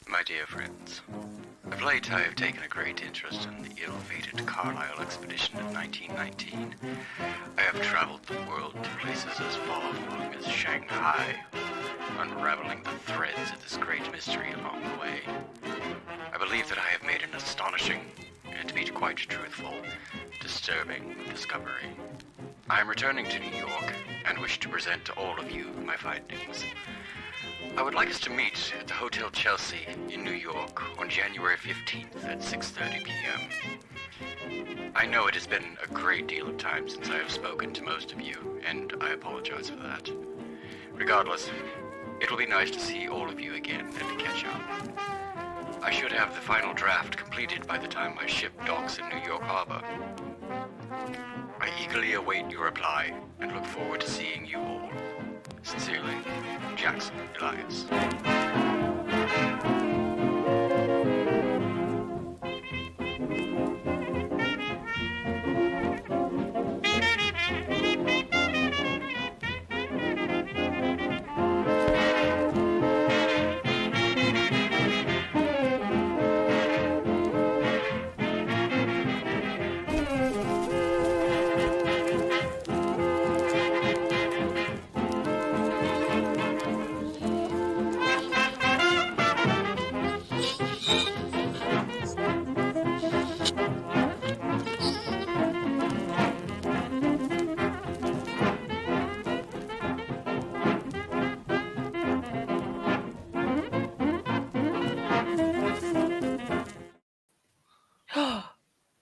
My dear friends, of late I have taken a great interest in the ill-fated Carlisle expedition of 1919. I have traveled the world to places as far-flung as Shanghai, unraveling the threads of this great mystery along the way. I believe that I have made an astonishing, and to be quite truthful, disturbing discovery. I am returning to New York and wish to present to all of you my findings. I would like us to meet at the Hotel Chelsea in New York on January 15th at 6:30 p.m. I know it has been a great deal of time since I have spoken to most of you, and I apologize for that. Regardless, it will be nice to see all of you again and to catch up. I should have the final draft completed by the time my ship docks in New York Harbor. I eagerly await your reply and look forward to seeing you all. Sincerely, Jackson Elias.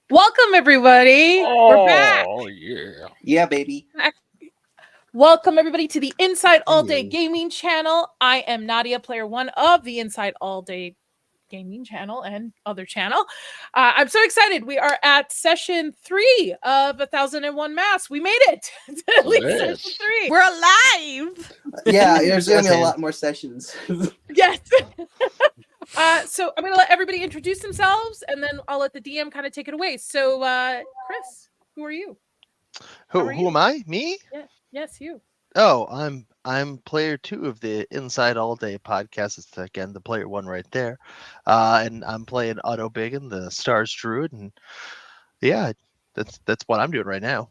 Welcome, everybody. We're back. Oh, yeah. Yeah, baby. Welcome, everybody, to the Inside All Day Gaming channel. I am Nadia, player one of the Inside All Day Gaming channel and other channel. I'm so excited. We are at session 3 of 1001 Masks. We made it to at least session 3. We're alive. Yeah, there's going to be a lot more sessions. Yes. So I'm going to let everybody introduce themselves, and then I'll let the DM kind of take it away. So, Chris, who are you? Who am I? Me? Yeah. Yes, you. Oh, I'm player 2 of the Inside All Day podcast. It's again the player 1 right there, and I'm playing Otto Biggin, the Stars Druid, and yeah, that's what I'm doing right now.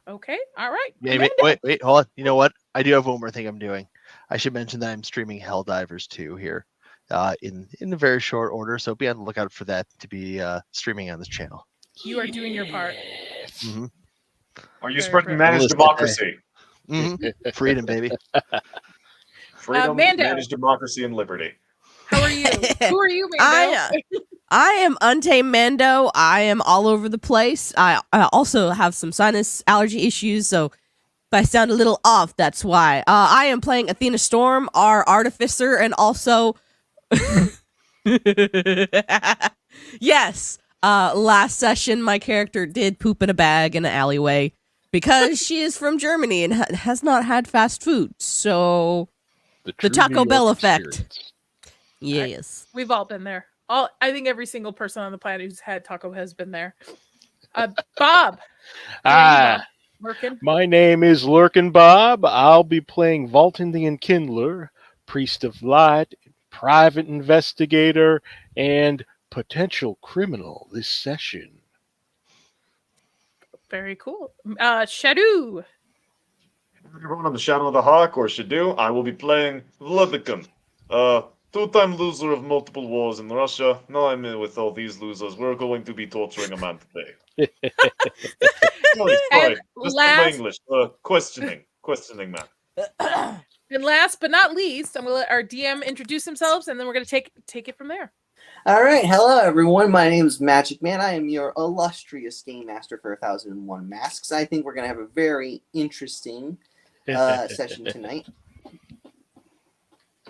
Okay, all right. Yeah, wait, hold on. You know what? I do have one more thing I'm doing. I should mention that I'm streaming Helldivers 2 here, in a very short order. So be on the lookout for that to be streaming on this channel. You are doing your part. Mm-hmm. Are you spreading managed democracy? Mm-hmm. Freedom, baby. Freedom, Mando. managed democracy, and liberty. How are you? Who are you, Mando? I am Untamed Mando. I am all over the place. I also have some sinus allergy issues, so if I sound a little off, that's why. I am playing Athena Storm, our artificer, and also... Yes, last session my character did poop in a bag in an alleyway because she is from Germany and has not had fast food, so the Taco Bell effect. Yes. We've all been there. I think every single person on the planet who's had taco has been there. Bob. Lurkin. My name is Lurkin Bob. I'll be playing Vaultin the Enkindler, Priest of Light, Private Investigator, and Potential Criminal this session. Very cool. Shadow. Everyone on the ShadowHawk or Shadow, I will be playing Vladimir, two-time loser of multiple wars in Russia. Now I'm in with all these losers. We're going to be torturing a man today. Sorry. Just my English. Questioning man. And last but not least, I'm going to let our DM introduce themselves, and then we're going to take it from there. All right. Hello, everyone. My name is Magic Man. I am your illustrious game master for 1001 Masks. I think we're going to have a very interesting session tonight.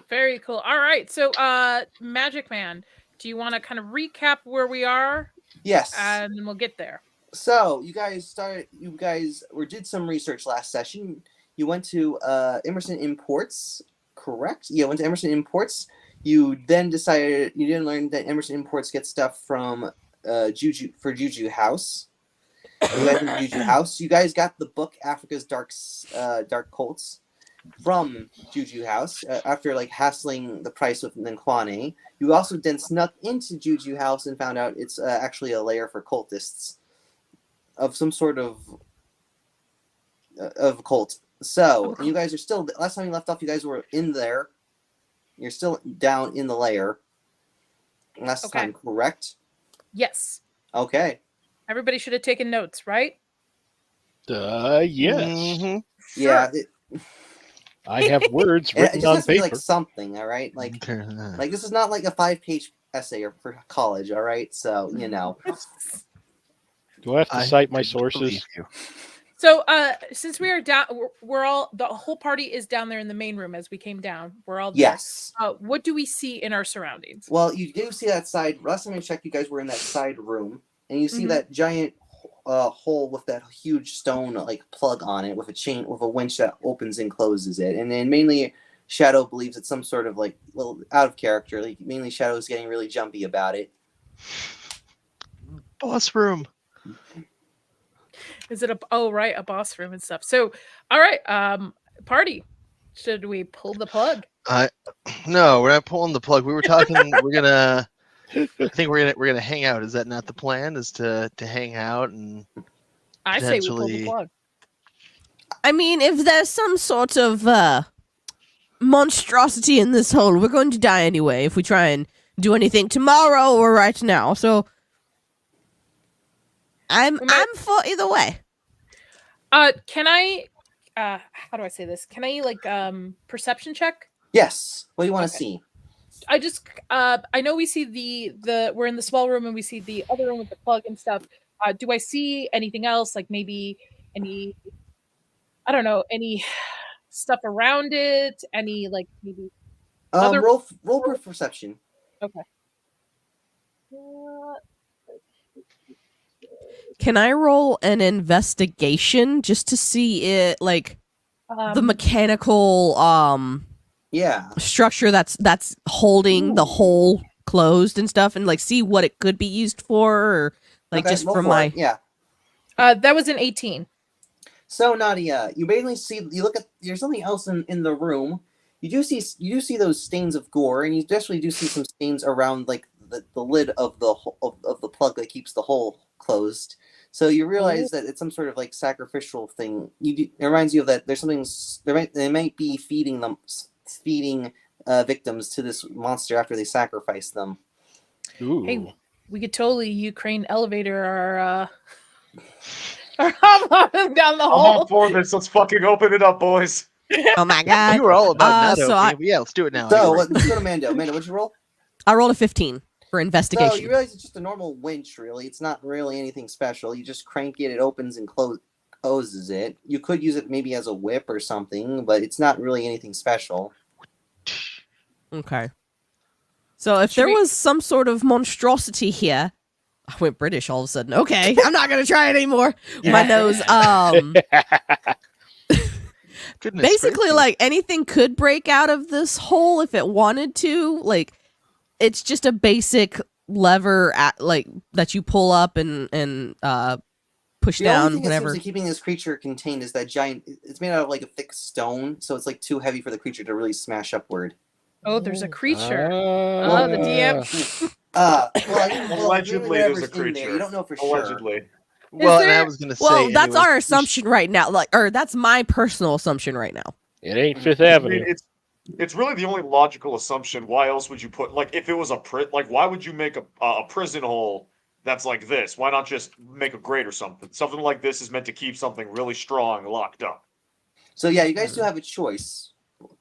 Very cool. All right. So, Magic Man, do you want to kind of recap where we are? Yes. And then we'll get there. So, you guys did some research last session. You went to Emerson Imports, correct? Yeah, went to Emerson Imports. You then decided you didn't learn that Emerson Imports gets stuff from Juju House. You guys went to Juju House. You guys got the book Africa's Dark Cults. from Juju House after like hassling the price with Nkwane. You also then snuck into Juju House and found out it's actually a lair for cultists of some sort of cult. So, and you guys are still, last time you left off, you guys were in there. You're still down in the lair. Last time, correct? Yes. Okay. Everybody should have taken notes, right? Yes. Mhm. Sure. Yeah. I have words It written just on has to be paper. like something, all right? Like this is not like a 5-page essay or for college, all right? So, you know. Do I have to I cite my believe sources? you. So, since we are down, we're all, the whole party is down there in the main room as we came down. We're all there. Yes. What do we see in our surroundings? Well, you do see that side. Last time I checked, you guys were in that side room, and you see Mhm. that giant hole with that huge stone like plug on it with a chain with a winch that opens and closes it. And then mainly Shadow believes it's some sort of like little out of character. Like mainly Shadow's getting really jumpy about it. Boss room. Is it a boss room and stuff? So, all right, party. Should we pull the plug? No, we're not pulling the plug. We were talking. I think we're gonna hang out. Is that not the plan? Is to hang out and I say we pull the potentially- plug. I mean, if there's some sort of monstrosity in this hole, we're going to die anyway if we try and do anything tomorrow or right now. So I'm for either way. Can I? How do I say this? Can I like perception check? Yes. What do you want to Okay. see? I just I know we see the we're in the small room and we see the other room with the plug and stuff. Do I see anything else? Like maybe any, I don't know, any stuff around it? Any like maybe other- Roll for perception. okay. Can I roll an investigation just to see it, like the mechanical Yeah. structure that's holding the hole closed and stuff, and like see what it could be used for, or like Okay, just roll for for my it. Yeah. That was an 18. So Nadia, you mainly see there's something else in the room. You do see those stains of gore, and you definitely do see some stains around like the lid of the of the plug that keeps the hole closed. So you realize that it's some sort of like sacrificial thing. It reminds you of that. There's something they might be feeding victims to this monster after they sacrifice them. Ooh. Hey, we could totally Ukraine elevator our down the I'm hole. all for this. Let's fucking open it up, boys. oh my god. You were all about Nato. so I- yeah, let's do it now. So anyway. let's go to Mando. Mando, what'd you roll? I rolled a 15 for So investigation. you realize it's just a normal winch, really. It's not really anything special. You just crank it, it opens and closes it. You could use it maybe as a whip or something, but it's not really anything special. Okay. So if there was some sort of monstrosity here, I went British all of a sudden. Okay, I'm not gonna try it anymore. My nose. Goodness Basically, gracious. like anything could break out of this hole if it wanted to. Like, it's just a basic lever like that you pull up and push The down only thing whenever. that seems to be keeping this creature contained is that giant. It's made out of like a thick stone, so it's like too heavy for the creature to really smash upward. Oh, there's a creature. Ah. Oh, the DM. Allegedly, whatever's there's a in there, creature. You don't know for sure. Allegedly. Well, and I there- was gonna say. Well, that's anyways, our we assumption right now. Or that's my personal assumption right now. It ain't Fifth I Avenue. mean, it's really the only logical assumption. Why else would you put like if it was why would you make a prison hole that's like this? Why not just make a grate or something? Something like this is meant to keep something really strong locked up. So yeah, you guys do have a choice.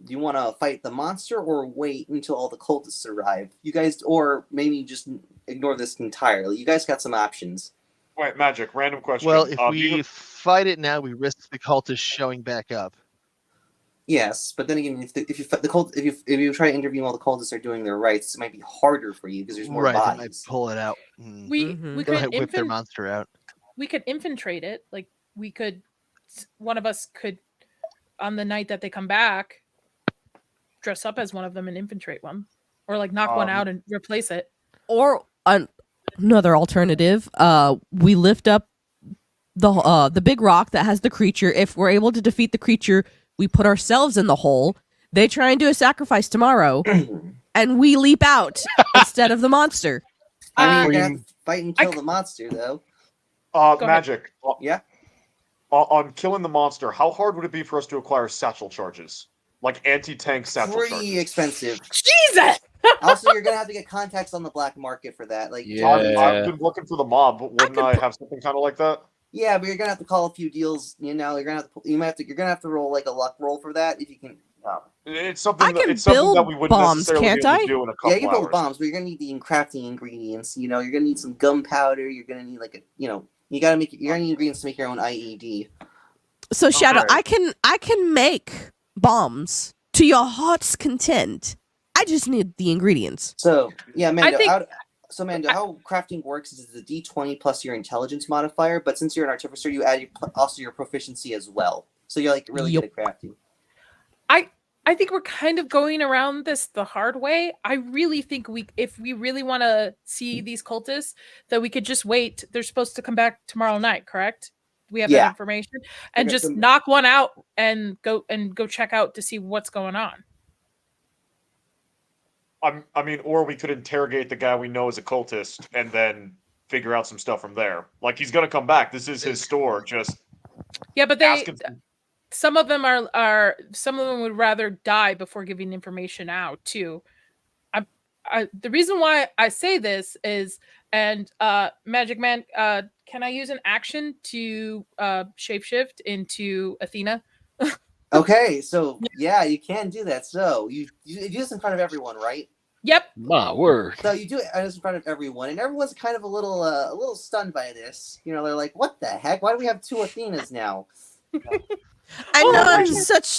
Do you want to fight the monster or wait until all the cultists arrive? You guys, or maybe just ignore this entirely. You guys got some options. Wait, Magic. Random question. Well, if do we you- fight it now, we risk the cultists showing back up. Yes, but then again, if you fight the cult, if you try to interview while the cultists are doing their rights, it might be harder for you because there's more Right, they might bodies. pull it out. and We Mhm. we Go could ahead, whip their monster out. we could infiltrate it. Like we could, one of us could, on the night that they come back, dress up as one of them and infiltrate one, or like knock one out and replace it. Or another alternative, we lift up the big rock that has the creature. If we're able to defeat the creature, We put ourselves in the hole. They try and do a sacrifice tomorrow, and we leap out instead of the monster. I mean, you're Uh, gonna have to fight and kill the monster, though. ahead. Magic. Yeah. On killing the monster, how hard would it be for us to acquire satchel charges? Like anti-tank satchel Pretty charges. expensive. Jesus! Also, you're gonna have to get contacts on the black market for that. Like, Yeah. I've been looking for the mob, but wouldn't I have something kind of like that? yeah, but you're gonna have to call a few deals. You know, you're gonna have to. You're gonna have to roll like a luck roll for that if you can. It's something. I can it's something build that we wouldn't bombs, necessarily can't be able I? to do in a couple Yeah, you can build hours. bombs, but you're gonna need the crafting ingredients. You know, you're gonna need some gunpowder. You're gonna need like a. You know, you gotta make. You're gonna need ingredients to make your own IED. So Shadow, Okay. I can make bombs to your heart's content. I just need the ingredients. So yeah, Mando. think- Mando, how crafting works is the D20 plus your intelligence modifier, but since you're an artificer, you add also your proficiency as well. So you're like really good at crafting. I think we're kind of going around this the hard way. I really think if we really want to see these cultists, that we could just wait. They're supposed to come back tomorrow night, correct? We have that Yeah. information, and Okay, just so- knock one out and go check out to see what's going on. I mean, or we could interrogate the guy we know is a cultist and then figure out some stuff from there. Like he's gonna come back. This is his store. Just Yeah, but ask him. some of them are some of them would rather die before giving information out too. The reason why I say this is, and Magic Man, can I use an action to shapeshift into Athena? Okay, so yeah, you can do that. So you do this in front of everyone, right? Yep. My word. So you do it in front of everyone, and everyone's kind of a little stunned by this. You know, they're like, "What the heck? Why do we have two Athenas now?" I Oh know my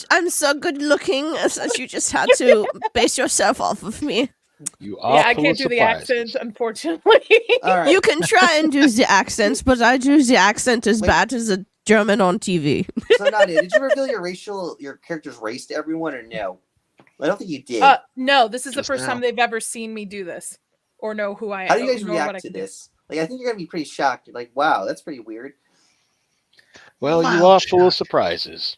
I'm so good looking that you just had to base yourself off of me. You are Yeah, I full can't of do the surprises. accent, unfortunately. All right. You can try and do the accents, but I do the accent as Wait. bad as a German on TV. So Nadia, did you reveal your character's race to everyone, or no? I don't think you did. No, this is the Just first now. time they've ever seen me do this or know who I am. How do you guys know what I react to can do. this? Like, I think you're gonna be pretty shocked. You're like, "Wow, that's pretty weird." Well, you Wow. are full of surprises.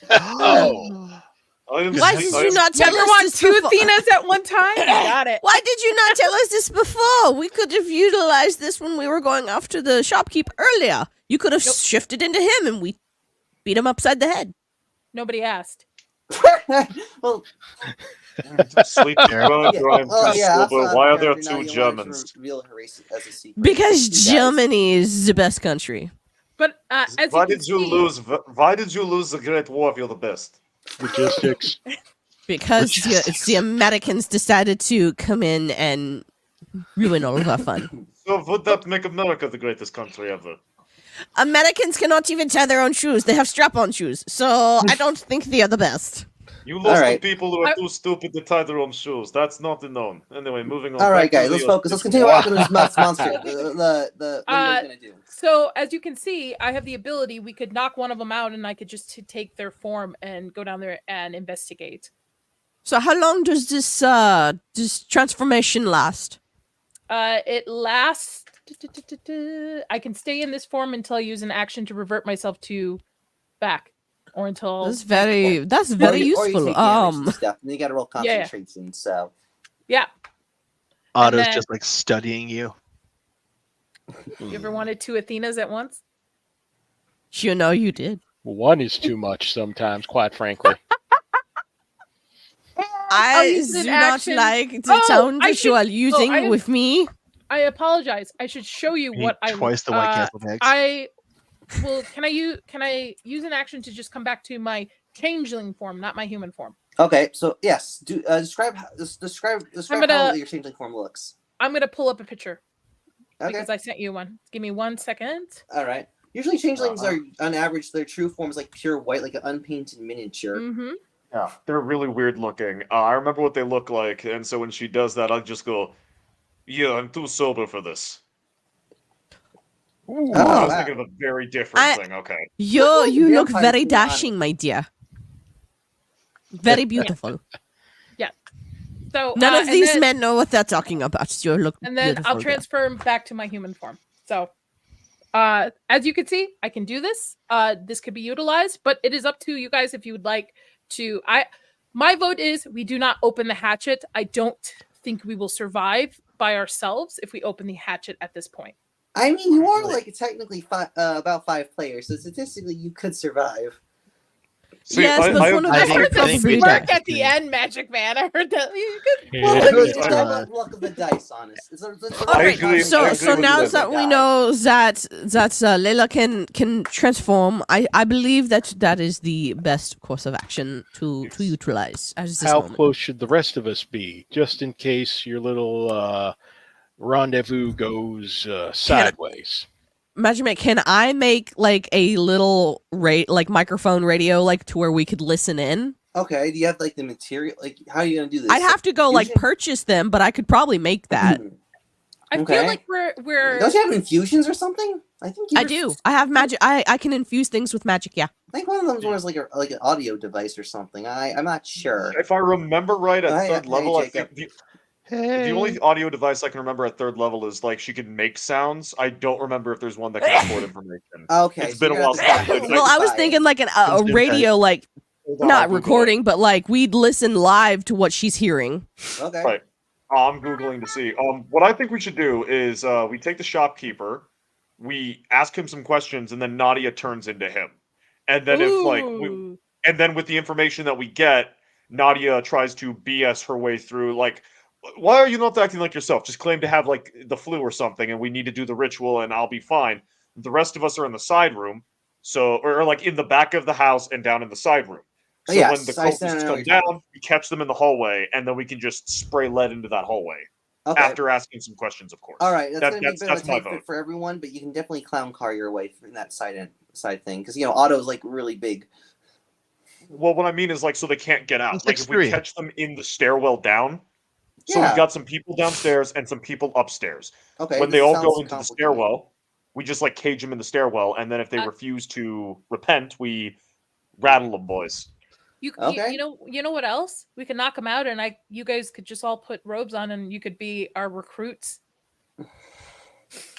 Oh. I didn't Why see- did you not tell Never us want this two before? Athenas at one time? Got it. Why did you not tell us this before? We could have utilized this when we were going after the shopkeep earlier. You could have Nope. shifted into him and we beat him upside the head. Nobody asked. Well, Sleep well, drive well, to yeah. school, Also, but why are there Nadia two wanted to Germans? reveal her race as a secret. Because You guys. Germany is the best country. But as Why you can did you see, lose? Why did you lose the Great War if you're the best? Logistics. Because Logistics. the Americans decided to come in and ruin all of our fun. So would that make America the greatest country ever? Americans cannot even tie their own shoes. They have strap-on shoes. So I don't think they are the best. You lost right. the people who are I- too stupid to tie their own shoes. That's not known. Anyway, moving on. All right, Back to guys, let's the- focus. Let's continue on with this monster. What are you gonna do? so as you can see, I have the ability. We could knock one of them out, and I could just take their form and go down there and investigate. So how long does this transformation last? It lasts. I can stay in this form until I use an action to revert myself to back, or until That's very Or very you useful. take damage and stuff, and you gotta roll Yeah. concentration. So yeah. Otto's then- just like studying you. You ever wanted two Athenas at once? You know you did. One is too much sometimes, quite frankly. I'll I use an do not action. like the Oh, tone I that you should- are using I- with me. I apologize. I should show you You what need I twice the White Castle eggs. I well, can I use an action to just come back to my changeling form, not my human form? okay, so yes, describe how gonna- your changeling form looks. I'm gonna pull up a picture Okay, because I sent you one. Give me 1 second. all right. Usually, changelings are on average their true form is like pure white, like an unpainted miniature. Mm-hmm. Yeah, they're really weird looking. I remember what they look like, and so when she does that, I'll just go, "Yeah, I'm too sober for this." Oh, I was wow. thinking of a very different I- thing. Okay. You look Vampire very queen dashing, my dear. Very beautiful. So None of and these then- men know what they're talking about. You look and then beautiful. I'll transfer him back to my human form. So As you can see, I can do this. This could be utilized, but it is up to you guys if you would like to. My vote is we do not open the hatchet. I don't think we will survive by ourselves if we open the hatchet at this point. I mean, you are like technically about 5 players, so statistically you could survive. See, Yes, but one of I the heard think the we spark technically- at the end, Magic Man. I heard that. You could, Well, I mean, it's all Uh, about luck of the dice, honest. It's All I right, agree- so I agree so with now you. that we know that Layla can transform, I believe that is the best course of action to utilize at this How moment. close should the rest of us be, just in case your little rendezvous goes sideways? Magic Man, can I make like a little microphone radio like to where we could listen in? Okay, do you have like the material? Like, how are you gonna do this? I'd have to go like Fusion? purchase them, but I could probably make that. I Okay. feel like we're. Don't you have infusions or something? I think I do. I have magic. I can infuse things with magic. Yeah. I think one of them was like an audio device or something. I'm not sure. If I remember right, at Hey, third hey, level, I Jacob. think Hey. the only audio device I can remember at third level is like she can make sounds. I don't remember if there's one that can record information. Okay, It's so been a you're while gonna since I have to- played. Well, I was thinking like a radio, like Hold on, I'll not Google it. recording, but like we'd listen live to what she's hearing. Okay. Right. I'm googling to see. What I think we should do is we take the shopkeeper, we ask him some questions, and then Nadia turns into him. And then Ooh. and then with the information that we get, Nadia tries to BS her way through. Like, why are you not acting like yourself? Just claim to have like the flu or something, and we need to do the ritual, and I'll be fine. The rest of us are in the side room, or like in the back of the house and down in the side room. So Yes, when the I understand cultists what come you're talking down, we catch them in the hallway, and then we can just spray lead into that hallway Okay. after asking some questions, of course. All right, that's gonna be a that's bit of a my tight fit vote. for everyone, but you can definitely clown car your way in that side thing because Otto's like really big. Well, what I mean is like, so they can't get out. It's Like, if we 6'3". catch them in the stairwell down, so Yeah. we've got some people downstairs and some people upstairs. Okay. When this they all sounds go into the complicated. stairwell, we just like cage them in the stairwell, and then if they Uh, refuse to repent, we rattle them, boys. Okay. You know what else? We could knock them out, and you guys could just all put robes on, and you could be our recruits.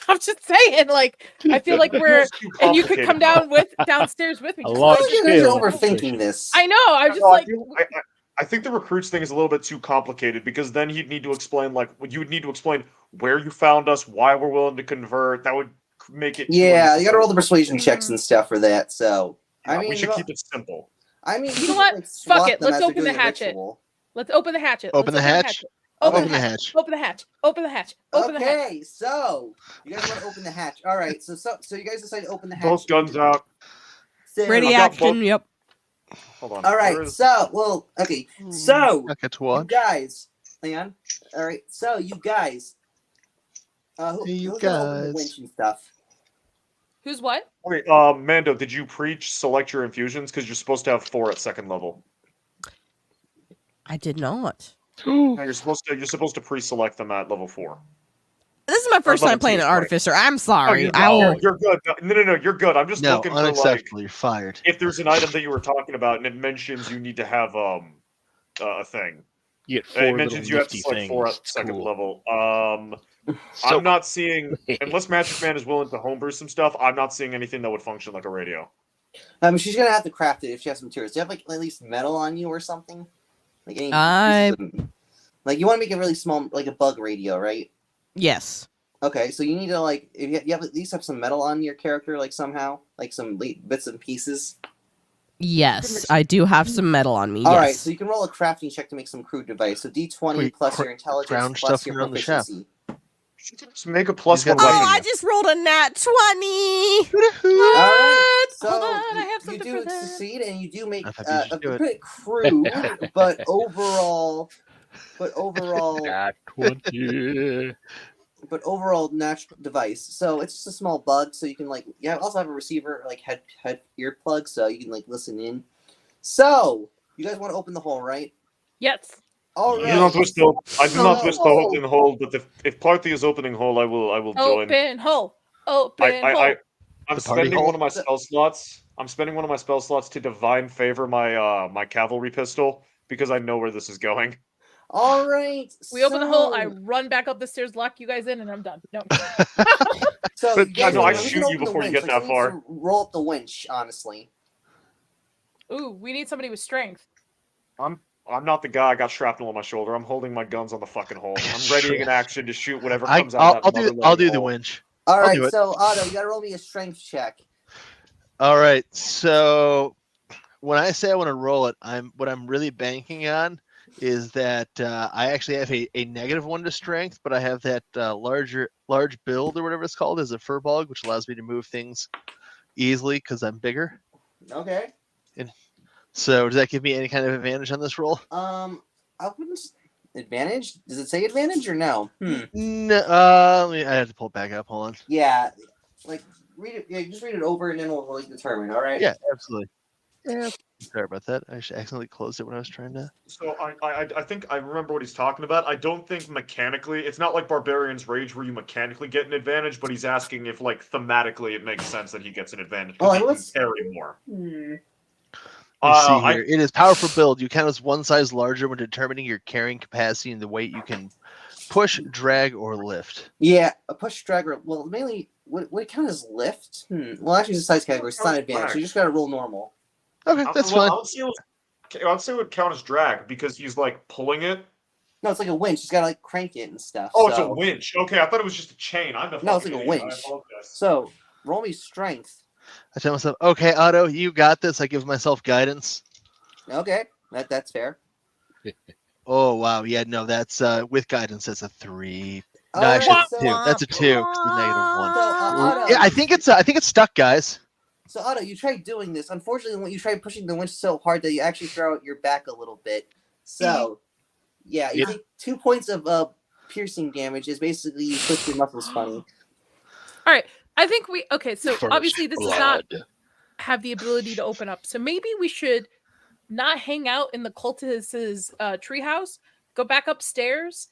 I'm just saying, like, I feel like we're, It's too and you could come complicated. downstairs with me. A just lot I like- feel like you guys scale are overthinking inflation. this. I know. I'm just No, like, I think the recruits thing is a little bit too complicated because then you'd need to explain you would need to explain where you found us, why we're willing to convert. That would make it. too Yeah, you gotta roll the unnecessary. persuasion checks and stuff for that. So I Yeah, mean, we should keep it simple. I mean, You know could, what? like, Fuck swap it, them let's as they're open the doing a hatchet. ritual. let's open the hatchet. Open Let's the hatch. Open Open the hatch. Open the hatch. Open the hatch. Open the hatch. Okay, so you guys want to open the hatch? All right, so you guys decide to open the hatch. Both guns out. So- Ready, I got action. both. Yep. Hold on. All Where right, is- so Okay, to you watch. guys, hang on. All right, so you guys, Hey, you who's gonna open the guys. winch and stuff? Who's what? Wait, Mando, did you preach select your infusions? Because you're supposed to have 4 at second level. I did not. No, you're supposed to pre-select them at level 4. This is my first level time playing 2, an sorry. artificer. I'm sorry. you're, I will. you're good. No, you're good. I'm just No, looking for like unacceptable. You're fired. if there's an item that you were talking about and it mentions you need to have a thing. You get It 4 little mentions you have to nifty select 4 things. at second Cool. level. So- I'm not seeing unless Magic Man is willing to homebrew some stuff. I'm not seeing anything that would function like a radio. She's gonna have to craft it if she has some materials. Do you have like at least metal on you or something? Like any I- pieces of- like you want to make a really small, like a bug radio, right? Yes. Okay, so you need to like if you have at least have some metal on your character, like somehow, like some bits and pieces. Yes. I do have some metal on me. All yes. right, so you can roll a crafting check to make some crude device. So D20 Wait, plus your intelligence ground plus stuff your around the shaft. proficiency. She can just make a plus He's one got- Oh, weapon. I just rolled a nat 20. All right, so Hold on, I have you something do for that. succeed, and you do make I thought you a should do it. bit crude, but overall, Nat 20. but overall natural device. So it's just a small bug. So you can like also have a receiver like head earplug, so you can like listen in. So you guys want to open the hole, right? Yes. All I right. do not twist the Oh. opening hole, but if Parthy is opening hole, I will join. Open hole. Open hole. I'm The party spending hole? one of my spell slots. I'm spending one of my spell slots to divine favor my my cavalry pistol because I know where this is going. All right. We open the hole. I run back up the stairs, lock you guys in, and I'm done. No. So But you guys, no, I we can shoot you open the before you winch. get that Like, someone far. needs to roll up the winch, honestly. Ooh, we need somebody with strength. I'm not the guy. I got shrapnel on my shoulder. I'm holding my guns on the fucking hole. I'm readying an action to shoot whatever comes out of that I'll do the hole. winch. All I'll right, do it. so Otto, you gotta roll me a strength check. All right. So when I say I want to roll it, what I'm really banking on is that I actually have a -1 to strength, but I have that large build or whatever it's called as a furball, which allows me to move things easily because I'm bigger. Okay. So does that give me any kind of advantage on this roll? I wouldn't. Advantage? Does it say advantage or no? No. I have to pull it back up. Hold on. Yeah. Like read it. Yeah, just read it over and then we'll like determine. All right. Yeah, absolutely. Yeah. Sorry about that. I actually accidentally closed it when I was trying to. So I think I remember what he's talking about. I don't think mechanically, it's not like Barbarian's Rage where you mechanically get an advantage, but he's asking if like thematically it makes sense that he gets an advantage Oh, because he can carry more. You see here, it is powerful build. You count as one size larger when determining your carrying capacity and the weight you can push, drag, or lift. Yeah, a push dragger. Well, mainly, would it count as lift? Well, actually, it's a size category. It's not advantage. So you just gotta roll normal. Okay, that's fine. I would say it would count as drag because he's like pulling it. No, it's like a winch. He's gotta like crank it and stuff. Oh, so. it's a winch. Okay, I thought it was just a chain. No, it's like a winch. So roll me strength. I tell myself, okay, Otto, you got this. I give myself guidance. Okay, that's fair. Oh wow, yeah, no, that's with guidance. That's a 3. No, All actually, right, it's a 2. That's a 2. It's a -1. So, Otto, Yeah, I think it's stuck, guys. So Otto, you tried doing this. Unfortunately, when you tried pushing the winch so hard that you actually throw out your back a little bit. So, yeah, you take 2 points of piercing damage. Is basically you twist your muscles funny. All right. I think so First obviously this blood. does not have the ability to open up. So maybe we should not hang out in the cultist's treehouse, go back upstairs,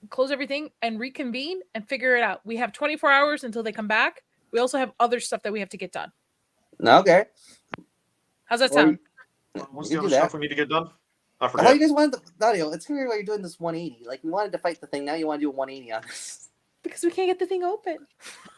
close everything, and reconvene and figure it out. We have 24 hours until they come back. We also have other stuff that we have to get done. Okay. How's that sound? What's You the do other that. stuff we need to get done? I I forget. thought you guys wanted Nadia, it's clear why you're doing this 180. Like, you wanted to fight the thing, now you want to do a 180 on this. Because we can't get the thing open.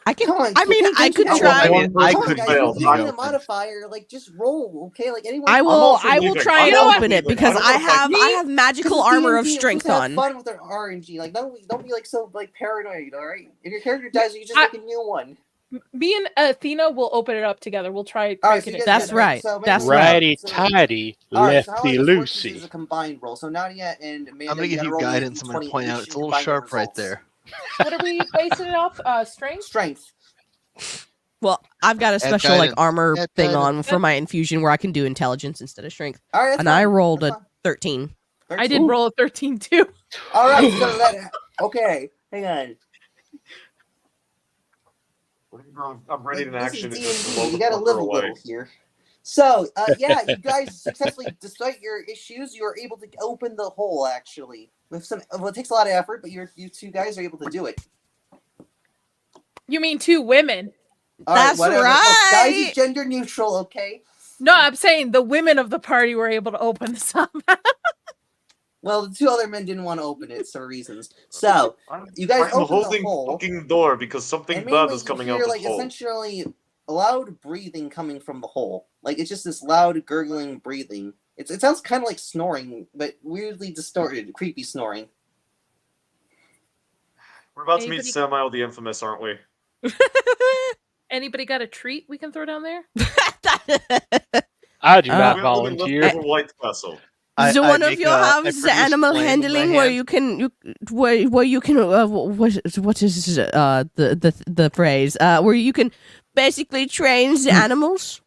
I can. Come on, I mean, I could don't try. I mean, I Come on, could guys, get you the need a open. modifier. Like, just roll, okay? Like, anyone. I will. also I will leaving. try and I'm also open it leaving. because I don't I wanna fight have. me. I have magical armor of strength have on. fun with our RNG. Like, don't be like so like paranoid. All right. If your character dies, you just make a new one. Me and Athena will open it up together. We'll try All right, cranking so you it. guys That's get it. right. So maybe That's we'll- right. Righty so- tighty, All right, so how lefty this works is loosey. a combined roll. So Nadia and Mando, I'm gonna give gotta you roll me a guidance. I'm gonna D20 point out each it's a and little combine your sharp right results. there. What are we basing it off? Strength? Strength. Well, I've got a Add special like guidance. armor Add thing guidance. on for my infusion where I can do intelligence instead of strength, All right, that's and I fine. rolled That's a 13. fine. I did Ooh. roll a 13 too. All right, so that okay. Hang on. I'm ready in This action. is to just D&D. blow You the gotta fucker live a away. little here. So, yeah, you guys successfully, despite your issues, you are able to open the hole. Actually, with some, well, it takes a lot of effort, but you two guys are able to do it. You mean 2 women? All That's whatever. Look, right. guys is gender neutral, okay? No, I'm saying the women of the party were able to open this up. Well, the 2 other men didn't want to open it for reasons. So, you guys I'm open the holding hole, fucking door because something and bad mainly is coming you out hear, the like, hole. essentially loud breathing coming from the hole. Like, it's just this loud, gurgling breathing. It sounds kind of like snoring, but weirdly distorted, creepy snoring. We're about to Anybody- meet Samael the Infamous, aren't we? Anybody got a treat we can throw down there? I do Uh, not We have a volunteer. little White Castle. So I one of make, you I have produce the animal flame in my handling where hand. you can where you can what is the phrase where you can basically train the animals.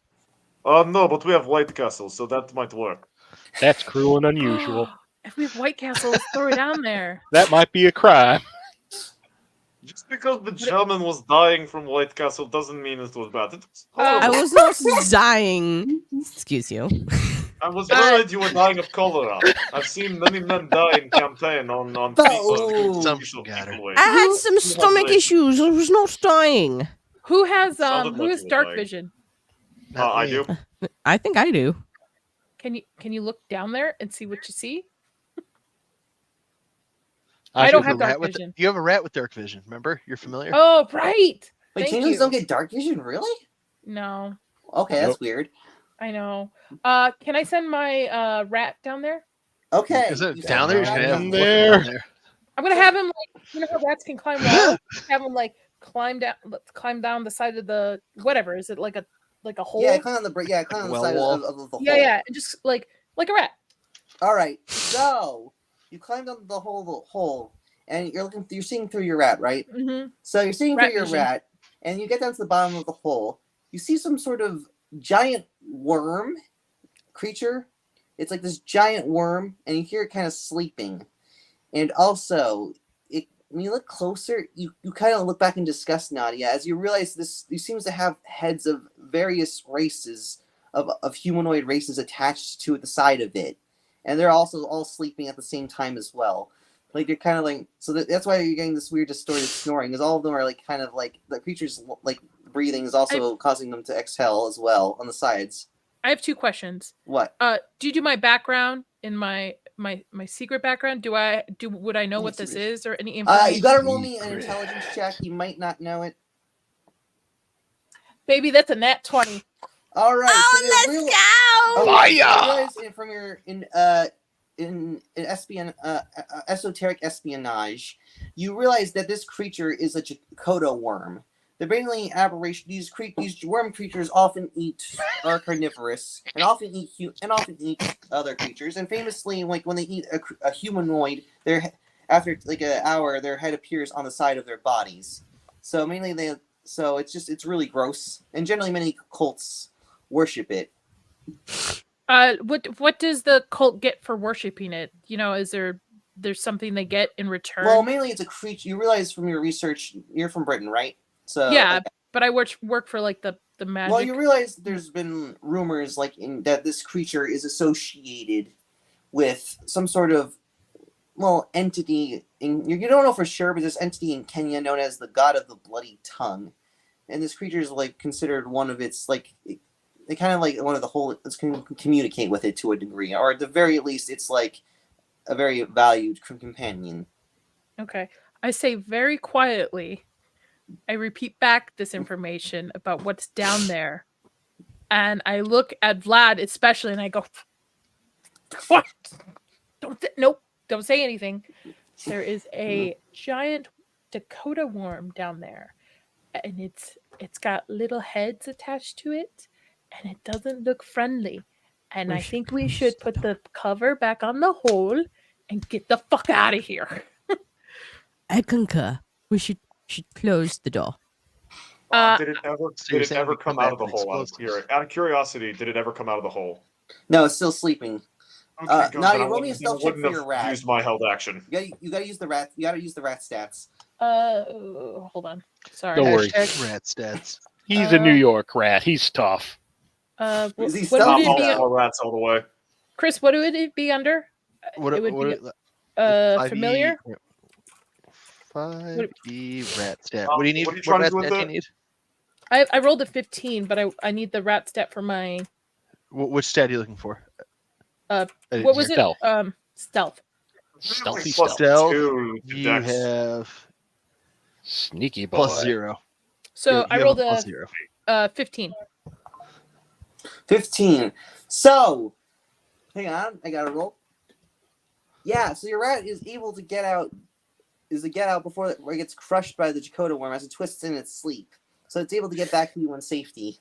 No, but we have White Castle, so that might work. That's cruel and unusual. If we have White Castle, let's throw it down there. That might be a crime. Just because the German was dying from White Castle doesn't mean it was bad. It was I horrible. was not dying. Excuse you. I was worried you were dying of cholera. I've seen many men die in campaign on Oh. Some people got it. away. I had some stomach issues. I was not dying. Who has Sounded like you were dark dying. vision? Not I me. do. I think I do. Can you look down there and see what you see? I don't You have dark rat with vision. you have a rat with dark vision. Remember? You're familiar. Oh, right. Wait, Thank changelings you. don't get dark vision, really? No, Okay, that's Nope. weird. I know. Can I send my rat down there? Okay. Is it you down send there? your You're rat gonna have down him there. flipping down there. I'm gonna have him like, you know how rats can climb walls? Have him like climb down the side of the whatever. Is it like a hole? Yeah, climb on the climb on the Well side wall. of the hole. Yeah, and just like a rat. All right. So you climbed on the hole, and you're seeing through your rat, right? Mm-hmm. So you're seeing Rat through your vision. rat, and you get down to the bottom of the hole. You see some sort of giant worm creature. It's like this giant worm, and you hear it kind of sleeping. And also, when you look closer, you kind of look back in disgust, Nadia, as you realize this seems to have heads of various races of humanoid races attached to the side of it, and they're also all sleeping at the same time as well. Like you're kind of like that's why you're getting this weird distorted snoring, because all of them are like kind of like the creatures like breathing is also causing them to exhale as well on the sides. I have 2 questions. What? Do you do my background in my secret background? Would I know what this is or any information? You gotta roll me an intelligence check. You might not know it. Baby, that's a nat 20. All right. Oh, so let's go! Fire! from your in esoteric espionage, you realize that this creature is a Chakotay worm. They're mainly aberration. These worm creatures often are carnivorous and often eat other creatures. And famously, like when they eat a humanoid, after like an hour, their head appears on the side of their bodies. So mainly it's really gross. And generally, many cults worship it. What does the cult get for worshiping it? You know, is there's something they get in return? Well, mainly it's a creature. You realize from your research, you're from Britain, right? So yeah, but I work for like the magic. Well, you realize there's been rumors that this creature is associated with some sort of entity. You don't know for sure, but this entity in Kenya known as the God of the Bloody Tongue, and this creature is like considered one of its they kind of like one of the whole. It's can communicate with it to a degree, or at the very least, it's like a very valued companion. Okay, I say very quietly. I repeat back this information about what's down there. And I look at Vlad especially and I go, what? Don't say anything. There is a giant Chakotay worm down there. And it's got little heads attached to it. And it doesn't look friendly. And I think we should put the cover back on the hole and get the fuck out of here. I concur. We should close the door. Did it ever come out of the hole? Out of curiosity, did it ever come out of the hole? No, it's still sleeping. Okay, good. Nadia, roll me a stealth check for your rat. Used my held action. You gotta use the rat. You gotta use the rat stats. Hold on. Sorry. Don't worry. Hashtag rat stats. He's a New York rat. He's tough. Is he What stealth? would it be? All rats all the way. Chris, what would it be under? What would be five familiar. 5e rat stat. What do you need? What are you trying to rat do with stat do that? you need? I rolled a 15, but I need the rat stat for my Which stat are you looking for? what was Stealth. it? Stealth. Stealthy Plus stealth. Stealth. 2 to You dex. have Sneaky boy. plus 0. So You I have rolled plus 0. 15. 15. So, hang on, I gotta roll. Yeah, so your rat is able to get out. Before it gets crushed by the Chakotay worm as it twists in its sleep. So it's able to get back to you in safety.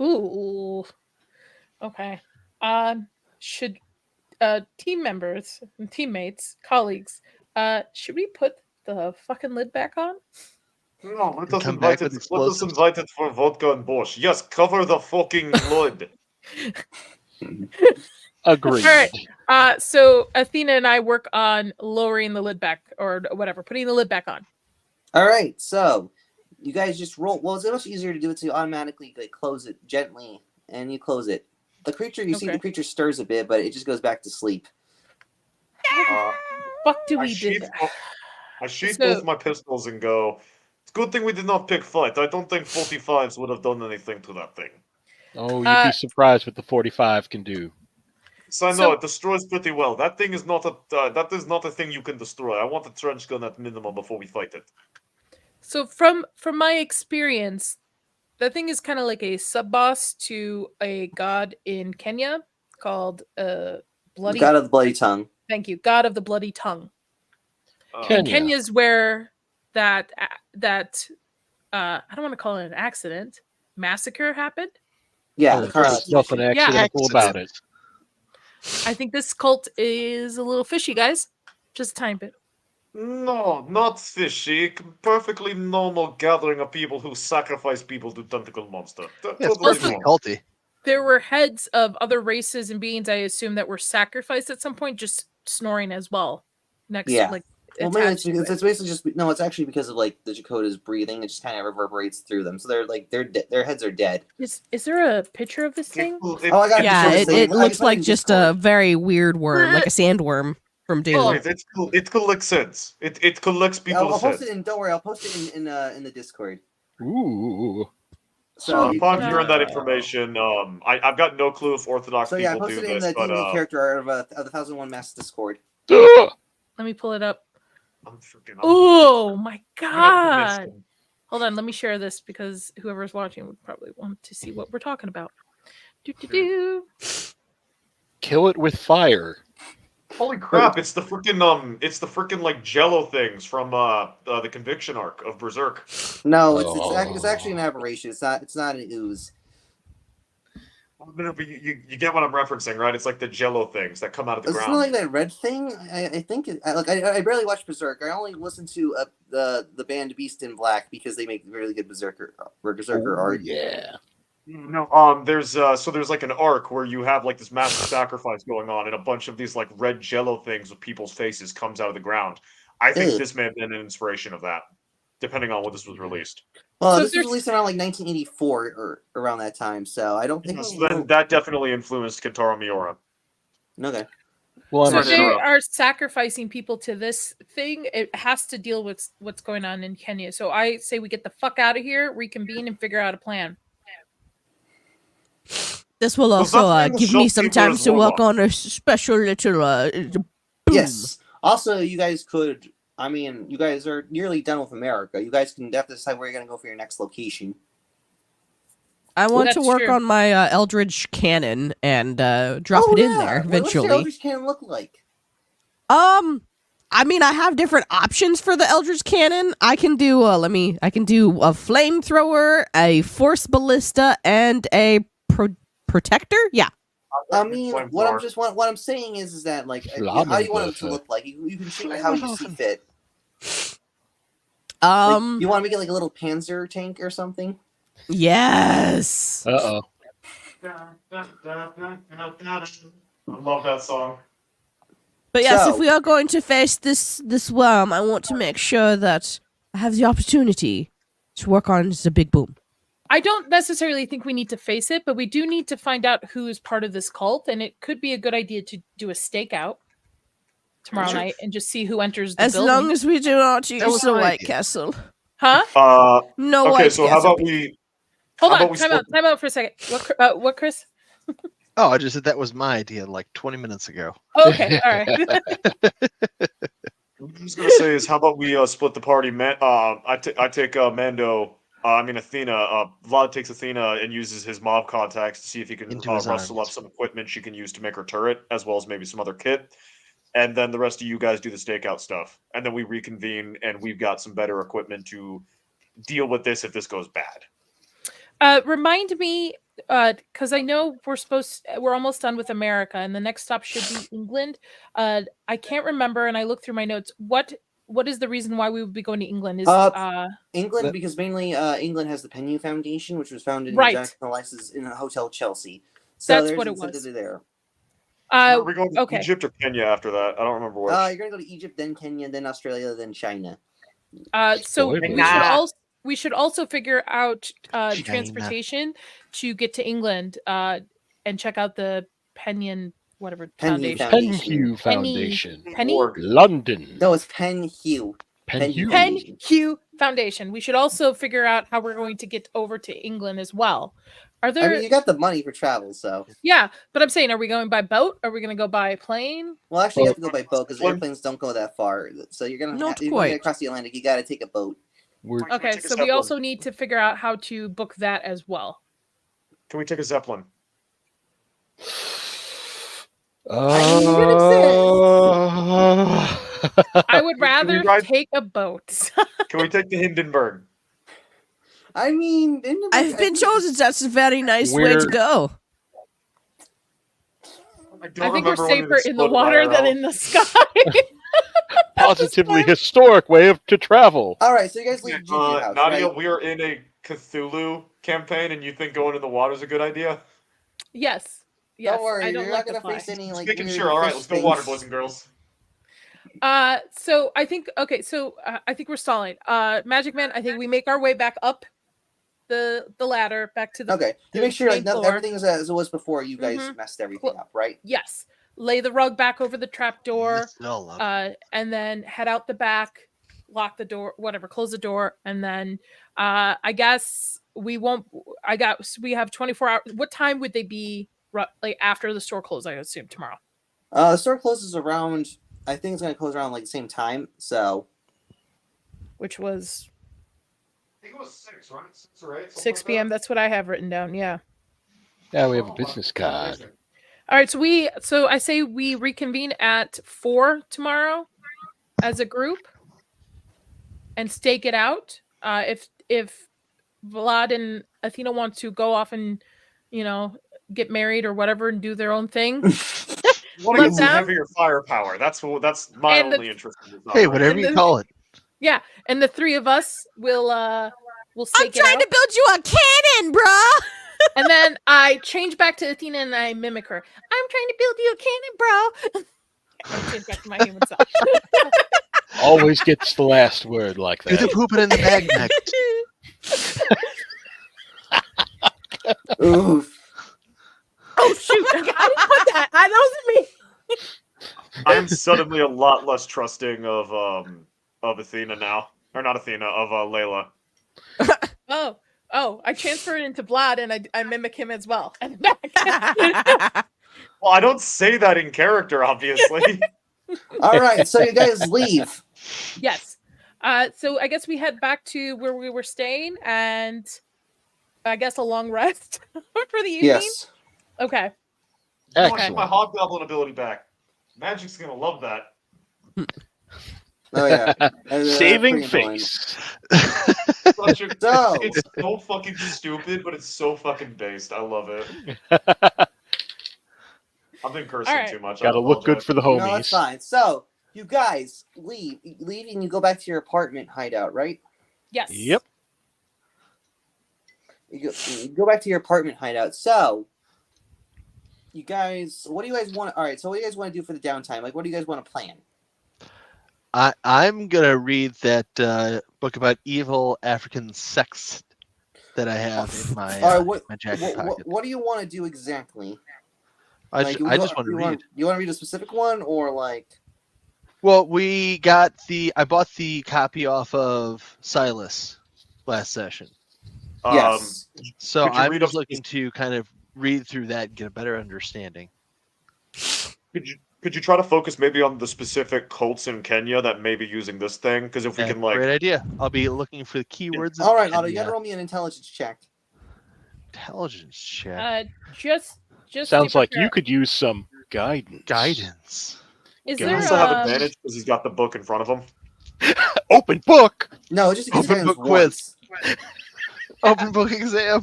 Ooh. Okay. Should team members and teammates, colleagues, should we put the fucking lid back on? No, let us Come back invite with it. Let us explosives. invite it for vodka and borscht. Yes, cover the fucking lid. Agreed. All right. So Athena and I work on lowering the lid back or whatever, putting the lid back on. All right, so you guys just roll. Well, it's much easier to do it so you automatically close it gently, and you close it. The creature, see the creature stirs a bit, but it just goes back to sleep. Fuck do I we do? sheath So- both my pistols and go. It's a good thing we did not pick fight. I don't think 45s would have done anything to that thing. Oh, you'd be surprised what the 45 can do. So I know So- it destroys pretty well. That thing is not a thing you can destroy. I want a trench gun at minimum before we fight it. So from my experience, that thing is kind of like a sub boss to a god in Kenya called Bloody. God of the Bloody Tongue. Thank you, God of the Bloody Tongue. Kenya. And Kenya's where that I don't want to call it an accident, massacre happened. Yeah, Oh, the car there's nothing Yeah. accidental about it. I think this cult is a little fishy, guys. Just a tiny bit. No, not fishy. Perfectly normal gathering of people who sacrifice people to tentacle monster. Yeah, it's Totally Also- pretty normal. culty. There were heads of other races and beings, I assume, that were sacrificed at some point, just snoring as well. Next, Yeah. like Well, maybe attached to it. it's basically just no. It's actually because of like the Jakota's breathing. It just kind of reverberates through them, so they're like their heads are dead. Is there a picture of this thing? Oh, I got Yeah, it. it looks like in just Discord. a very weird worm, like a sandworm from Dune. Oh. It collects heads. It collects I'll people's post heads. it in. Don't worry, I'll post it in the Discord. Ooh. So, Upon No. hearing that information, I've got no clue if Orthodox so yeah, I people do posted it in this, the but D&D character art of the 1001 Masks Discord. Ugh. Let me pull it up. I'm freaking. Oh my I'm gonna convince god! them. Hold on, let me share this because whoever's watching would probably want to see what we're talking about. Do. Kill it with fire. Holy crap! It's the freaking like Jello things from the Conviction arc of Berserk. No, it's actually an aberration. It's not an ooze. No, but you get what I'm referencing, right? It's like the Jello things that come out of the It's ground. not like that red thing. I think I barely watch Berserk. I only listen to the band Beast in Black because they make really good Berserker art. Yeah. No, there's like an arc where you have like this massive sacrifice going on, and a bunch of these like red Jello things with people's faces comes out of the ground. I think Ew. this may have been an inspiration of that, depending on when this was released. Well, So this was there's- released around like 1984 or around that time, so I don't think. So then that definitely influenced Kentaro Miura. Okay. Well, So Sorry if to they interrupt. are sacrificing people to this thing, it has to deal with what's going on in Kenya. So I say we get the fuck out of here, reconvene, and figure out a plan. This will Well, also that thing will give show me some people time as to work well. on a special little boom. Yes. Also, you guys could. I mean, you guys are nearly done with America. You guys can have to decide where you're gonna go for your next location. I want to That's work true. on my Eldridge cannon and drop it in there What's your eventually. Eldritch Cannon look like? I mean, I have different options for the Eldritch Cannon. I can do I can do a flamethrower, a force ballista, and a protector. Yeah. I mean, what Flamethrower. I'm saying is that like, how do you want it to look like? You can shape it how you see fit. Like, you want to make it like a little Panzer tank or something? Yes. Uh-oh. I love that song. But yes, So- if we are going to face this worm, I want to make sure that I have the opportunity to work on the big boom. I don't necessarily think we need to face it, but we do need to find out who is part of this cult, and it could be a good idea to do a stakeout tomorrow Sure. night and just see who enters the As building. long as we do not use was the my White idea. Castle. Huh? No Okay, White so Castle. how about we? Hold How on, about we time out for a second. What, Chris? Oh, I just said that was my idea like 20 minutes ago. Okay, all right. What I was gonna say is, how about we split the party? I take Mando. I mean Athena. Vlad takes Athena and uses his mob contacts to see if he can Into his rustle up arms. some equipment she can use to make her turret, as well as maybe some other kit. And then the rest of you guys do the stakeout stuff, and then we reconvene, and we've got some better equipment to deal with this if this goes bad. Remind me, because I know we're almost done with America, and the next stop should be England. I can't remember, and I looked through my notes. What is the reason why we would be going to England? Is England, That- because mainly England has the Penny Foundation, which was founded in Right. Jackson Elias's in a Hotel Chelsea. So That's there's what it incentive was. there. Are we going to okay. Egypt or Kenya after that? I don't remember which. You're gonna go to Egypt, then Kenya, then Australia, then China. So Boy, we should also figure out China. transportation to get to England and check out the Penyon whatever Penny foundation. Penhue Foundation. Penny Org. London. No, it's Penhue. Penhue. Penhue Foundation. We should also figure out how we're going to get over to England as well. Are there? I mean, you got the money for travel, so. Yeah, but I'm saying, are we going by boat? Are we going to go by plane? Well, actually, you have to go by boat because Well- airplanes don't go that far. So you're gonna Not you're quite. get across the Atlantic. You got to take a boat. We're Can we Okay, take a so we Zeppelin? also need to figure out how to book that as well. Can we take a Zeppelin? I would Can we rather ride- take a boat. Can we take the Hindenburg? I mean, I've been chosen. That's a very nice way to We're- go. I I don't think we're remember when it safer in the exploded water than IRL. in the sky. positively historic way to travel. All right, so you guys leave Juju house, Nadia, right? we are in a Cthulhu campaign, and you think going in the water is a good idea? Yes. Yes. Don't worry, I don't you're like not the gonna fly. face any Just like making weird sure. All right, fish let's go water, things. boys and girls. So I think I think we're stalling. Magic Man, I think we make our way back up the ladder back to the Okay, the you make sure like main floor. everything's as it was before. You guys Mhm. messed everything up, right? Yes. Lay the rug back over the trap door. Messed it all up. And then head out the back, lock the door, whatever, close the door, and then I guess we won't. We have 24 hours. What time would they be? Like after the store closes, I assume tomorrow. The store closes around. I think it's gonna close around like the same time. So Which was I think it was 6, right? 6 or 8. 6 p.m. That's what I have written down. Yeah. Yeah, we have a business card. All right. So I say we reconvene at 4 tomorrow as a group and stake it out. If Vlad and Athena want to go off and get married or whatever and do their own thing. I want to Let get some them- heavier firepower. That's my And the- only interest in this. Hey, operation. whatever you call it. Yeah, and the three of us will I'm stake it trying out. to build you a cannon, bruh. And then I change back to Athena and I mimic her. I'm trying to build you a cannon, bro. I change back to my human self. Always gets the last word like Do the that. pooping in the bag next. oof. Oh shoot! I didn't put that. That wasn't me. I am suddenly a lot less trusting of Athena now, or not Athena, of Layla. Oh! I transfer it into Vlad and I mimic him as well. And back. Well, I don't say that in character, obviously. All right, so you guys leave. Yes. So I guess we head back to where we were staying, and I guess a long rest for the evening. Yes. Okay. I want to Excellent. get my hobgoblin ability back. Magic's gonna love that. Oh yeah. Saving pretty important. face. Such a- So- It's so fucking stupid, but it's so fucking based. I love it. I've been cursing All right. too much. I Gotta look good apologize. for the No, that's homies. fine. So you guys leave and you go back to your apartment hideout, right? Yes. Yep. You go back to your apartment hideout. So you guys, what do you guys want? All right. So what do you guys want to do for the downtime? Like, what do you guys want to plan? I'm gonna read that book about evil African sex that I have in my All right. my jacket pocket. What do you want to do exactly? I Like, just want to read. You want to read a specific one, or like? Well, I bought the copy off of Silas last session, Yes. so Could you I'm read just up- looking to kind of read through that and get a better understanding. Could you try to focus maybe on the specific cults in Kenya that may be using this thing? Because if we Yeah, can like, great idea. I'll be looking for the keywords. All right, in Otto. You the, gotta roll me an intelligence check. intelligence check. Just Sounds super like you sure. could use some guidance. Guidance. Is he there also have um, advantage because he's got the book in front of him. Open book. No, just because Open book quiz. Open book exam.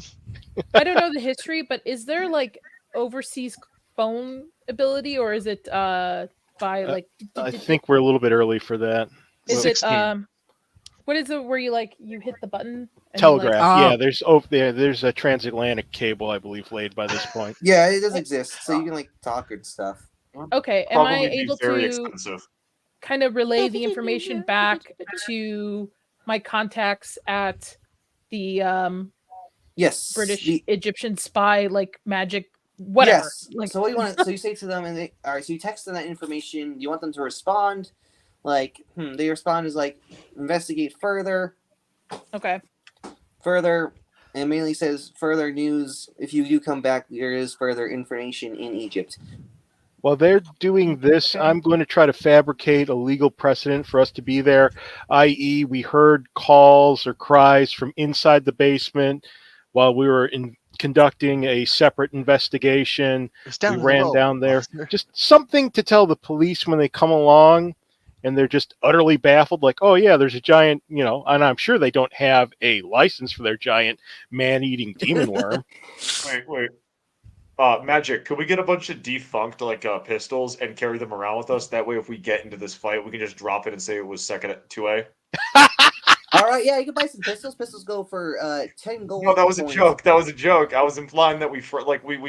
I don't know the history, but is there like overseas phone ability, or is it by like? I think we're a little bit early for that. Is Well, it 16. What is it where you hit the button? and you, telegraph? like- Yeah, there's a transatlantic cable, I believe, laid by this point. Yeah, it does exist, so you can like talk and stuff. Okay, am I Probably be able very to expensive. kind of relay the information back to my contacts at the Yes. British the- Egyptian spy magic whatever? Yes. Like, So what do you want? So you say to them, and all right. So you text them that information. You want them to respond, like, They respond as like, investigate further. okay, Further. And mainly says further news. If you do come back, there is further information in Egypt. While they're doing this, I'm going to try to fabricate a legal precedent for us to be there, i.e., we heard calls or cries from inside the basement while we were conducting a separate investigation. It's down We in the ran well, down there. officer. Just something to tell the police when they come along and they're just utterly baffled, like, oh, yeah, there's a giant, and I'm sure they don't have a license for their giant man-eating demon worm. Wait. Magic, could we get a bunch of defunct pistols and carry them around with us? That way, if we get into this fight, we can just drop it and say it was second at 2A. All right, yeah, you can buy some pistols. Pistols go for 10 gold. No, that was a coins. joke. That was a joke. I was implying that we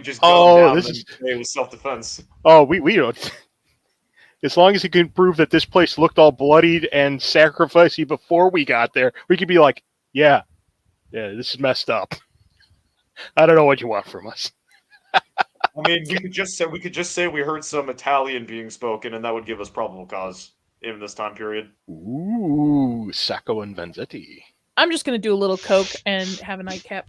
just Oh, go down this and is- say it was self-defense. Oh, we don't. As long as you can prove that this place looked all bloodied and sacrificey before we got there, we could be like, yeah, this is messed up. I don't know what you want from us. I mean, we could just say we heard some Italian being spoken, and that would give us probable cause in this time period. Ooh, Sacco and Vanzetti. I'm just gonna do a little coke and have a nightcap.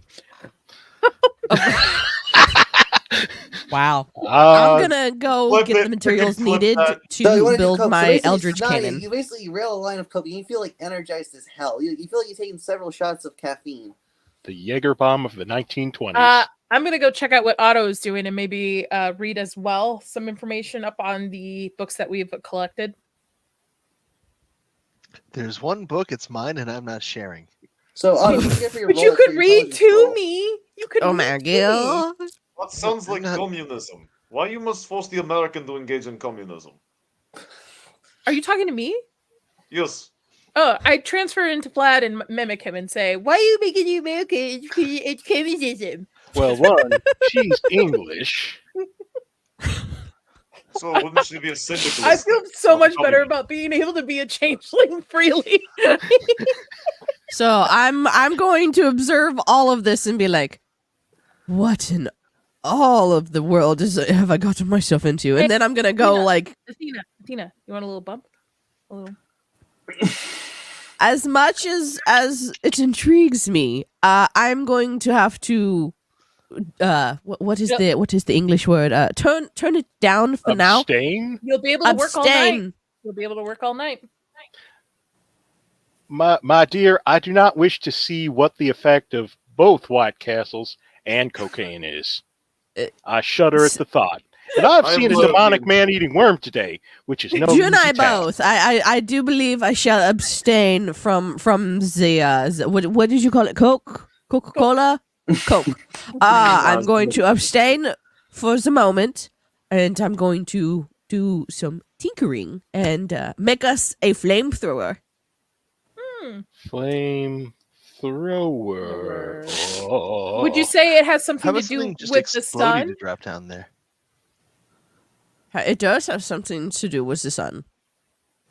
Wow. I'm gonna go flip get it. the materials Flip needed that. So you to wanna do build coke. So my basically, Eldritch Nadia, Cannon. You basically rail a line of coke, and you feel like energized as hell. You feel like you're taking several shots of caffeine. The Jaeger bomb of the 1920s. I'm gonna go check out what Otto is doing and maybe read as well some information up on the books that we've collected. There's one book, it's mine, and I'm not sharing. So, Otto, what do you get for your But roll you for could your read intelligence to roll? me. You could Oh read my to me. god. That sounds like not- communism. Why you must force the American to engage in communism? Are you talking to me? Yes. Oh, I transfer into Vlad and mimic him and say, "Why are you making the American? It's communism." Well, one, she's English. So wouldn't she be a syndicalist? I feel so much better Communist. about being able to be a changeling freely. So I'm going to observe all of this and be like, what in all of the world have I gotten myself into? And then I'm gonna go Athena. like, Athena, you want a little bump? A little. as much as it intrigues me, I'm going to have to what is the English word? Turn it down for now. Abstain? You'll be able to work all night. Abstain. You'll be able to work all night. My dear, I do not wish to see what the effect of both White Castles and cocaine is. I shudder at the thought. And I've I seen a love demonic you. man-eating worm today, which is no You and easy I task. both. I do believe I shall abstain from the what did you call it? Coca-Cola? Coke. I'm going to abstain for the moment, and I'm going to do some tinkering and make us a flamethrower. Flame thrower. Oh. Would you say it has How something to about do something just with the exploding sun? to drop down there? It does have something to do with the sun.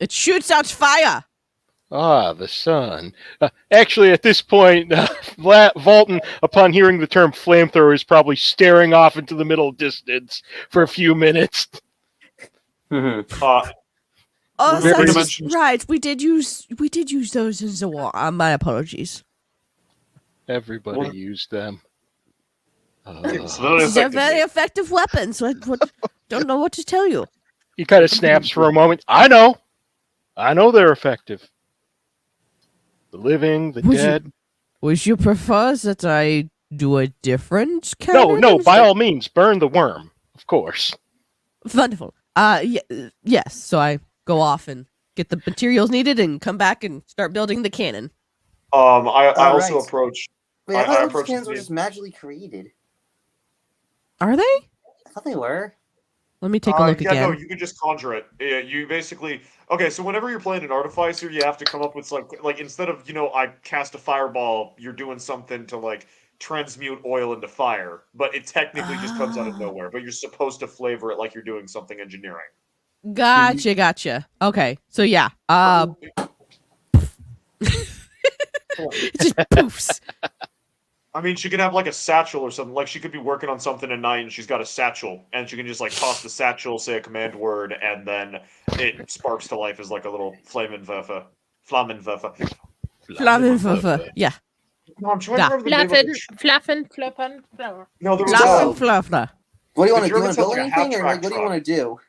It shoots out fire. Ah, the sun. Actually, at this point, Volton, upon hearing the term flamethrower, is probably staring off into the middle distance for a few minutes. Oh, Very that's dimensions. right. We did use those in the war. My apologies. Everybody What? used them. It's very They're effective. very effective weapons. Don't know what to tell you. He kind of snaps for a moment. I know they're effective. The living, the Would you- dead. Would you prefer that I do a different cannon? No, by instead? all means, burn the worm, of course. Wonderful. Yes. So I go off and get the materials needed and come back and start building the cannon. I also Alright. approach. Wait, I I thought those approached cannons were the- just magically created. Are they? I thought they were. Let me take a look yeah, again. no, you can just conjure it. Yeah, you basically so whenever you're playing an artificer, you have to come up with like instead of I cast a fireball, you're doing something to like transmute oil into fire, but it technically just comes out of Ah. nowhere. But you're supposed to flavor it like you're doing something engineering. Gotcha. Okay, so yeah. It just poofs. I mean, she could have like a satchel or something. Like she could be working on something at night, and she's got a satchel, and she can just like toss the satchel, say a command word, and then it sparks to life as like a little Flammenwerfer. Flammenwerfer. Yeah. No, I'm trying Da. to remember the name of the Flaffen, flower. No, there was Fluff a... and fluffna. What do you want The to do? You Germans want to build have, like, a anything, or like, half-track what do you want to do?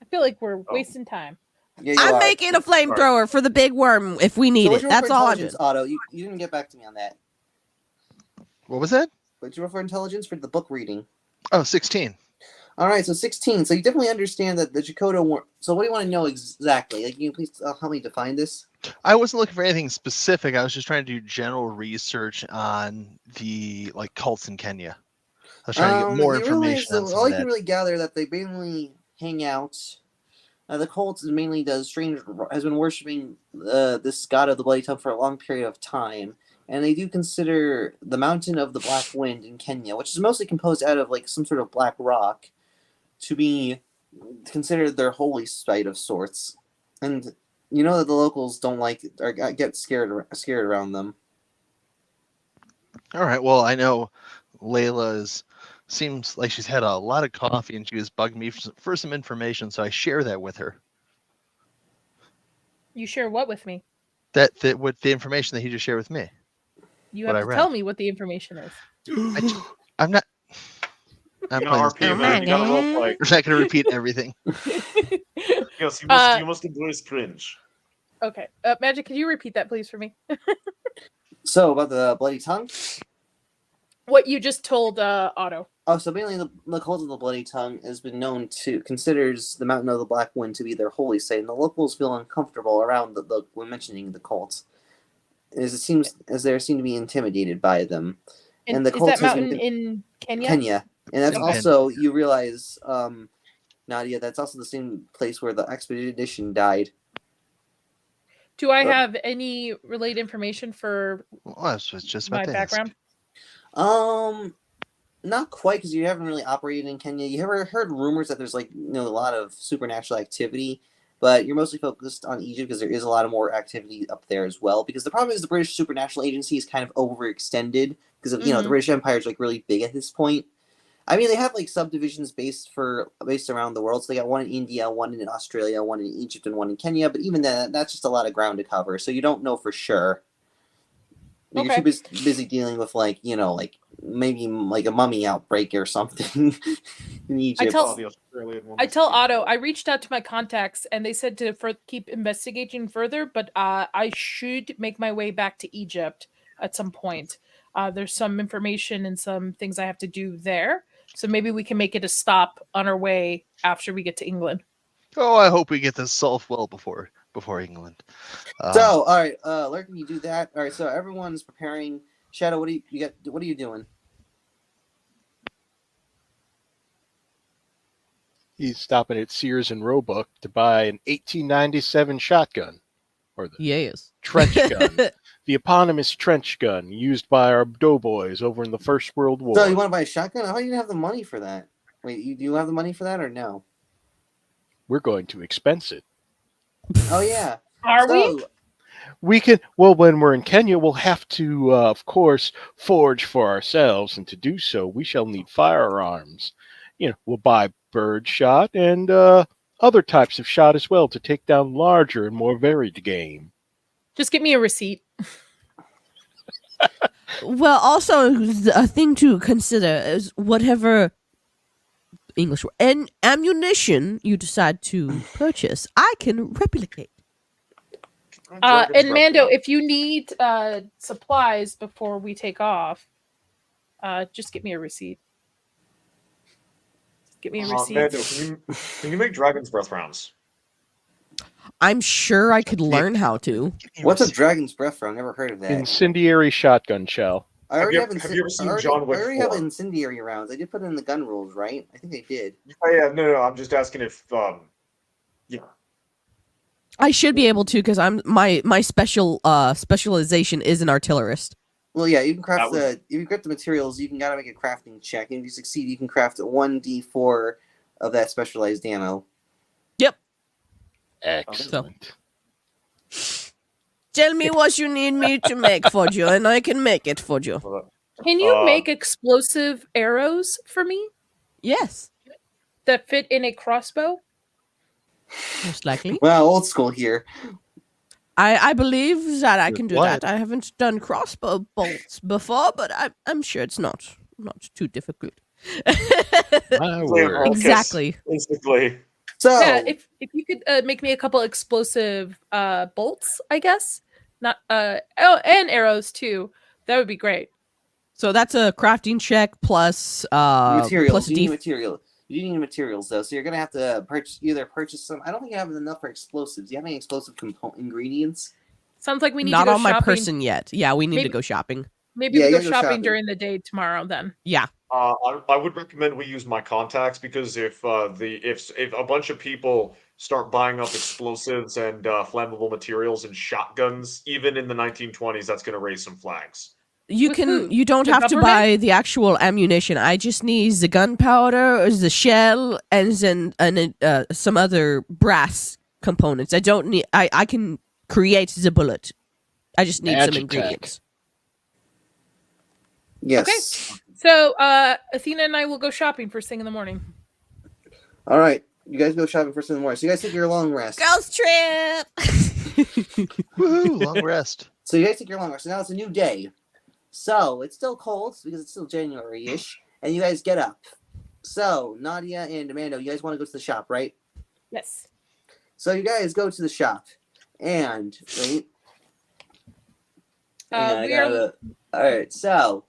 I feel like we're Oh. wasting time. Yeah, you I'm are. making a flamethrower for the big worm if we need So it. what'd you roll That's for all I'm doing. intelligence, Otto? You didn't get back to me on that. What was that? What'd you roll for intelligence for the book reading? Oh, 16. All right, so 16. So you definitely understand that the Chakotay war. So what do you want to know exactly? Like, can you please help me define this? I wasn't looking for anything specific. I was just trying to do general research on the like cults in Kenya. I was trying to get more You realize information that on some all of you can that. really gather that they mainly hang out. The cult mainly has been worshiping this god of the Bloody Tongue for a long period of time, and they do consider the Mountain of the Black Wind in Kenya, which is mostly composed out of like some sort of black rock, to be considered their holy site of sorts. And you know that the locals don't like or get scared around them. All right. Well, I know Layla seems like she's had a lot of coffee and she was bugging me for some information, so I share that with her. You share what with me? That with the information that he just shared with me. You What have I to read. tell me what the information is. I'm not. I'm You playing gotta this RP, game. man. You gotta God. roleplay. We're not going to repeat everything. Yes, you must embrace cringe. Okay. Magic, could you repeat that, please, for me? So about the Bloody Tongue. What you just told Otto. Oh, so mainly the cult of the Bloody Tongue has been known to considers the Mountain of the Black Wind to be their holy site, and the locals feel uncomfortable around when mentioning the cult, as it seems as they seem to be intimidated by them. And the is cult that has been mountain in Kenya? Kenya, and that's Okay. also you realize, Nadia, that's also the same place where the expedition died. Do I have any related information for Well, I was just about my to background? Not quite, because you haven't really operated in Kenya. You ever heard rumors that there's like a lot of supernatural activity, but you're mostly focused on Egypt because there is a lot of more activity up there as well. Because the problem is the British Supernatural Agency is kind of overextended because of the British Empire is like really big at this point. I mean, they have like subdivisions based around the world. So they got one in India, one in Australia, one in Egypt, and one in Kenya. But even then, that's just a lot of ground to cover. So you don't know for sure. Like, Okay. you're too busy dealing with like maybe like a mummy outbreak or something in Egypt. I tell Otto, I reached out to my contacts and they said to keep investigating further, but I should make my way back to Egypt at some point. There's some information and some things I have to do there. So maybe we can make it a stop on our way after we get to England. Oh, I hope we get this solved well before England. So, all right, Lurkin, you do that. All right, so everyone's preparing. Shadow, what do you got? What are you doing? He's stopping at Sears and Roebuck to buy an 1897 shotgun, or the Yes. trench gun, the eponymous trench gun used by our doughboys over in the First World War. So you want to buy a shotgun? How do you have the money for that? Wait, do you have the money for that or no? We're going to expense it. Oh yeah. Are we? We can, well, when we're in Kenya, we'll have to, of course, forage for ourselves, and to do so, we shall need firearms. We'll buy bird shot and other types of shot as well to take down larger and more varied game. Just give me a receipt. Well, also a thing to consider is whatever English word and ammunition you decide to purchase, I can replicate. And Mando, if you need supplies before we take off, just get me a receipt. Get me a receipt. Mando, can you make Dragon's Breath rounds? I'm sure I could learn how to. What's a dragon's breath round? Never heard of that. Incendiary shotgun shell. I already Have you ever seen John Wick I already have 4? incendiary rounds. I did put it in the gun rules, right? I think they did. Oh, yeah, no, I'm just asking if, yeah. I should be able to because I'm my specialization is an artillerist. Well, yeah, you can craft if you get the materials, you can gotta make a crafting check, and if you succeed, you can craft 1d4 of that specialized ammo. Yep. Excellent. Tell me what you need me to make for you, and I can make it for you. Can you make explosive arrows for me Yes, that fit in a crossbow? most likely. Wow, old school here. I believe that I With can do what? that. I haven't done crossbow bolts before, but I'm sure it's not too difficult. My Play word. Marcus, Exactly. Basically. So Yeah, if you could make me a couple explosive bolts, I guess. Not and arrows too. That would be great. So that's a crafting check plus materials. plus a You need D. material. You need materials though, so you're gonna have to purchase some. I don't think you have enough for explosives. Do you have any explosive ingredients? Sounds like we need Not to go on my shopping. person yet. Yeah, we need to Maybe- go shopping. Maybe Yeah, we you go gotta go shopping shopping. during the day tomorrow then. Yeah. I would recommend we use my contacts because if a bunch of people start buying up explosives and flammable materials and shotguns, even in the 1920s, that's going to raise some flags. You With can. who? You don't The have to government? buy the actual ammunition. I just need the gunpowder, the shell, and then some other brass components. I don't need. I can create the bullet. I just need some Magitech. ingredients. Yes. So Athena and I will go shopping first thing in the morning. All right. You guys go shopping first in the morning. So you guys take your long rest. Girls trip. Woohoo! Long rest. So you guys take your long rest. So now it's a new day. So it's still cold because it's still January-ish, and you guys get up. So Nadia and Mando, you guys want to go to the shop, right? Yes. So you guys go to the shop, and wait. Hang on, We are all right. So,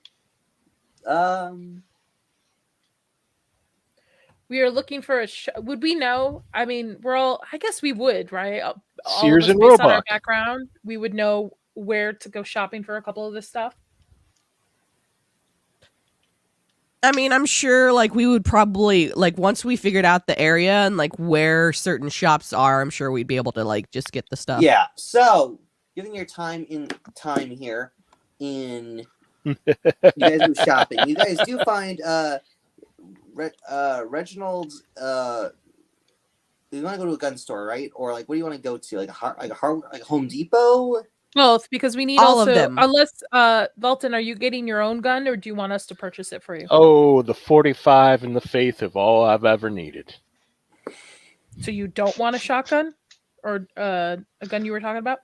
we are looking for would we know? I mean, I guess we would, right? All Sears of us, and based on our Roebuck. background, we would know where to go shopping for a couple of this stuff. I mean, I'm sure like we would probably like once we figured out the area and like where certain shops are, I'm sure we'd be able to like just get the stuff. yeah. So, given your time here, you guys go shopping. You guys do find Reginald's. You want to go to a gun store, right? Or like, what do you want to go to? Like a Home Depot? Both, because we need All also of them. unless Velton, are you getting your own gun or do you want us to purchase it for you? Oh, the 45 and the faith of all I've ever needed. So you don't want a shotgun or a gun you were talking about?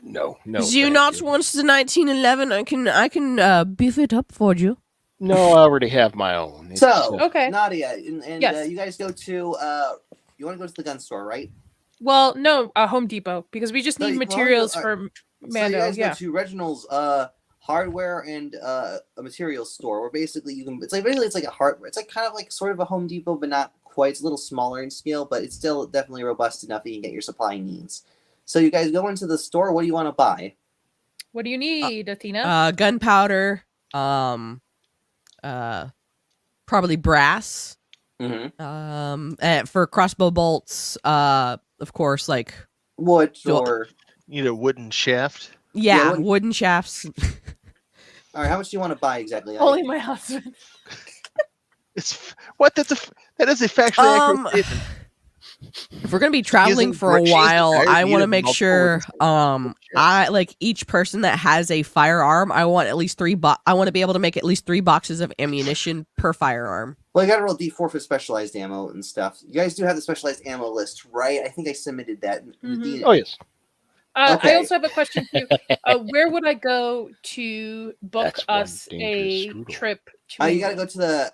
No. Do you thank not you. want the 1911? I can beef it up for you. No, I already have my own. It's, So, Okay. Nadia, and Yes. you guys go to you want to go to the gun store, right? Well, no, Home Depot because we just So need you- well, materials you- for So you Mando. guys Yeah. go to Reginald's hardware and a materials store where basically it's like a hardware. It's like kind of like sort of a Home Depot, but not quite. It's a little smaller in scale, but it's still definitely robust enough that you can get your supply needs. So you guys go into the store. What do you want to buy? What do you need, Athena? Gunpowder. Probably brass. Mm-hmm. For crossbow bolts. Of course, like Wood Do- or You need a wooden shaft. yeah, wooden- wooden shafts. all right. How much do you want to buy exactly? Only my husband. It's what? That is a factually accurate statement. If we're gonna be traveling isn't for a rich, while, he's I married, want to he make has sure multiple I like each person that has a firearm. I want at least I want to be able to make at least 3 boxes of ammunition per firearm. Well, you got to roll D4 for specialized ammo and stuff. You guys do have the specialized ammo list, right? I think I submitted that. Mhm. Oh, yes. Okay. I also have a question too. Where would I go to book That's one us dangerous a strudel. trip to? You got to go to the.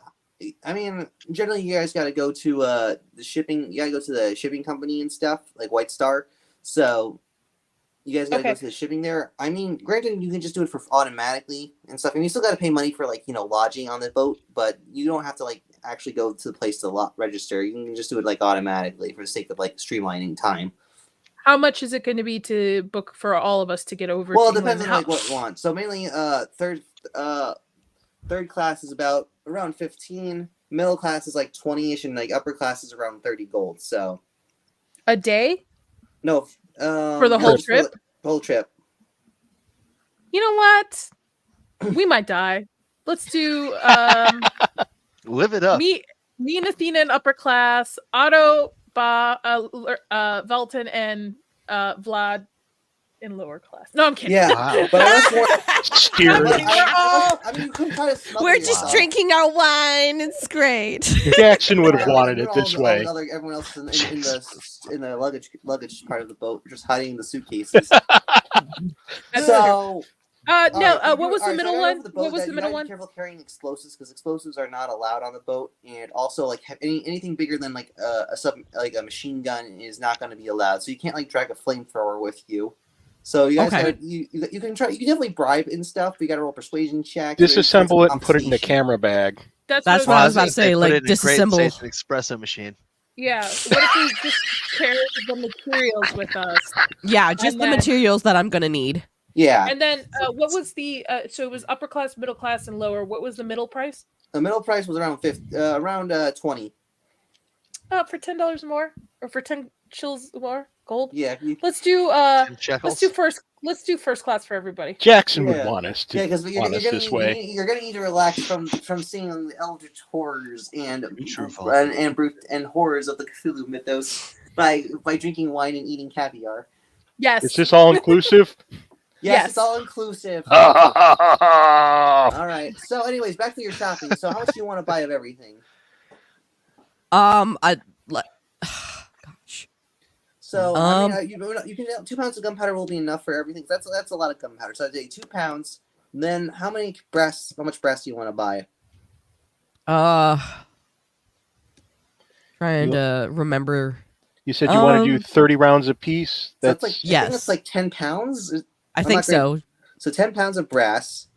I mean, generally, you guys got to go to the shipping. You got to go to the shipping company and stuff, like White Star. So, you guys got to go Okay. to the shipping there. I mean, granted, you can just do it for automatically and stuff. I mean, you still got to pay money for like lodging on the boat, but you don't have to like actually go to the place to register. You can just do it like automatically for the sake of like streamlining time. How much is it going to be to book for all of us to get over? Well, to it depends on England? like what you want. So mainly, third class is about around 15. Middle class is like 20ish, and like upper class is around 30 gold. So A day? no, For the whole just trip? the whole trip. You know what? We might die. Let's do Live it up. me and Athena in upper class, Otto, Velton, and Vlad in lower class. No, I'm kidding. Yeah, Wow. but I was more. Steerage. I mean, you couldn't try to smuggle We're just yourself. drinking our wine. It's great. Jackson would have Yeah, wanted we're it all this way. Everyone else in the luggage part of the boat, just hiding in the suitcases. So. What was the middle one? What was the middle one? Be careful carrying explosives because explosives are not allowed on the boat, and also like anything bigger than like a machine gun is not going to be allowed. So you can't like drag a flamethrower with you. So you guys Okay. you can try. You can definitely bribe and stuff. But you got to roll persuasion check. Disassemble it and put it in the camera bag. That's what I was about to say, like, disassemble. It's an espresso machine. Yeah. What if we just carry the materials with us? Yeah, just And the then- materials that I'm gonna need. Yeah, And then what was the so it was upper class, middle class, and lower. What was the middle price? the middle price was around 20. For $10 more, or for 10 shills more gold. Yeah, Let's do 10 shekels. let's do first class for everybody. Jackson Yeah. would want us to yeah, because want us this way. you're gonna need to relax from seeing the eldritch horrors and Truthful. and horrors of the Cthulhu mythos by drinking wine and eating caviar. Yes. Is this all inclusive? Yes, Yes. it's all inclusive. That's All right. So, anyways, back to your shopping. So, how much do you want to buy of everything? Gosh. So, I mean, you can 2 pounds of gunpowder will be enough for everything. That's a lot of gunpowder. So, I'd say 2 pounds. Then, how much brass do you want to buy? Trying to remember. You said you want to do 30 rounds apiece? So That's it's like, I Yes. think it's like 10 pounds. I I'm think not great. so. So, 10 pounds of brass.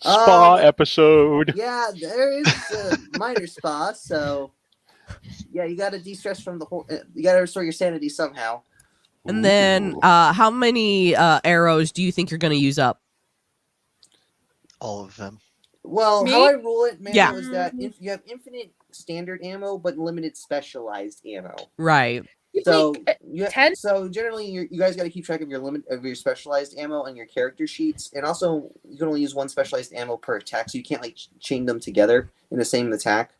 spa episode. Yeah, there is a minor spa. So, yeah, you got to de-stress from the whole. You got to restore your sanity somehow. And then, how many arrows do you think you're gonna use up? All of them. Well, Me? how I rule it, man, Yeah. is that if you have infinite standard ammo but limited specialized ammo. Right. You So think, you 10? So generally, you guys got to keep track of your specialized ammo and your character sheets, and also you can only use one specialized ammo per attack, so you can't like chain them together in the same attack.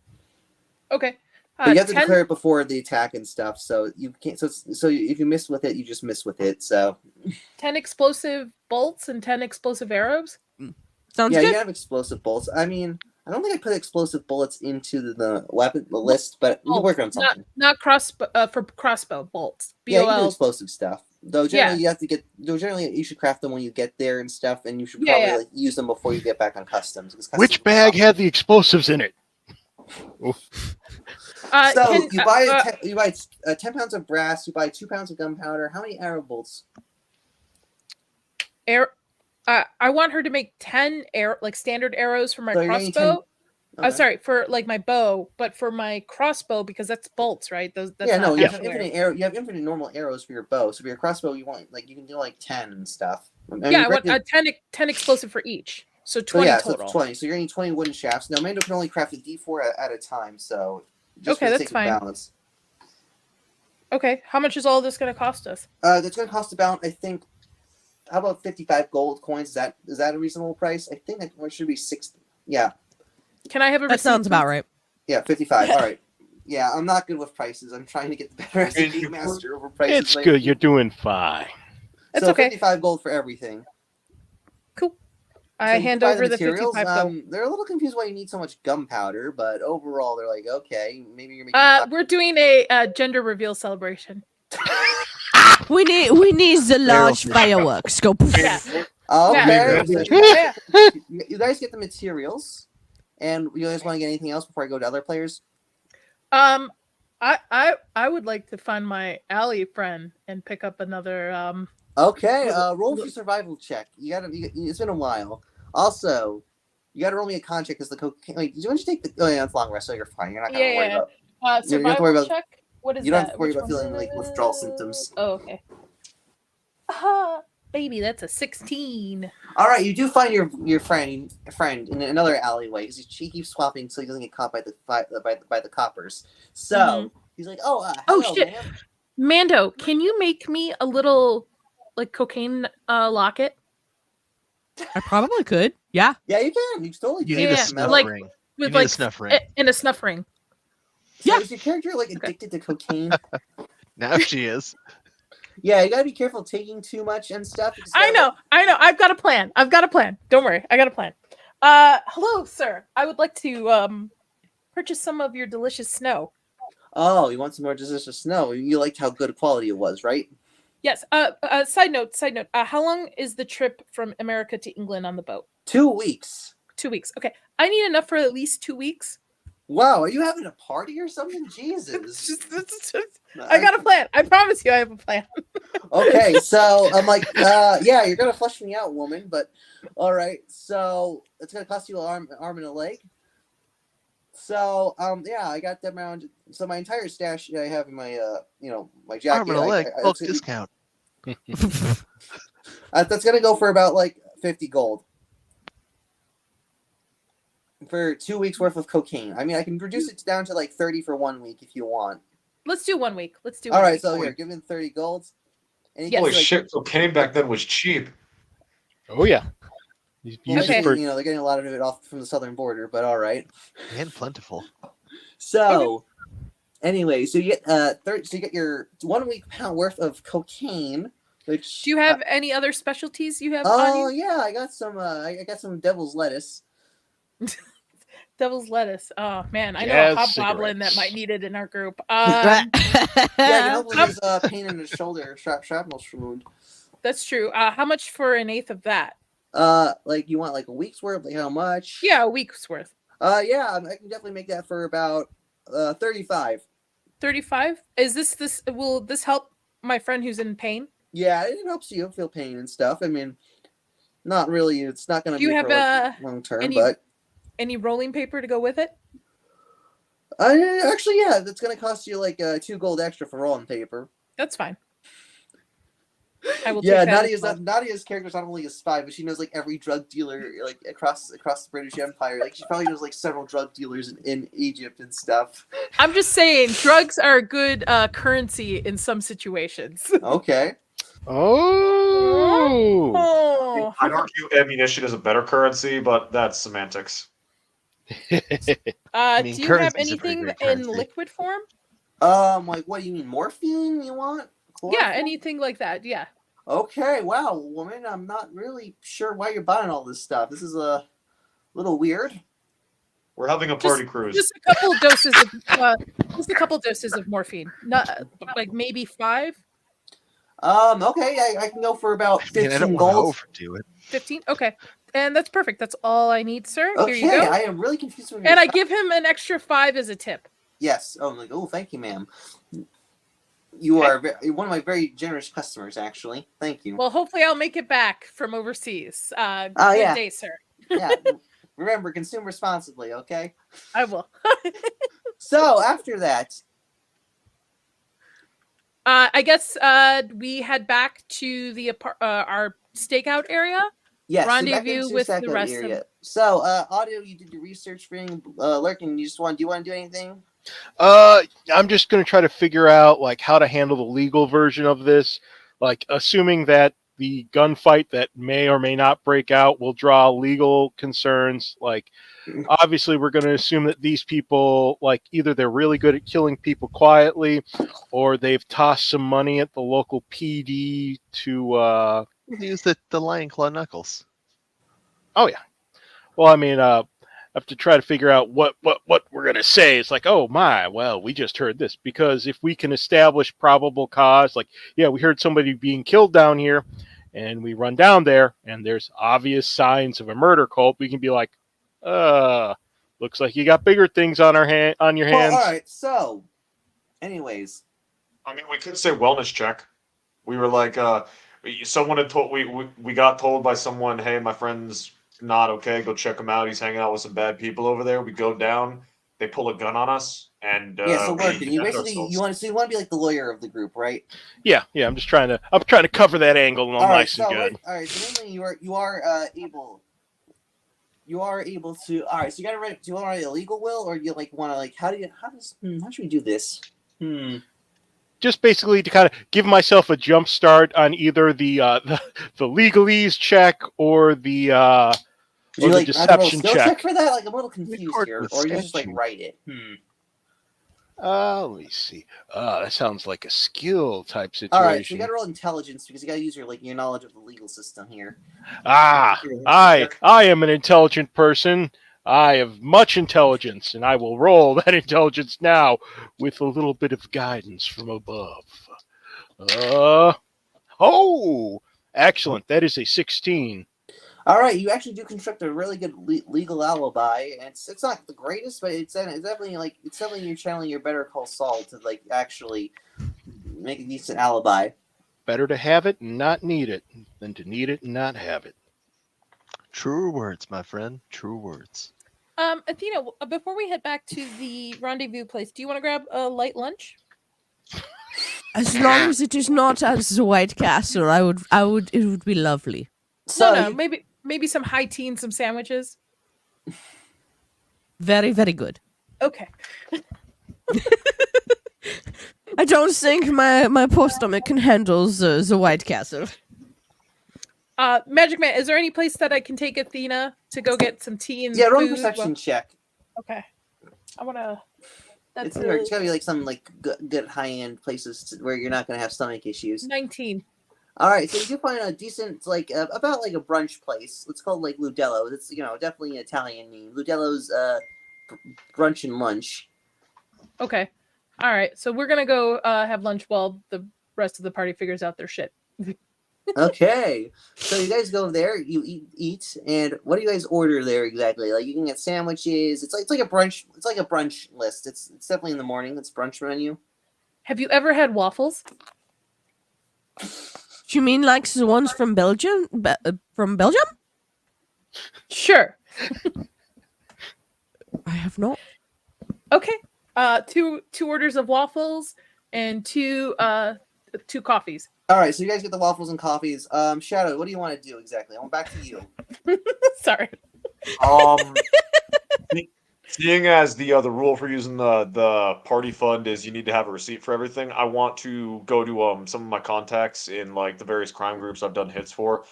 okay. But you have to 10 declare it before the attack and stuff, so you can't. So if you miss with it, you just miss with it. So 10 explosive bolts and 10 explosive arrows. Sounds yeah, good. you have explosive bolts. I mean, I don't think I put explosive bullets into the list, but we can work on something. Not for crossbow bolts. Yeah, you can do BOL. explosive stuff. Though generally you have to get. Though generally you should craft them when you get there and stuff, and you should Yeah, probably yeah. like, use them before you get back on customs. 'Cause customs Which are bag awesome. had the explosives in it? So Can- you buy 10 pounds of brass. You buy 2 pounds of gunpowder. How many arrow bolts? I want her to make 10 standard arrows for my So you're gonna need crossbow. 10 Okay. Sorry, for like my bow, but for my crossbow because that's bolts, right? That's yeah, no, not you have hardware. infinite arrow. You have infinite normal arrows for your bow. So for your crossbow, you want you can do like 10 and stuff. I mean, Yeah, I want granted- 10 explosive for each. So so 20 yeah, so total. it's 20. So you're gonna need 20 wooden shafts. Now Mando can only craft a D4 at a time. So just Okay, for the that's sake of fine. balance. Okay, how much is all this going to cost us? That's gonna cost about, I think. How about 55 gold coins? Is that a reasonable price? I think it should be 60. Yeah, Can I have a That receipt, sounds about please? right. yeah, 55. All right. Yeah, I'm not good with prices. I'm trying to get the better as a game master over prices. It's lately. good. You're doing fine. It's so okay. 55 gold for everything. Cool. So I you hand buy over the materials. 55 gold. They're a little confused why you need so much gunpowder, but overall they're like, okay, maybe you're making. We're doing a gender reveal celebration. We need the large fireworks. Go. Yeah. Okay. Yeah. You guys get the materials, and you guys want to get anything else before I go to other players? I would like to find my alley friend and pick up another Okay, roll for survival check. It's been a while. Also, you gotta roll me a con check because the cocaine. Like, why don't you take the? Oh yeah, it's long rest, so you're fine. You're not gonna worry about. You don't have to worry survival about- check. What is You don't that? have to worry Which about one? feeling like withdrawal symptoms. Oh, okay. Baby, that's a 16. All right, you do find your friend in another alleyway because he keeps swapping so he doesn't get caught by the coppers. So he's like, "Oh, Oh, hello, shit. ma'am." Mando, can you make me a little like cocaine locket? I probably could. Yeah. Yeah, you can. You totally You can. need Yeah, a snuff like- ring. With You need like a snuff ring. in a snuff ring. So Yeah. is your character like addicted to cocaine? Now she is. Yeah, you gotta be careful taking too much and stuff. Because you I gotta- know. I've got a plan. Don't worry. I got a plan. Hello, sir. I would like to purchase some of your delicious snow. Oh, you want some more delicious snow? You liked how good quality it was, right? Yes. Side note. How long is the trip from America to England on the boat? 2 weeks. 2 weeks. Okay. I need enough for at least 2 weeks. Wow, are you having a party or something? It's Jesus. just- I got a plan. I promise you I have a plan. Okay, so I'm like, yeah, you're gonna flush me out, woman. But all right, so it's gonna cost you an arm and a leg. So yeah, I got them around. So my entire stash I have in my my jacket. Arm and a leg, bulk it's- discount. that's gonna go for about like 50 gold for 2 weeks worth of cocaine. I mean, I can reduce it down to like 30 for 1 week if you want. Let's do 1 week. Let's do. All 1 right, week. so here, give me the 30 golds. And he Yes. Holy gives, like, shit, cocaine back then was cheap. Oh yeah. You well, use Okay. it for they're getting a lot of it off from the southern border, but all right. And plentiful. So, anyway, so you get so you get your 1 week pound worth of cocaine. Which Do you have any other specialties you have Oh on you? yeah, I got some. I got some devil's lettuce. Devil's lettuce. Oh man, I know Jazz a hobgoblin that cigarettes. might need it in our group. Yeah, I can help with his pain in his shoulder, shrapnel wound. That's true. How much for an eighth of that? Like you want like a week's worth? Like how much? Yeah, a week's worth. Yeah, I can definitely make that for about 35. 35? Is this will this help my friend who's in pain? Yeah, it helps you feel pain and stuff. I mean, not really. It's not going to Do be you have, for like, long term, any- but Any rolling paper to go with it? actually, yeah, that's going to cost you like 2 gold extra for rolling paper. That's fine. I will Yeah, take that as well. Nadia's character's not only a spy, but she knows like every drug dealer like across the British Empire. Like she probably knows like several drug dealers in Egypt and stuff. I'm just saying, drugs are a good currency in some situations. Okay. Oh. Oh. I'd argue ammunition is a better currency, but that's semantics. I mean, Do you have currency's a pretty anything great in currency. liquid form? Like what do you mean, morphine? You want? Yeah, Chloroform? anything like that. Yeah. Okay. Wow, woman, I'm not really sure why you're buying all this stuff. This is a little weird. We're having a party cruise. Just a couple doses of morphine. Not like maybe 5, Okay, I can go for about I mean, I 15 don't want to gold. overdo it. 15. Okay. And that's perfect. That's all I need, sir. Okay, Here you go. I am really confused with And I give him an extra 5 as a tip. Yes. Oh, I'm like, oh, thank you, ma'am. You are one of my very generous customers, actually. Thank you. Well, hopefully I'll make it back from overseas. Good yeah. day, sir. Yeah. Remember, consume responsibly, okay? I will. So after that, I guess we head back to the our stakeout area. yes, Rendezvous with the second rest of- area. So, Audio, you did your research thing. Lurking, do you want to do anything? I'm just going to try to figure out like how to handle the legal version of this. Like assuming that the gunfight that may or may not break out will draw legal concerns. Like obviously we're going to assume that these people, like either they're really good at killing people quietly or they've tossed some money at the local PD to Use the lion claw knuckles. oh yeah. Well, I mean, I have to try to figure out what we're going to say. It's like, oh my, well, we just heard this. Because if we can establish probable cause, like, yeah, we heard somebody being killed down here, and we run down there, and there's obvious signs of a murder cult, we can be like, looks like you got bigger things on your hands. Well, all right. So, anyways, I mean, we could say wellness check. We were like, someone had told we got told by someone, hey, my friend's not okay. Go check him out. He's hanging out with some bad people over there. We go down. They pull a gun on us, and yeah. So, we Lurking, you defend basically ourselves. you want to be like the lawyer of the group, right? Yeah. I'm trying to cover that angle all nice so, and good. all right. So mainly you are able to. All right. So you got to write. Do you want to write a legal will, or you like want to like how should we do this? Just basically to kind of give myself a jump start on either the legalese check or the Would you the like deception skill check. for that? Like I'm a little confused Record here, with or you just like statute. write it. Let me see. That sounds like a skill type All right, so you situation. got to roll intelligence because you got to use your knowledge of the legal system here. I am an intelligent person. I have much intelligence, and I will roll that intelligence now with a little bit of guidance from above. Excellent. That is a 16. All right, you actually do construct a really good legal alibi. And it's not the greatest, but it's definitely you're channeling your Better Call Saul to like actually make a decent alibi. Better to have it and not need it than to need it and not have it. True words, my friend. True words. Athena, before we head back to the rendezvous place, do you want to grab a light lunch? As long as it is not at the White Castle, it would be lovely. So No, maybe some high tea and some sandwiches. Very, very good. Okay. I don't think my poor stomach can handle the White Castle. Magic Man, is there any place that I can take Athena to go get some tea and roll a food? perception check. Okay. I want to... It's gotta be like some like good high end places where you're not gonna have stomach issues. 19. All right, so you do find a decent about like a brunch place. It's called like Ludello. It's definitely an Italian name. Ludello's brunch and lunch. Okay. All right. So we're gonna go have lunch while the rest of the party figures out their shit. Okay, so you guys go there, you eat, and what do you guys order there exactly? Like you can get sandwiches. It's like a brunch. It's like a brunch list. It's definitely in the morning. It's brunch menu. Have you ever had waffles? Do you mean like the ones from Belgium? From Belgium? Sure. I have not. Okay. Two orders of waffles and two coffees. All right, so you guys get the waffles and coffees. Shadow, what do you want to do exactly? I want back to you. Sorry. Seeing as the rule for using the party fund is you need to have a receipt for everything, I want to go to some of my contacts in like the various crime groups I've done hits for,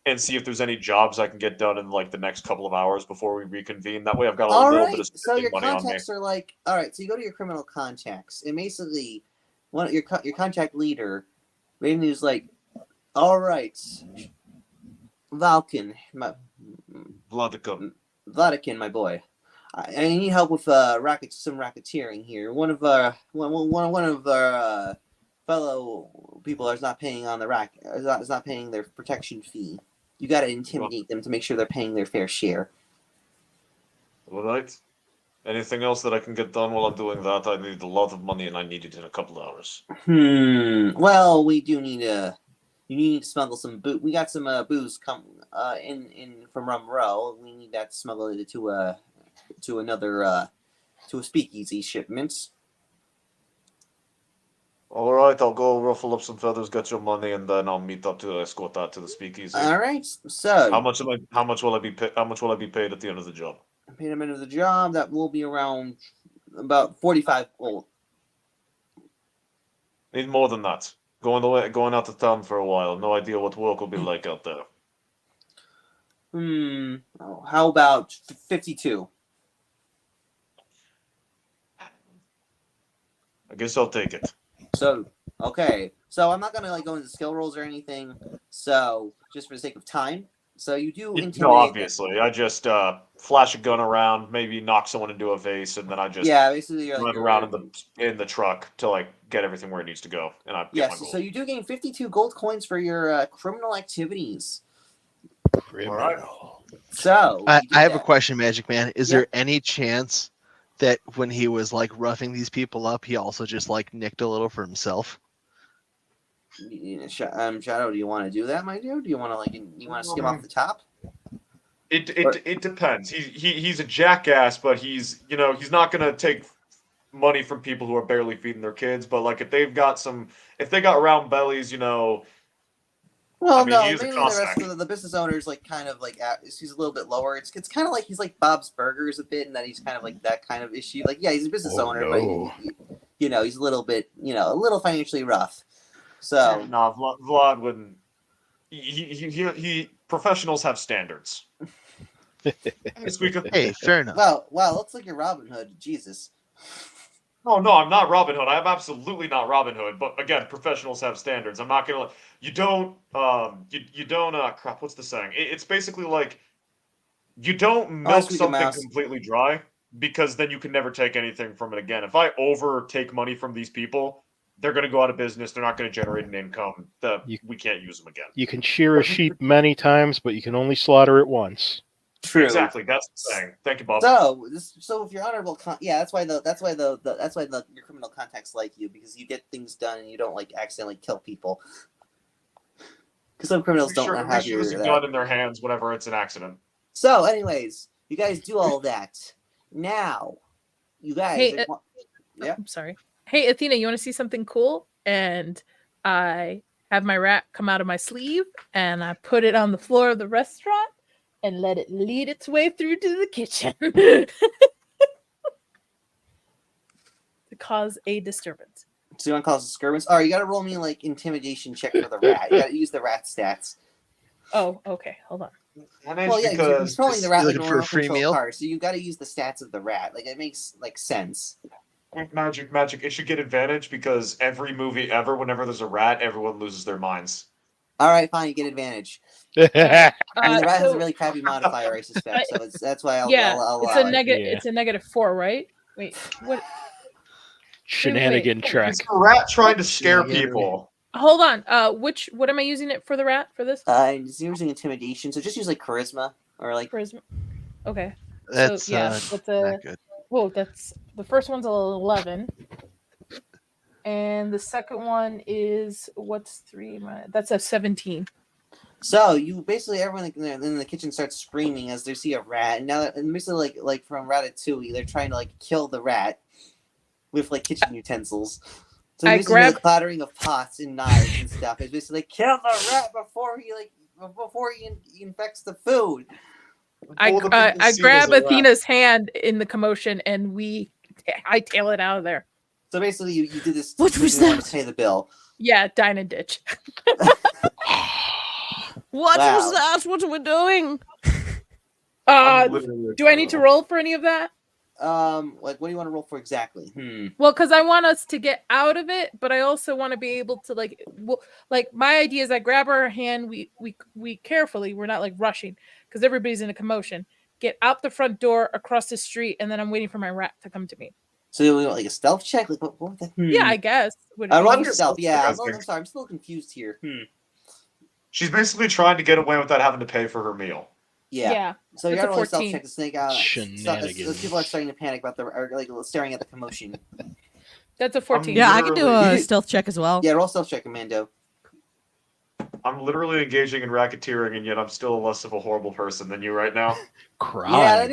and see if there's any jobs I can get done in like the next couple of hours before we reconvene. That way, I've got a little bit of So your spending money on me. contacts are like, all right. So you go to your criminal contacts, and basically, your contact leader, who's like, all right, Vatican, my boy. I need help with some racketeering here. One of our fellow people is not paying on the is not paying their protection fee. You got to intimidate them to make sure they're paying their fair share. All right. Anything else that I can get done while I'm doing that? I need a lot of money, and I need it in a couple of hours. Well, we do need you need to smuggle some booze. We got some booze in from Rum Row. We need that smuggled to another to a speakeasy shipment. All right, I'll go ruffle up some feathers, get your money, and then I'll meet up to escort that to the speakeasy. All right. So how much will I be paid at the end of the job? Paid him into the job. That will be around about 45 gold. Need more than that. Going out of town for a while. No idea what work will be like out there. How about 52? I guess I'll take it. So, okay. So I'm not going to go into skill rolls or anything. So, just for the sake of time. So you do intimidate. No, obviously. I just flash a gun around, maybe knock someone into a vase, and then I just basically run around in the truck to like get everything where it needs to go. And I get my gold. So you do gain 52 gold coins for your criminal activities. All right. So I have a question, Magic Man. Is there any chance that when he was like roughing these people up, he also just like nicked a little for himself? Shadow, do you want to do that, my dude? Do you want to skim off the top? It depends. He's a jackass, but he's not gonna take money from people who are barely feeding their kids. But like if they got round bellies, Well, mainly the rest of the business owners he's a little bit lower. It's kind of like he's like Bob's Burgers a bit, and that he's kind of like that kind of issue. Like he's a business owner, but he's a little bit a little financially rough. So no, Vlad wouldn't. He professionals have standards. Hey, fair enough. Wow, looks like you're Robin Hood. Jesus. Oh no, I'm not Robin Hood. I'm absolutely not Robin Hood. But again, professionals have standards. I'm not gonna. You don't. You don't. Crap. What's the saying? It's basically like you don't milk speak of something mouse. completely dry because then you can never take anything from it again. If I overtake money from these people, they're gonna go out of business. They're not gonna generate an income. We can't use them again. You can shear a sheep many times, but you can only slaughter it once. True. Exactly. That's the thing. Thank you, Bob. So if you're honorable, that's why your criminal contacts like you, because you get things done and you don't like accidentally kill people. Because some criminals don't have your use a gun in their hands whenever it's an accident. So, anyways, you guys do all that. Now, you guys. Hey, yeah. I'm sorry. Hey, Athena, you want to see something cool? And I have my rat come out of my sleeve, and I put it on the floor of the restaurant, and let it lead its way through to the kitchen to cause a disturbance. So you want to cause disturbance? All right, you got to roll me like intimidation check for the rat. You got to use the rat stats. Oh, okay. Hold on. Well, yeah, because he's throwing the rat like a for a free meal card, so you got to use the stats of the rat. Like it makes like sense. Magic. It should get advantage because every movie ever, whenever there's a rat, everyone loses their minds. All right, fine, you get advantage. I mean, the rat has so- a really crappy modifier, I suspect. So that's why I'll it's allow a it. negative. Yeah. It's a -4, right? Wait, what? Shenanigan track. It's a rat trying to scare people. Hold on. What am I using it for the rat for this? It's using intimidation, so just use like charisma or like. Charisma. Okay. That's so yeah, that's a. not good. Whoa, that's the first one's 11, and the second one is what's 3? That's a 17. So you basically everyone in the kitchen starts screaming as they see a rat, and now and basically like from Ratatouille, they're trying to like kill the rat with like kitchen utensils. So I basically the clattering of pots and knives and stuff. It's basically like, kill the rat before he infects the food. I grab Athena's hand in the commotion, and I tail it out of there. So basically, you did this. What was you wanted that? to pay the bill. Yeah, dine and ditch. What Wow. was that? What are we doing? Do I need to roll for any of that? Like what do you want to roll for exactly? Well, because I want us to get out of it, but I also want to be able to like my idea is I grab her hand, we carefully, we're not like rushing because everybody's in a commotion. Get out the front door, across the street, and then I'm waiting for my rat to come to me. So you want like a stealth check? Like what the, Yeah, I guess. I love your stealth stealth. Yeah, check, I I'm think. sorry, I'm still confused here. She's basically trying to get away without having to pay for her meal. Yeah. So you That's got to a roll a stealth 14. check to snake out. Shenanigans. Those people are starting to panic about staring at the commotion. That's a 14. Yeah, I can do a Literally- stealth check as well. Yeah, roll stealth check, Mando. I'm literally engaging in racketeering, and yet I'm still less of a horrible person than you right now. Crimes. Yeah, that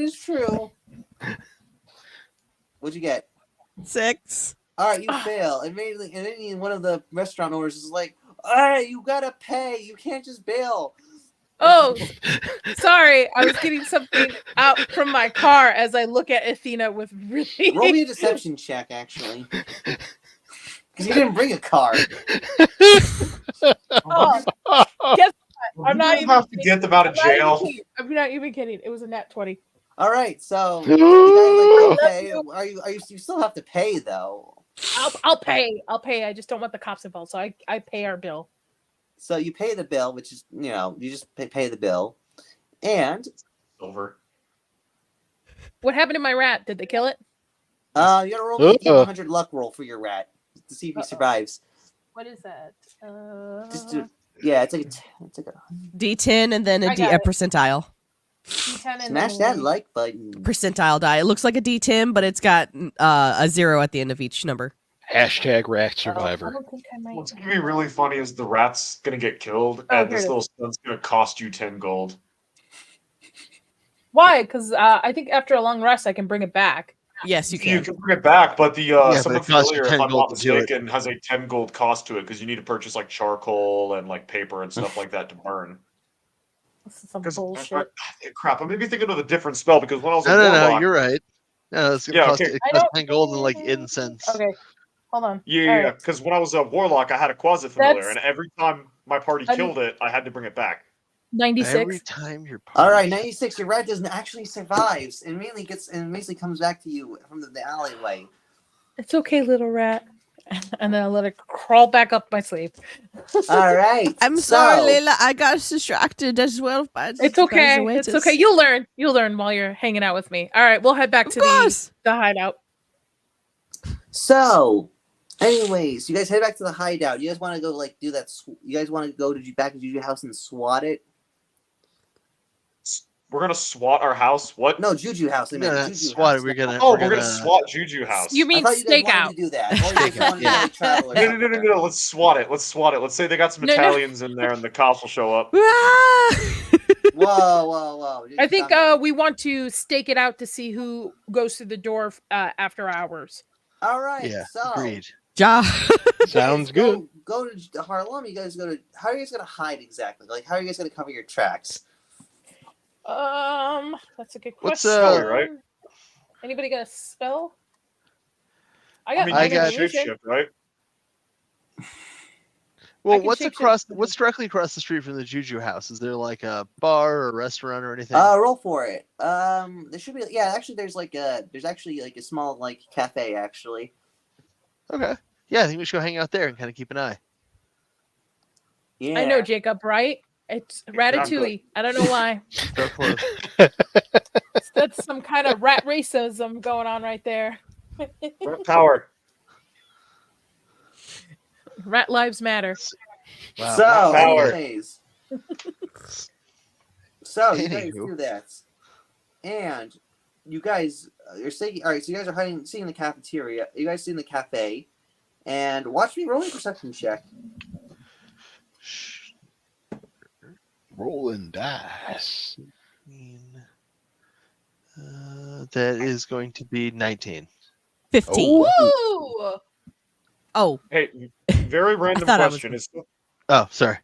is true. What'd you get? 6. All right, you fail. And then one of the restaurant owners is like, "Hey, you gotta pay. You can't just bail." Oh, sorry. I was getting something out from my car as I look at Athena with really. Roll me a deception check, actually, because you didn't bring a car. Oh, guess what? I'm not You even have to get them out of jail. I'm not even kidding. It was a nat 20. All right, so you guys like, okay, are you still have to pay though? I'll pay. I just don't want the cops involved, so I pay our bill. So you pay the bill, which is you just pay the bill, and Over. What happened to my rat? Did they kill it? you gotta roll me a 100 luck roll for your rat to see if he survives. What is that? Just do, yeah, it's like a D10 and then I got it. percentile. D10 and smash then that like button. Percentile die. It looks like a D10, but it's got a 0 at the end of each number. Hashtag rat I survivor. don't think I might. What's gonna be really funny is the rat's gonna get killed, Oh, and here this it is. little stun's gonna cost you 10 gold. Why? Because I think after a long rest, I can bring it back. Yes, you You can. can bring it back, but the but someone it costs you familiar, if 10 I'm gold not to do it. mistaken, has a 10 gold cost to it because you need to purchase like charcoal and like paper and stuff like that to burn. This is some 'Cause- bullshit. Crap, I may be thinking of a different spell because when I was a No, warlock, you're right. No, it's gonna Yeah, cost okay. it I costs don't- 10 gold and like incense. Okay, hold on. Yeah, All right. because when I was a warlock, I had a quasi familiar, That's- and every time my party I'm- killed it, I had to bring it back. 96. Every time you're All right, 96. Your rat doesn't actually survives, and mainly comes back to you from the alleyway. It's okay, little rat. And then I let it crawl back up my sleeve. All right. I'm sorry, Layla. I got distracted as well. It's okay. It's okay. You'll learn. You'll learn while you're hanging out with me. All right, we'll head back Of to course. the hideout. So, anyways, you guys head back to the hideout. You guys want to go do that? You guys want to go to back to Juju house and swat it? We're gonna SWAT our house. What? No, Juju house. I meant No, Juju SWAT. house. We're gonna. Oh, we're we're gonna gonna SWAT Juju house. You I mean thought you guys stake wanted out? to do that. Or you guys wanted to travel or No, something. no. Let's SWAT it. Let's SWAT it. Let's say they got some No, no. Italians in there, and the cops will show up. Whoa. I think we want to stake it out to see who goes through the door after hours. All right. Yeah. So, Agreed. Ja. Sounds good. Go to Harlem. You guys go to. How are you guys gonna hide exactly? How are you guys gonna cover your tracks? That's a good What's, question. Spell it, right? Anybody got a spell? I mean, I you got- can shapeshift, right? Well, can what's shapeshift. What's directly across the street from the Juju house? Is there like a bar or a restaurant or anything? Roll for it. There should be. Yeah, actually, there's actually a small cafe actually. Okay. Yeah, I think we should go hang out there and kind of keep an eye. Yeah. I know, Jacob, right? It's Ratatouille. I don't know why. So close. That's some kind of rat racism going on right there. Rat power. Rat lives matter. Wow. So, Power. anyways. So, you guys Anywho. do that. And you guys are saying, all right, so you guys are hiding, seeing the cafeteria. You guys see in the cafe. And watch me roll a perception check. Rolling dice. That is going to be 19. 15. Woo! Oh, Hey, very random thought I was- question. Oh, sorry.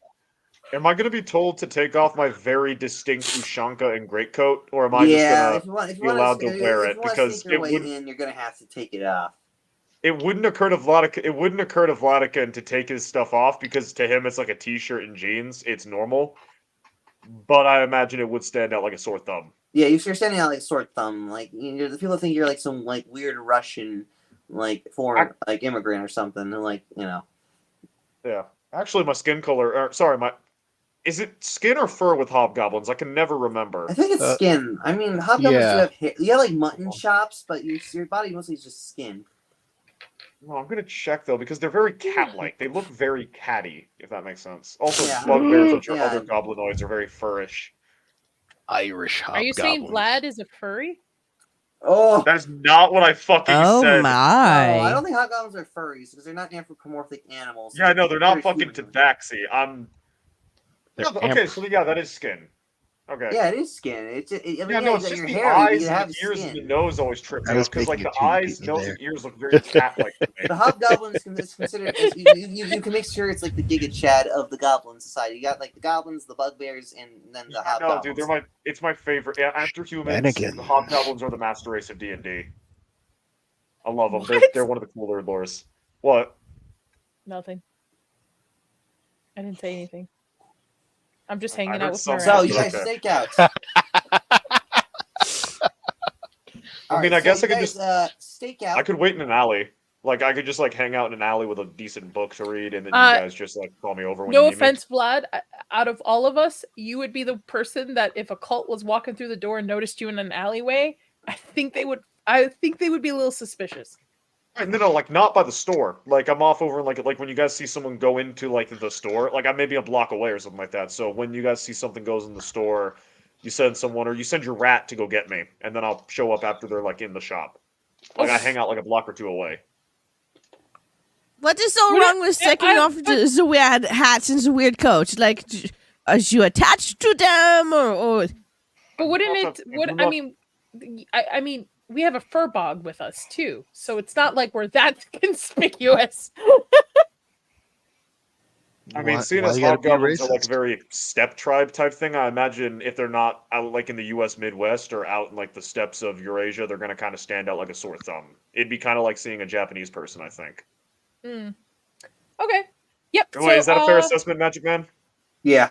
Am I going to be told to take off my very distinct Ushanka and greatcoat, or am I Yeah, just going to be allowed to wear it? Because sneak your it way would in, you're gonna have to take it off. it wouldn't occur to Vladican to take his stuff off because to him it's like a t-shirt and jeans. It's normal, but I imagine it would stand out like a sore thumb. Yeah, you're standing out like a sore thumb. The people think you're some weird Russian foreign immigrant or something. And Yeah, actually, my skin color. Is it skin or fur with hobgoblins? I can never remember. I think it's skin. I mean, hobgoblins do yeah. have hair. You have mutton chops, but your body mostly is just skin. No, I'm gonna check though because they're very cat-like. They look very catty, if that makes sense. Also, Yeah. bugbears, which are Yeah. other goblinoids, are very furrish. Irish Are hobgoblins. you saying Vlad is a furry? Oh, That's not what I fucking oh said. no, I my. don't think hobgoblins are furries because they're not anthropomorphic animals. Yeah, no, they're not fucking human. Tabaxi. They're Okay, so yeah, that is skin. Okay. Yeah, it is skin. It's just your the hair. eyes You and have the ears skin. and the nose always trip me I was up because making the it too eyes, deep in nose, there. and ears look very cat-like to me. The hobgoblins is considered. You can make sure it's like the Giga Chad of the Goblin Society. You got the goblins, the bugbears, and then the No, hobgoblins. dude, it's my favorite. Yeah, after humans, Shenanigans. the hobgoblins are the master race of D&D. I love them. What? They're one of the cooler lores. What? Nothing. I didn't say anything. I'm just I hanging heard out with something. Miranda. So you guys Okay. stake out. I mean, I guess I could just. stake out. I could wait in an alley. I could just hang out in an alley with a decent book to read, and then you guys just call me over when No you need offense, Vlad. Out of all of us, you would be the person that if a cult was walking through the door and noticed you in an alleyway, I think they would be a little suspicious. me. No, not by the store. I'm off over in like when you guys see someone go into the store, I'm maybe a block away or something like that. So when you guys see something goes in the store, you send someone or you send your rat to go get me, and then I'll show up after they're in the shop. I hang out a block or two away. What is so Would wrong it- with taking I- off the weird hats and the weird coats? Are you attached to them or? But wouldn't Also, it? if Would we're I not- mean? I mean, we have a fur bog with us too, so it's not like we're that conspicuous. I mean, Why- seeing why as you gotta be hobgoblins are racist? very steppe tribe type thing, I imagine if they're not out in the U.S. Midwest or out in the steppes of Eurasia, they're gonna kind of stand out like a sore thumb. It'd be kind of like seeing a Japanese person, I think. Hmm. Okay. Yep. Wait, is that a fair assessment, Magic Man? Yeah.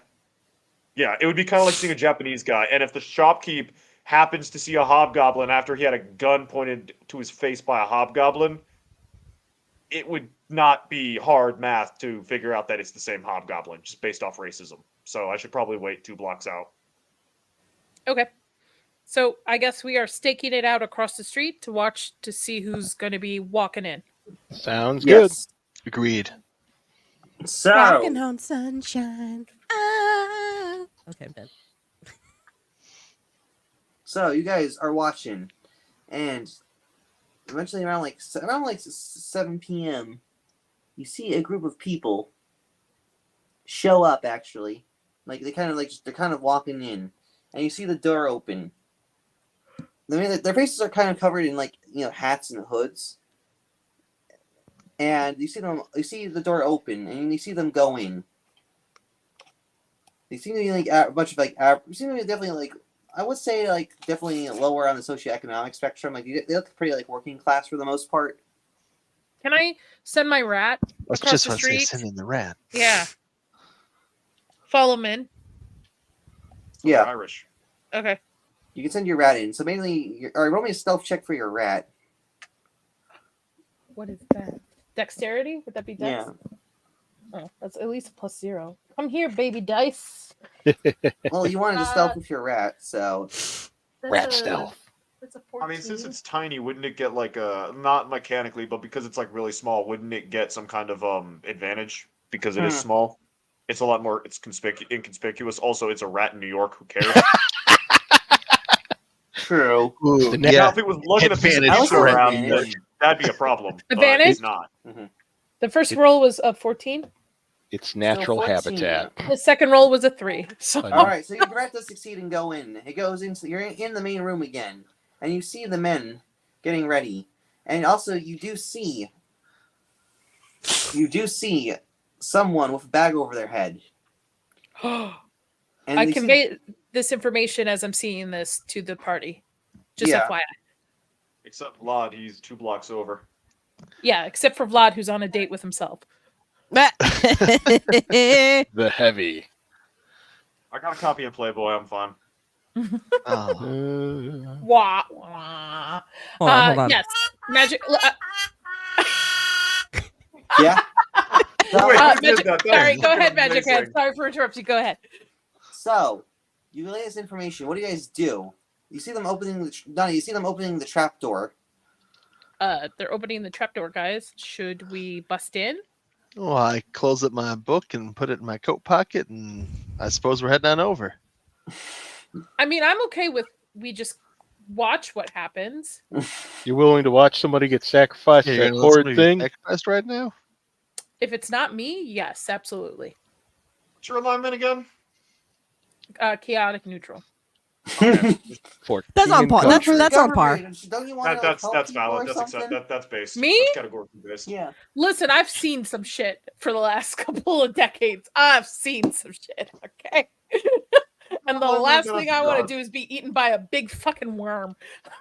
Yeah, it would be kind of like seeing a Japanese guy, and if the shopkeep happens to see a hobgoblin after he had a gun pointed to his face by a hobgoblin, it would not be hard math to figure out that it's the same hobgoblin, just based off racism. So I should probably wait 2 blocks out. Okay. So I guess we are staking it out across the street to watch to see who's going to be walking in. Sounds good. Yes. Agreed. So, Rockin' on sunshine. Ah. Okay, I'm done. so you guys are watching, and eventually around 7 p.m., you see a group of people show up. Actually, they're kind of walking in, and you see the door open. I mean, their faces are kind of covered in hats and hoods, and you see the door open, and you see them go in. They seem to be a bunch of seem to be definitely I would say definitely lower on the socioeconomic spectrum. They look pretty working class for the most part. Can I send my rat That's across just the what I say, street? sending the rat. Yeah. Follow him in. So they're Yeah. Irish. Okay. You can send your rat in. So mainly, all right, roll me a stealth check for your rat. What is that? Dexterity? Would that be dex? Yeah. Oh, that's at least a +0. Come here, baby dice. Well, you wanted to stealth with your rat, so That's Rat a- stealth. That's a 14. I mean, since it's tiny, wouldn't it get not mechanically, but because it's really small, wouldn't it get some kind of advantage because it is small? It's a lot more. It's inconspicuous. Also, it's a rat in New York. Who cares? true. Ooh, Now, yeah. if it was looking at Advantage pizza for around, advantage. then that'd be a problem. But Advantage? it's not. The first roll was a 14. It's natural 14. habitat. The second roll was a 3. So All right, so your rat does succeed and go in. It goes into you're in the main room again, and you see the men getting ready, and also you do see someone with a bag over their head. And I they see- convey this information as I'm seeing this to the party. Just Yeah. FYI. Except Vlad, he's 2 blocks over. Yeah, except for Vlad, who's on a date with himself. The heavy. I got a copy of Playboy. I'm fine. Oh. Wah, wah. Hold on. Yes, magic. Yeah. So, Wait, who did Magic, that? That sorry, was go ahead, fucking Magic Hand. amazing. Sorry for interrupting you. Go ahead. so you relay this information. What do you guys do? You see them opening the trap door. They're opening the trapdoor, guys. Should we bust in? Well, I close up my book and put it in my coat pocket, and I suppose we're heading on over. I mean, I'm okay with we just watch what happens. You're willing to watch somebody get sacrificed Yeah, to you're that gonna let horrid somebody thing? get sacrificed right now? If it's not me, yes, absolutely. What's your alignment again? Chaotic neutral. Okay. 14 That's on in par. culture. That's on par. Don't you want That's valid. That's based. Me? That's categorically based. Yeah. Listen, I've seen some shit for the last couple of decades. I've seen some shit, okay? And the Oh my last God, thing I want God. to do is be eaten by a big fucking worm.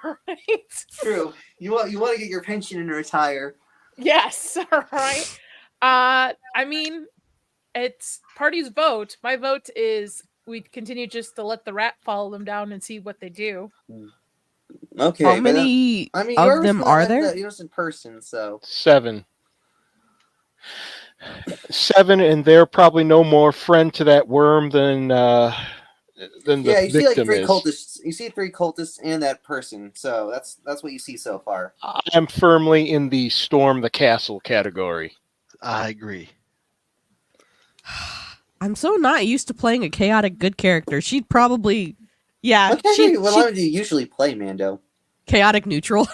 All right? True. You want to get your pension and retire. Yes, all right. I mean, it's party's vote. My vote is we continue just to let the rat follow them down and see what they do. Okay. How but many I mean, of you're them the- are the there? innocent person, so 7. 7, and they're probably no more friend to that worm than the yeah, you see victim three is. cultists. You see 3 cultists and that person. So that's what you see so far. I'm firmly in the storm the castle category. I agree. I'm so not used to playing a chaotic good character. She'd probably, yeah, Okay, well, how do you usually play, Mando? chaotic neutral.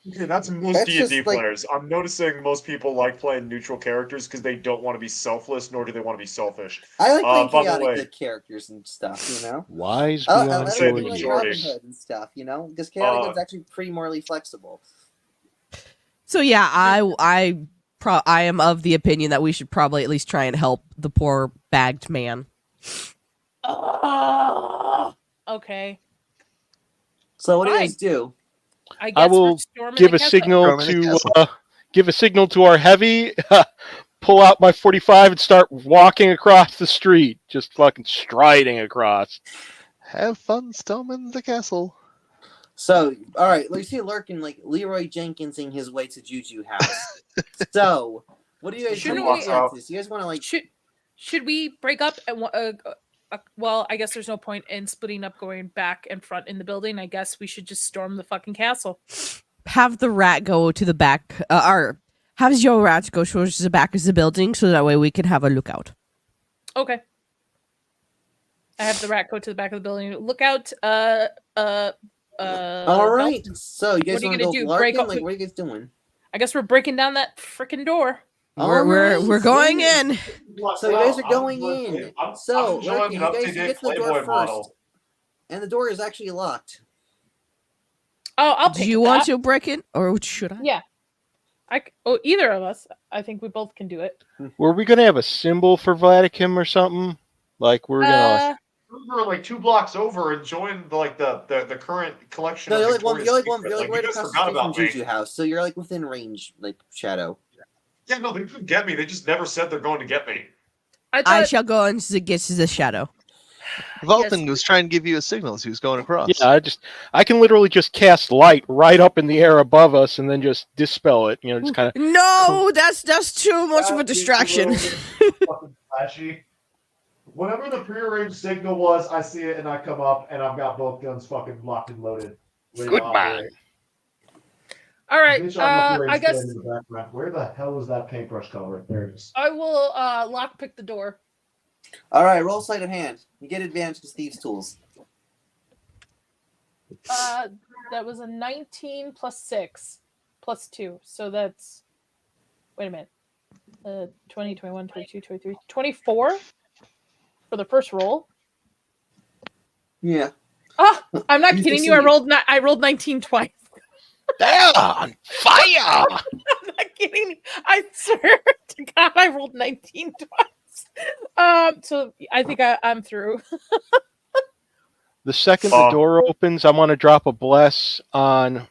Okay, that's most That's D&D just, like- players. I'm noticing most people like playing neutral characters because they don't want to be selfless, nor do they want to be selfish. I like playing by the chaotic way- good characters and stuff, you know? Wise I beyond like say your the like majority. Robin years. Hood and stuff, you know? Because chaotic Uh, good's actually pretty morally flexible. So yeah, I am of the opinion that we should probably at least try and help the poor bagged man. Okay. So what do you Fine. guys do? I guess I will we're storming give the a castle. signal Storming the to castle. give a signal to our heavy. Pull out my 45 and start walking across the street, just fucking striding across. Have fun storming the castle. So, all right, you see Lurkin like Leroy Jenkinsing his way to Juju House. So, what do you guys Shouldn't react we- to this? You guys want to like? Should we break up and well, I guess there's no point in splitting up going back and front in the building. I guess we should just storm the fucking castle. Have the rat go to the back, or have your rat go towards the back of the building so that way we can have a lookout. Okay. I have the rat go to the back of the building. Look out. All right. So you guys what are you want to gonna go do? Larkin? Break up? Like, what are you guys doing? I guess we're breaking down that freaking door. We're going in. So you guys are going in. So I'm enjoying Larkin, an you guys up-to-date get to the door Playboy first, model. and the door is actually locked. Oh, I'll pick Do you that. want to break it, or should I? Yeah. Either of us. I think we both can do it. Were we gonna have a symbol for Vatican or something? Like we're gonna. We're like 2 blocks over and join the current collection. No, of you're like Victoria's you're Secret. like you right guys across the forgot street from about me. Juju House. So you're like within range, like Shadow. Yeah, no, they didn't get me. They just never said they're going to get me. I shall go and get to the shadow. Vulcan was trying to give you a signal as he was going across. Yeah, I can literally just cast light right up in the air above us and then just dispel it. You know, just kind of. No, that's too much of a distraction. Fucking flashy. Whatever the prearranged signal was, I see it and I come up and I've got both guns fucking locked and loaded. Goodbye. All right. Bitch, I'm I guess in the background. Where the hell was that paintbrush color? There it is. I will lockpick the door. All right, roll sleight of hand. You get advantage to Steve's tools. That was a 19 plus 6 plus 2. So that's wait a minute. 20, 21, 22, 23, 24 for the first roll. Yeah. Oh, I'm not You kidding you. I succeed. rolled 19 twice. They're on fire! I'm not kidding. I swear to God, I rolled 19 twice. So I think I'm through. The second the door opens, I want to drop a bless on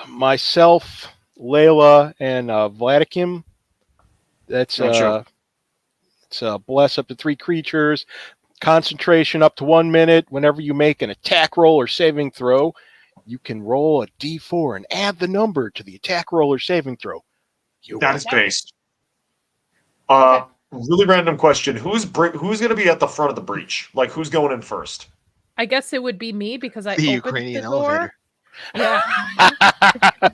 myself, Layla, and Vladikim. That's it's a bless up to 3 creatures. Concentration up to 1 minute. Whenever you make an attack roll or saving throw, you can roll a d4 and add the number to the attack roll or saving throw. That is based. Okay. Really random question. Who's going to be at the front of the breach? Like, who's going in first? I guess it would be me because I The opened Ukrainian the door. elevator. Yeah.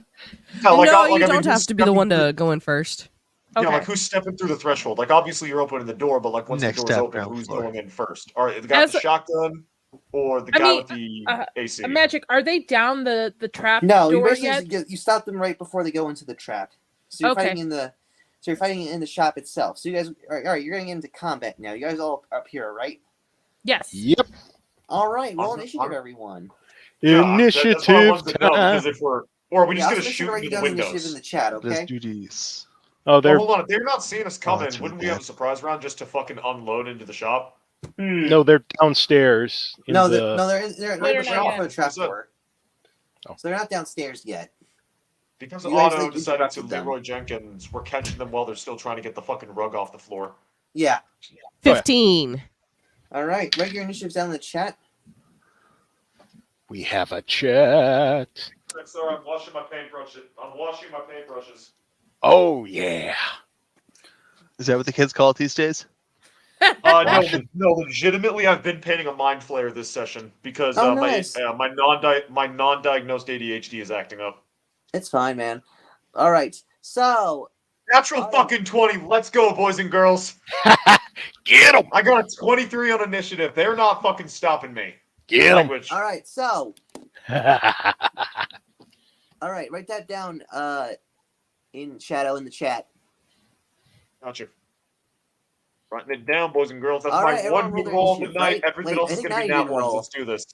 You don't have to be the one to go in first. Okay. Yeah, like who's stepping through the threshold? Like obviously you're opening the door, but like once Next the door's step, open, ground who's floor. going in first? All right, the guy with the shotgun or the guy with the AC? Magic, are they down the trap No, you door basically yet? you stop them right before they go into the trap. So you're fighting in the in the shop itself. So you guys, all right, you're getting into combat now. You guys all up here, right? Yes. Yep. All right, roll initiative, everyone. Initiative that's what I wanted to know, time. because if we're or are we just Yeah, going to I'll shoot write through down the initiative in windows? the chat, There's okay? duties. Oh, Oh, they're hold on, they're not seeing us coming. that's Wouldn't we really have a surprise round just to fucking unload into the shop? no, they're downstairs. In No, the... they're They're right not before the trap yet. door. Oh. So they're not downstairs yet. Because You guys, Otto like, decided to interrupted them. Leroy Jenkins, we're catching them while they're still trying to get the fucking rug off the floor. Yeah. 15. All right, regular initiatives down in the chat. We have a chat. Sorry, I'm washing my paintbrushes. Oh, yeah. Is that what the kids call it these days? No, legitimately, I've been painting a mind flayer this session because nice. my non-diagnosed ADHD is acting up. It's fine, man. All right, so Natural fucking 20. Let's go, boys and girls. Get them. I got a 23 on initiative. They're not fucking stopping me. Get them. Language. all right, so all right, write that down in Shadow in the chat. Gotcha. Writing it down, boys and girls. That's All my right, one everyone good roll roll their of the night. initiative, right? Everything Wait, else I is think going to be Nadia nat didn't ones. roll. Let's do this.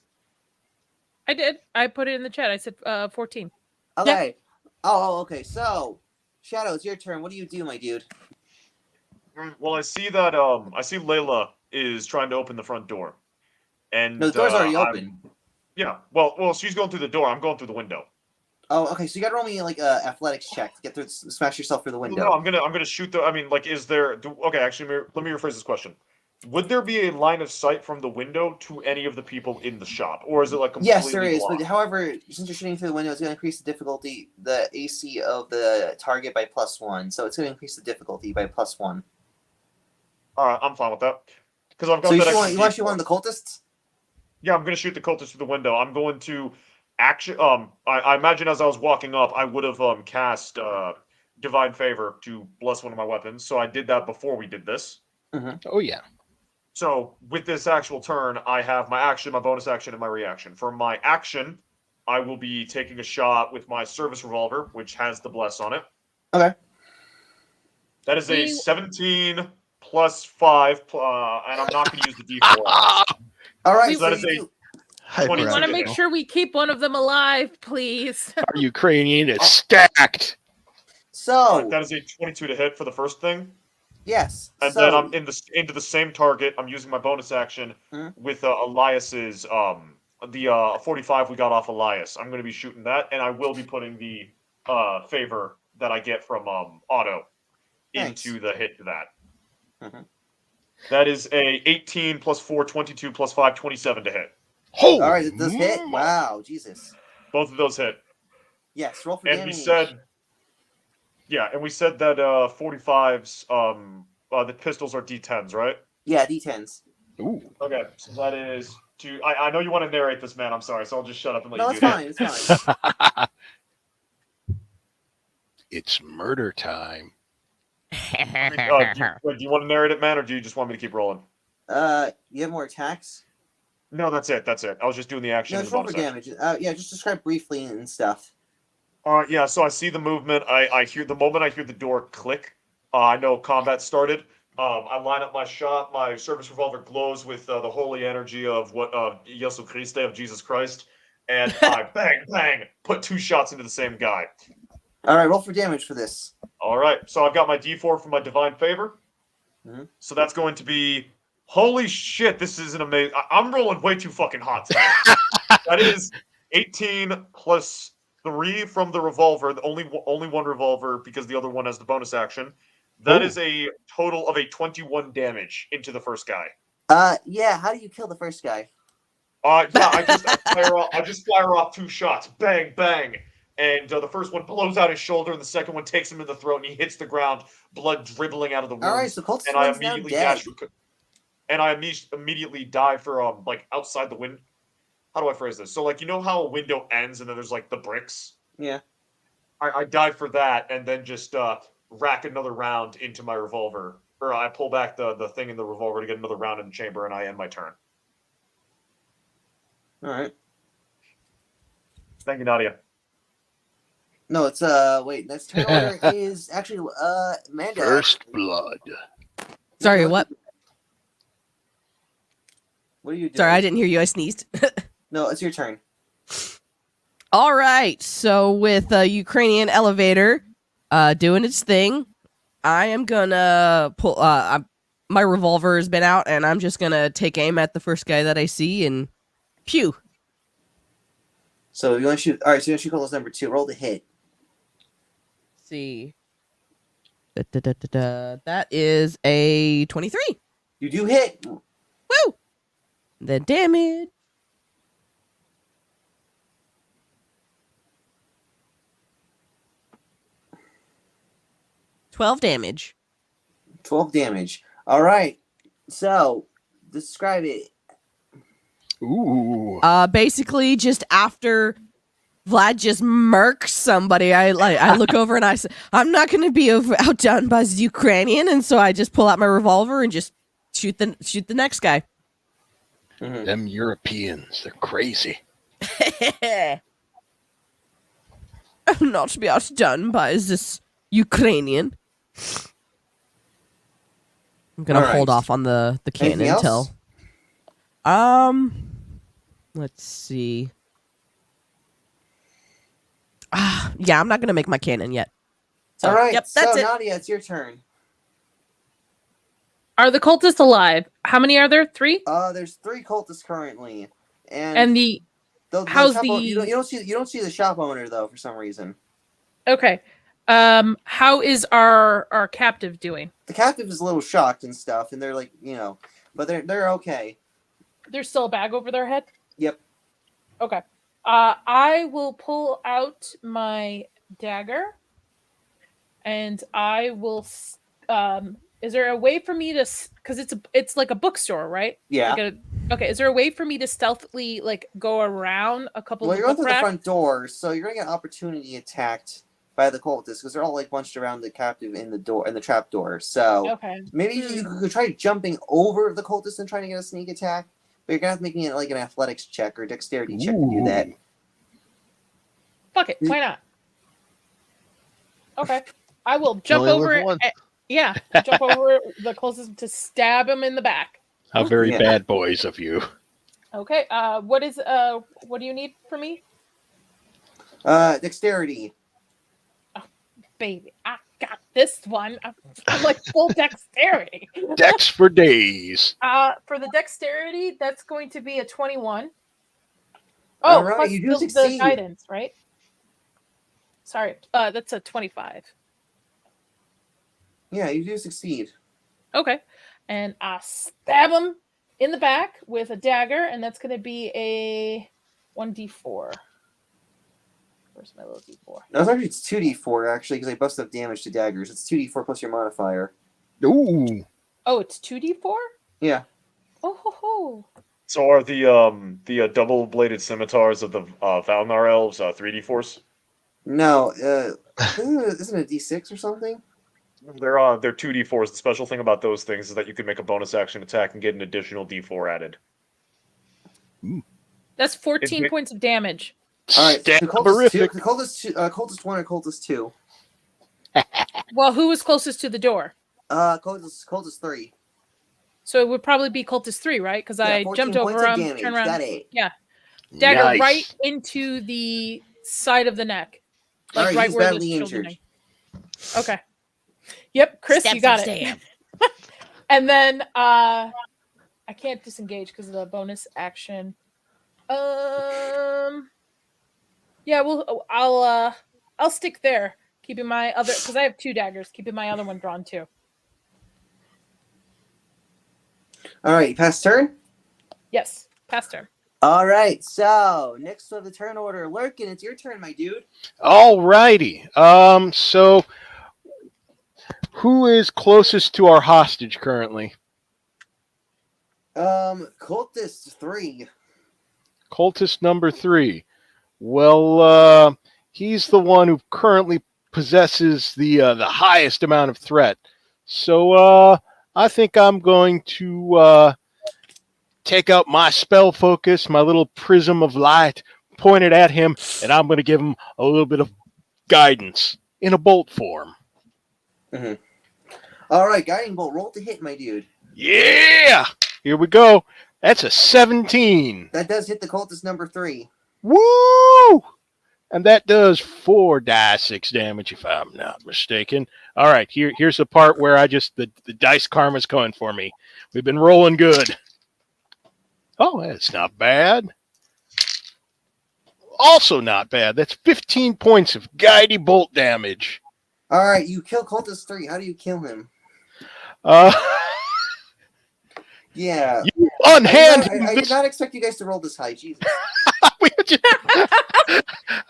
I did. I put it in the chat. I said 14. Okay. Oh, okay. So, Shadow, it's your turn. What do you do, my dude? Well, I see that I see Layla is trying to open the front door. And No, the door's already I'm- open. Yeah. Well, she's going through the door. I'm going through the window. Oh, okay. So you got to roll me like a athletics check to get through, smash yourself through the window. No, I'm gonna shoot the. I mean, like, is there? Okay, actually, let me rephrase this question. would there be a line of sight from the window to any of the people in the shop, or is it like completely Yes, there is. blocked? But however, since you're shooting through the window, it's going to increase the difficulty, the AC of the target by +1. So it's going to increase the difficulty by +1. All right, I'm fine with that. Because I've got So that you extra want to shoot D4. one of the cultists? Yeah, I'm going to shoot the cultist through the window. I'm going to actually. I imagine as I was walking up, I would have cast Divine Favor to bless one of my weapons. So I did that before we did this. Oh yeah. So with this actual turn, I have my action, my bonus action, and my reaction. For my action, I will be taking a shot with my service revolver, which has the bless on it. Okay. That is a 17 plus 5, and I'm not going to use the D4. All right. We- So that So is you a do. Hyper We want to to make hit. sure we keep one of them alive, please. Our Ukrainian is stacked. So That is a 22 to hit for the first thing. yes. And so then I'm into the same target. I'm using my bonus action Mhm. with Elias's the 45 we got off Elias. I'm going to be shooting that, and I will be putting the favor that I get from Otto Thanks. into the hit to that. Mhm. That is a 18 plus 4, 22 plus 5, 27 to hit. Holy all right, it does hit. mo- Wow, Jesus. Both of those hit. Yes, roll for And damage. we said that 45s the pistols are D10s, right? Yeah, D10s. Ooh. Okay, so that is two. I know you want to narrate this, man. I'm sorry, so I'll just shut up and let No, you it's do fine. It's fine. It's murder time. that. Do you want to narrate it, man, or do you just want me to keep rolling? You have more attacks? No, that's it. That's it. I was just doing the action. No, and just the roll for bonus action. damage. Yeah, just describe briefly and stuff. All right, yeah. So I see the movement. I hear the moment I hear the door click. I know combat started. I line up my shot. My service revolver glows with the holy energy of Jesu Christe, of Jesus Christ, and I bang bang put 2 shots into the same guy. All right, roll for damage for this. All right, so I've got my D4 for my divine favor. Mhm. So that's going to be holy shit. This is an amazing. I'm rolling way too fucking hot tonight. That is 18 plus 3 from the revolver. Only one revolver because the other one has the bonus action. That Ooh. is a total of a 21 damage into the first guy. Yeah. How do you kill the first guy? Yeah, I just fire off 2 shots. Bang, bang. And the first one blows out his shoulder, and the second one takes him in the throat, and he hits the ground, blood dribbling out of the wounds. All right, so Cultist and I one's now immediately dead. dash for, and I immediately dive for like outside the window. How do I phrase this? So like you know how a window ends, and then there's like the bricks. Yeah. I dive for that, and then just rack another round into my revolver, or I pull back the thing in the revolver to get another round in the chamber, and I end my turn. All right. Thank you, Nadia. No, it's wait. Next turn order is actually Mando. First blood. Sorry, what? What are you doing? Sorry, I didn't hear you. I sneezed. No, it's your turn. All right. So with Ukrainian elevator doing its thing, I am gonna pull. My revolver has been out, and I'm just gonna take aim at the first guy that I see, and pew. So you want to shoot? All right. So you want to shoot Cultist number 2. Roll the hit. Let's see. That is a 23. You do hit. Woo! The damage. $12 damage. 12 damage. All right. So describe it. Ooh. Basically, just after Vlad just murks somebody, I look over and I say, I'm not going to be outdone by the Ukrainian, and so I just pull out my revolver and just shoot the next guy. Mhm. Them Europeans, they're crazy. I'm not to be outdone by this Ukrainian. I'm gonna All right. hold off on the cannon Anything else? until let's see. Yeah, I'm not gonna make my cannon yet. So, All right. Yep, that's so it. Nadia, it's your turn. Are the cultists alive? How many are there? 3? There's 3 cultists currently, And the how's shop owner- the- you don't see the shop owner though for some reason. okay. How is our captive doing? The captive is a little shocked and stuff, and they're like, but they're okay. There's still a bag over their head? Yep. Okay. I will pull out my dagger, and I will. Is there a way for me to? Because it's like a bookstore, right? Yeah. Okay. Is there a way for me to stealthily go around a couple? Well, of you're going book through the racks? front door, so you're gonna get opportunity attacked by the cultists because they're all bunched around the captive in the trap door. So Okay. maybe you could try jumping over the cultists and trying to get a sneak attack, but you're gonna have to make it an athletics check or dexterity check to do that. Fuck it. Why not? Okay. I will jump only live over. once. Jump over the closest to stab him in the back. How very Yeah. bad boys of you. Okay. What do you need from me? Dexterity. Baby, I got this one. I'm like full dexterity. Dex for days. For the dexterity, that's going to be a 21. All right, plus you do the succeed. guidance, right? Sorry, that's a 25. Yeah, you do succeed. Okay, and I stab him in the back with a dagger, and that's going to be a 1d4. Where's my little d4? No, it's 2d4 actually because I busted up damage to daggers. It's 2d4 plus your modifier. Ooh. Oh, it's 2d4? Yeah. Oh ho ho. So are the double-bladed scimitars of the Valnar elves 3d4s? No, isn't it a d6 or something? They're 2d4s. The special thing about those things is that you can make a bonus action attack and get an additional d4 added. That's 14 points of damage. All right, so Stab-erific. cultist 1 or cultist 2? Well, who was closest to the door? Cultist 3. So it would probably be cultist 3, right? Because I 14 jumped points over of him, damage. turned around. Got it. Yeah. Dagger Nice. right into the side of the neck. All right, right he's where the badly children injured. are. Okay. Yep, Chris, you got it. And then I can't disengage because of the bonus action. Yeah, well, I'll stick there, keeping my other because I have 2 daggers, keeping my other one drawn too. All right, you pass turn? Yes, pass turn. All right, so next of the turn order, Lurkin, it's your turn, my dude. Alrighty. So who is closest to our hostage currently? Cultist 3. Cultist number 3. Well, he's the one who currently possesses the highest amount of threat. So I think I'm going to take out my spell focus, my little prism of light, point it at him, and I'm going to give him a little bit of guidance in a bolt form. Mm-hmm. All right, guiding bolt, roll to hit, my dude. Yeah! Here we go. That's a 17. That does hit the cultist number 3. Woo! And that does 4d6 damage, if I'm not mistaken. All right, here's the part where the dice karma's coming for me. We've been rolling good. Oh, that's not bad. Also not bad. That's 15 points of guidey bolt damage. All right, you kill cultist 3. How do you kill him? Yeah. You unhand I did not expect you guys to roll this high. Jesus.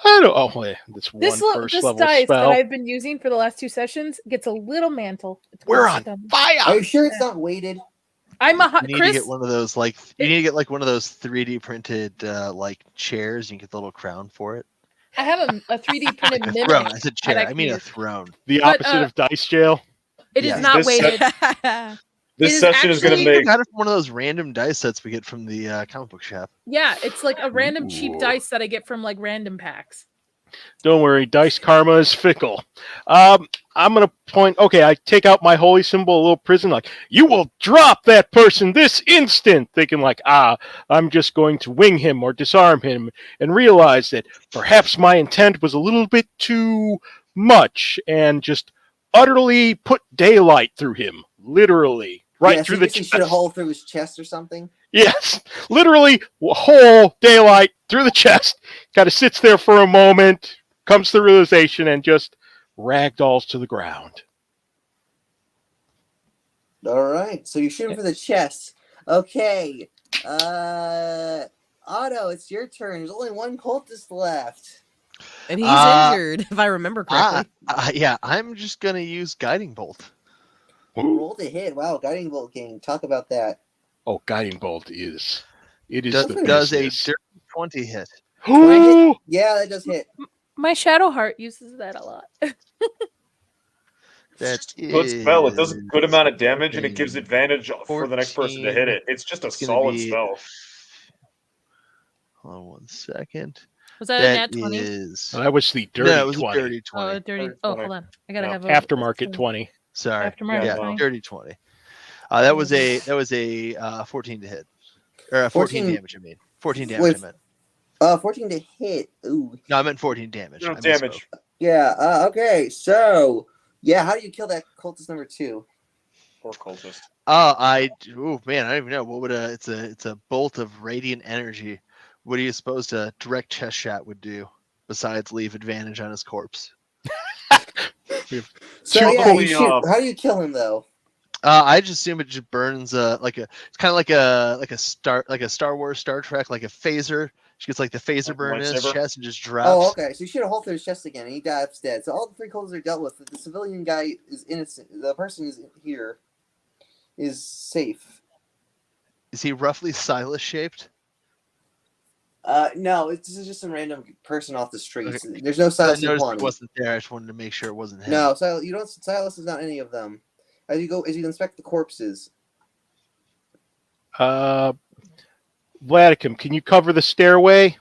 I don't. Oh, wait. That's one This first level dice spell. that I've been using for the last 2 sessions gets a little mantle. We're on fire. Are you sure it's not weighted? I'm a You need Chris. to get one of those you need to get one of those 3D printed chairs. You can get the little crown for it. I have a 3D printed A mimic. throne. I said chair. that I mean a use. throne. The But, opposite of dice jail. It is Yeah. not This weighted. This It is session is going actually- to I make. got it from one of those random dice sets we get from the comic book shop. Yeah, it's like a random cheap Ooh. dice that I get from random packs. Don't worry, dice karma is fickle. I'm going to point. Okay, I take out my holy symbol, a little prism, you will drop that person this instant. Thinking I'm just going to wing him or disarm him, and realize that perhaps my intent was a little bit too much, and just utterly put daylight through him, literally. Right through the He chest. shoot a hole through his chest or something. Yes, literally whole daylight through the chest. Kind of sits there for a moment, comes to realization, and just ragdolls to the ground. All right, so you shoot him for the chest. Okay. Otto, it's your turn. There's only one cultist left. And he's injured, if I remember correctly. Yeah, I'm just gonna use guiding bolt. Roll to hit. Wow, guiding bolt game. Talk about that. Oh, guiding bolt is Does the a business. dirty 20 hit? 20 hit? Yeah, that does hit. My Shadow Heart uses that a lot. It's a good spell. It does a good amount of damage, and it gives advantage for the next person to hit it. It's just a solid spell. Hold on 1 second. Was that a nat 20? That was the dirty No, it was 20. a dirty 20. Oh, dirty. Oh, hold on. I gotta have a Aftermarket 20. Sorry. Aftermarket 20. Dirty 20. That was a 14 to hit. Or 14 damage, I mean. 14 damage, I meant. 14 to hit. Ooh. No, I meant 14 damage. No damage. Yeah, okay. So, yeah, how do you kill that cultist number 2? Or cultist. Man, I don't even know. What would it's a bolt of radiant energy. What do you suppose a direct chest shot would do besides leave advantage on his corpse? So yeah, you shoot. How do you kill him though? I just assume it just burns it's kind of like a Star Wars, Star Trek, like a phaser. She gets like the phaser burn in his chest and just drops. Oh, okay. So you shoot a hole through his chest again, and he dies dead. So all the 3 cultists are dealt with. The civilian guy is innocent. The person is here is safe. Is he roughly Silas shaped? No, this is just some random person off the streets. Okay. There's no Silas. I noticed he wasn't there. I just wanted to make sure it wasn't him. No, Silas is not any of them. As you inspect the corpses. Vladicum, can you cover the stairway?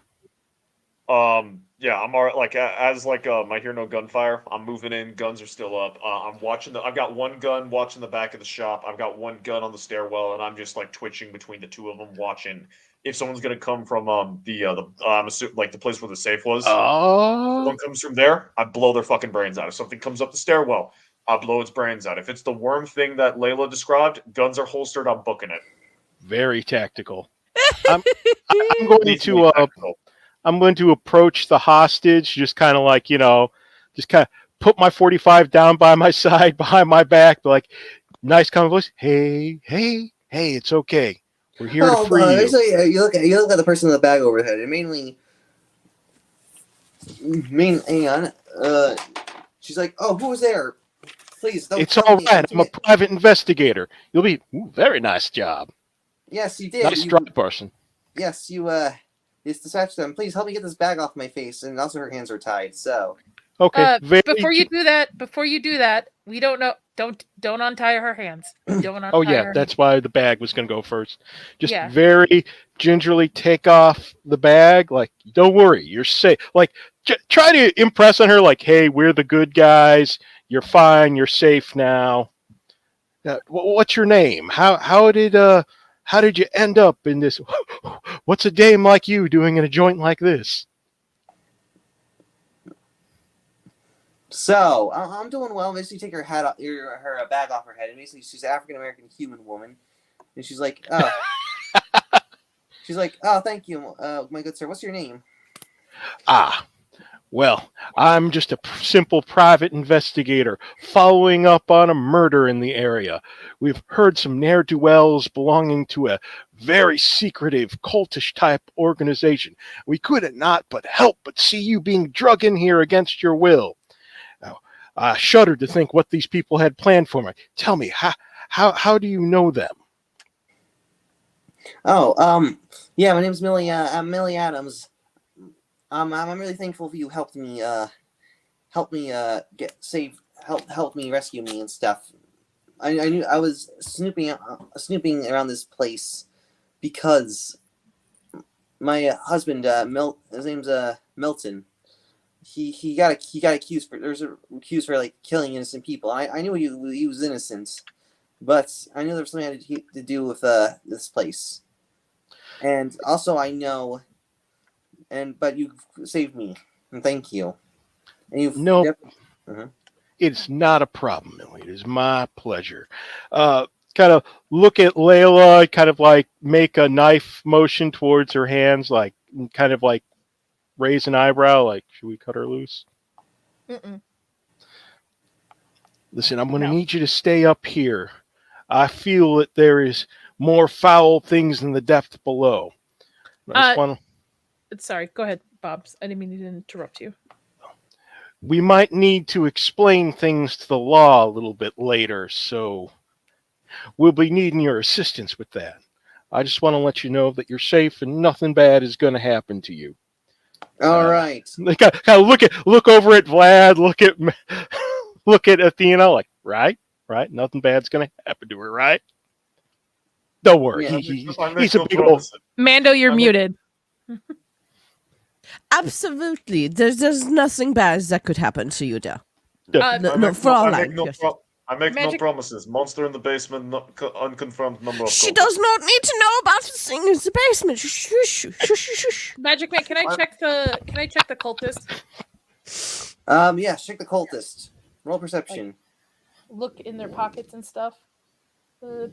Yeah, I'm alright. Like as I hear no gunfire. I'm moving in. Guns are still up. I'm watching I've got one gun watching the back of the shop. I've got one gun on the stairwell, and I'm just like twitching between the two of them, watching if someone's gonna come from I'm assuming like the place where the safe was. Oh. If someone comes from there, I blow their fucking brains out. If something comes up the stairwell, I blow its brains out. If it's the worm thing that Layla described, guns are holstered. I'm booking it. Very tactical. I'm going to approach the hostage, just kind of like, just kind of put my 45 down by my side, behind my back, like, nice kind of voice. Hey, it's okay. We're here to free you. You look at the person in the bag overhead. And hang on. She's like, oh, who was there? Please don't. It's all right. I'm a private investigator. You'll be very nice job. Yes, you did. Nice drug person. Yes, you dispatched them. Please help me get this bag off my face. And also, her hands are tied. So. Okay. Before you do that, we don't know. Don't untie her hands. Don't untie that's why the bag was going to go first. Just very gingerly take off the bag. Like, don't worry, you're safe. Like, try to impress on her. Like, hey, we're the good guys. You're fine. You're safe now. What's your name? How did you end up in this? What's a dame like you doing in a joint like this? So I'm doing well. Basically, take her hat off, her bag off her head, and basically she's an African American human woman, and she's like, oh, thank you, my good sir. What's your name? Well, I'm just a simple private investigator following up on a murder in the area. We've heard some ne'er-do-wells belonging to a very secretive, cultish-type organization. We could not but help but see you being drug in here against your will. Now, I shudder to think what these people had planned for me. Tell me, how do you know them? Yeah, my name's Millie. I'm Millie Adams. I'm really thankful for you helped me help me rescue me and stuff. I knew I was snooping around this place because my husband his name's Milton. He got accused for like killing innocent people. I knew he was innocent, but I knew there was something to do with this place. And also I know. But you saved me, and thank you. And It's not a problem, Millie. It is my pleasure. Kind of look at Layla, kind of like make a knife motion towards her hands, like kind of like raise an eyebrow, like, should we cut her loose? Mm-mm. Listen, I'm going to need you to stay up here. I feel that there is more foul things in the depth below. I just wanna, Sorry, go ahead, Bobs. I didn't mean to interrupt you. we might need to explain things to the law a little bit later, so we'll be needing your assistance with that. I just want to let you know that you're safe and nothing bad is going to happen to you. All right. Kind of look over at Vlad, look at Athena, like, right, nothing bad's going to happen to her, right? Don't worry, Yeah. he's a big old. Mando, you're muted. Absolutely. There's nothing bad that could happen to you there. For our life. Yes. I make no Magic- promises. Monster in the basement, unconfirmed number of She cultists. does not need to know about the thing in the basement. Shush, shush, shush, shush, shush. Magic Man, can I check the cultist? Yeah, check the cultist. Roll perception. Look in their pockets and stuff.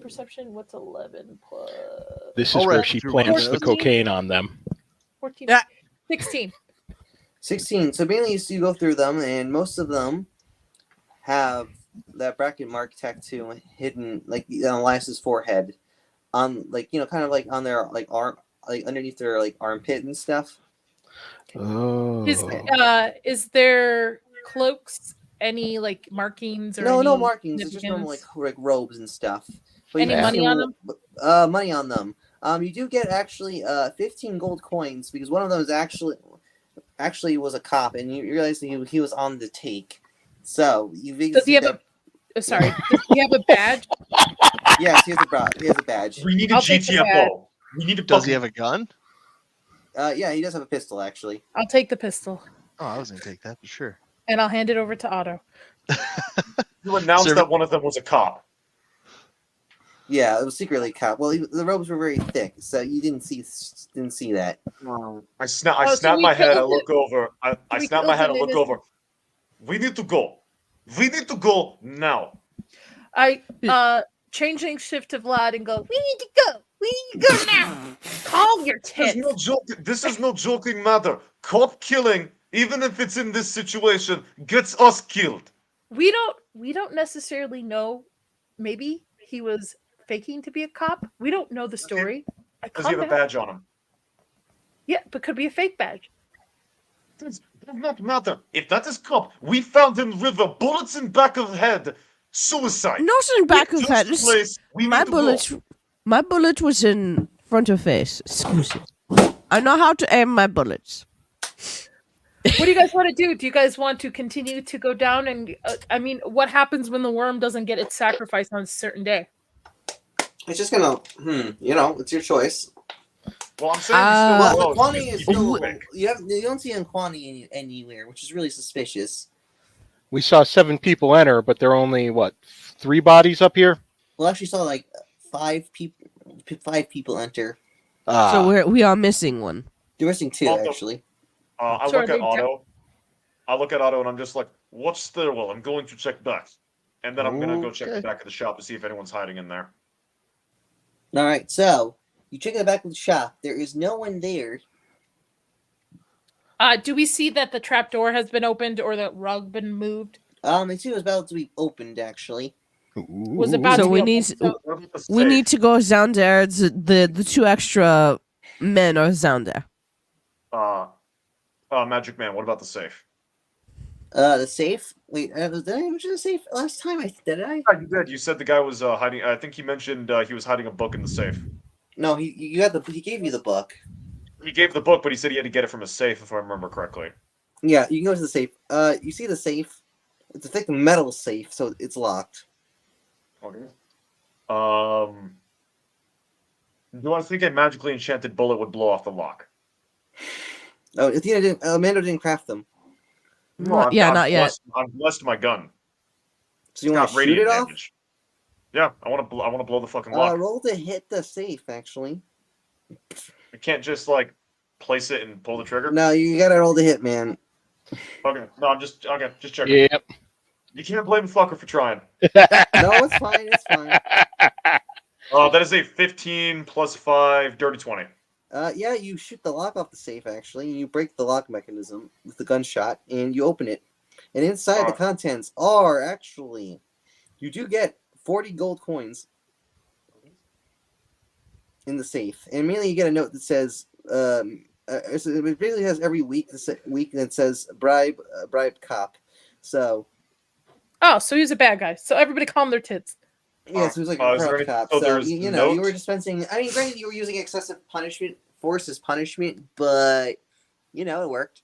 Perception, what's 11 plus This is All where right, she through plants the windows. cocaine on them. 14? Yeah. 16. 16. So mainly you go through them, and most of them have that bracket mark tattoo hidden, like on Elias's forehead, on kind of like on their arm, like underneath their armpit and stuff. Oh. Is their cloaks any markings or No any markings. It's just normal significance? like robes and stuff. But Any you money see on them? Money on them. You do get actually 15 gold coins because one of them is actually was a cop, and you realize that he was on the take. So Does he have sorry? Does he have a badge? Yes, he has a badge. We need a I'll take the badge. GTFO. We need a Does he have a gun? Yeah, he does have a pistol actually. I'll take the pistol Oh, I was gonna take that for sure. and I'll hand it over to Otto. You announced Sir- that one of them was a cop. Yeah, it was secretly a cop. Well, the robes were very thick, so you didn't see that. I snap so we my head. I killed look over. I We snap my killed head. I him in look his- over. We need to go. We need to go now. I changing shift to Vlad and go. We need to go. We need to go now. Calm your tits. This is no joking matter. Cop killing, even if it's in this situation, gets us killed. We don't necessarily know. Maybe he was faking to be a cop. We don't know the story. Does he have a badge on him? Yeah, but could be a fake badge. Does not matter. If that is cop, we found in river, bullets in back of head, suicide. Not in back of Just head. place, we My need to go. bullet was in front of face. Excuse me. I know how to aim my bullets. What do you guys want to do? Do you guys want to continue to go down? And what happens when the worm doesn't get its sacrifice on a certain day? It's just gonna, it's your choice. Well, I'm saying Well, we the still quantity is still quick. you don't see quantity anywhere, which is really suspicious. We saw 7 people enter, but there are only 3 bodies up here. Well, actually, saw like 5 people enter. So we are missing one. You're missing 2 Also- actually. I Sure, look at they Otto. I look at Otto and I'm just like, what's there? Well, I'm going to check back. And then I'm going to go check the Okay. back of the shop to see if anyone's hiding in there. All right, so you check the back of the shop. There is no one there. Do we see that the trap door has been opened or the rug been moved? I see it was about to be opened actually. Was about So to be we opened, need- so- What about the We safe? need to go down there. The 2 extra men are down there. Magic Man, what about the safe? The safe. Wait, did I mention the safe last time? Did I? Yeah, you did. You said the guy was hiding. I think he mentioned he was hiding a book in the safe. No, he gave you the book. He gave the book, but he said he had to get it from his safe, if I remember correctly. Yeah, you can go to the safe. You see the safe? It's a thick metal safe, so it's locked. Okay. Do I think a magically enchanted bullet would blow off the lock? Oh, Athena didn't. Mando didn't craft them. Not yet. I'm blessed my gun. So you It's want got to shoot radiant it off? damage. Yeah, I want to blow the fucking lock. Roll to hit the safe. Actually, You can't just place it and pull the trigger. no, you gotta roll to hit, man. Okay, no, I'm just checking. Yep. You can't blame the fucker for trying. No, it's fine. It's fine. That is a 15 plus 5, dirty 20. Yeah, you shoot the lock off the safe actually, and you break the lock mechanism with the gunshot, and you open it. And inside the contents are actually, you do get 40 gold coins. in the safe, and immediately you get a note that says, it basically has every week that says bribe cop. So Oh, so he's a bad guy. So everybody calm their tits. yeah, so it was like is a there corrupt any- cop. so So there's you the know you note? were dispensing. I mean, granted, you were using excessive force as punishment, but you know it worked. Is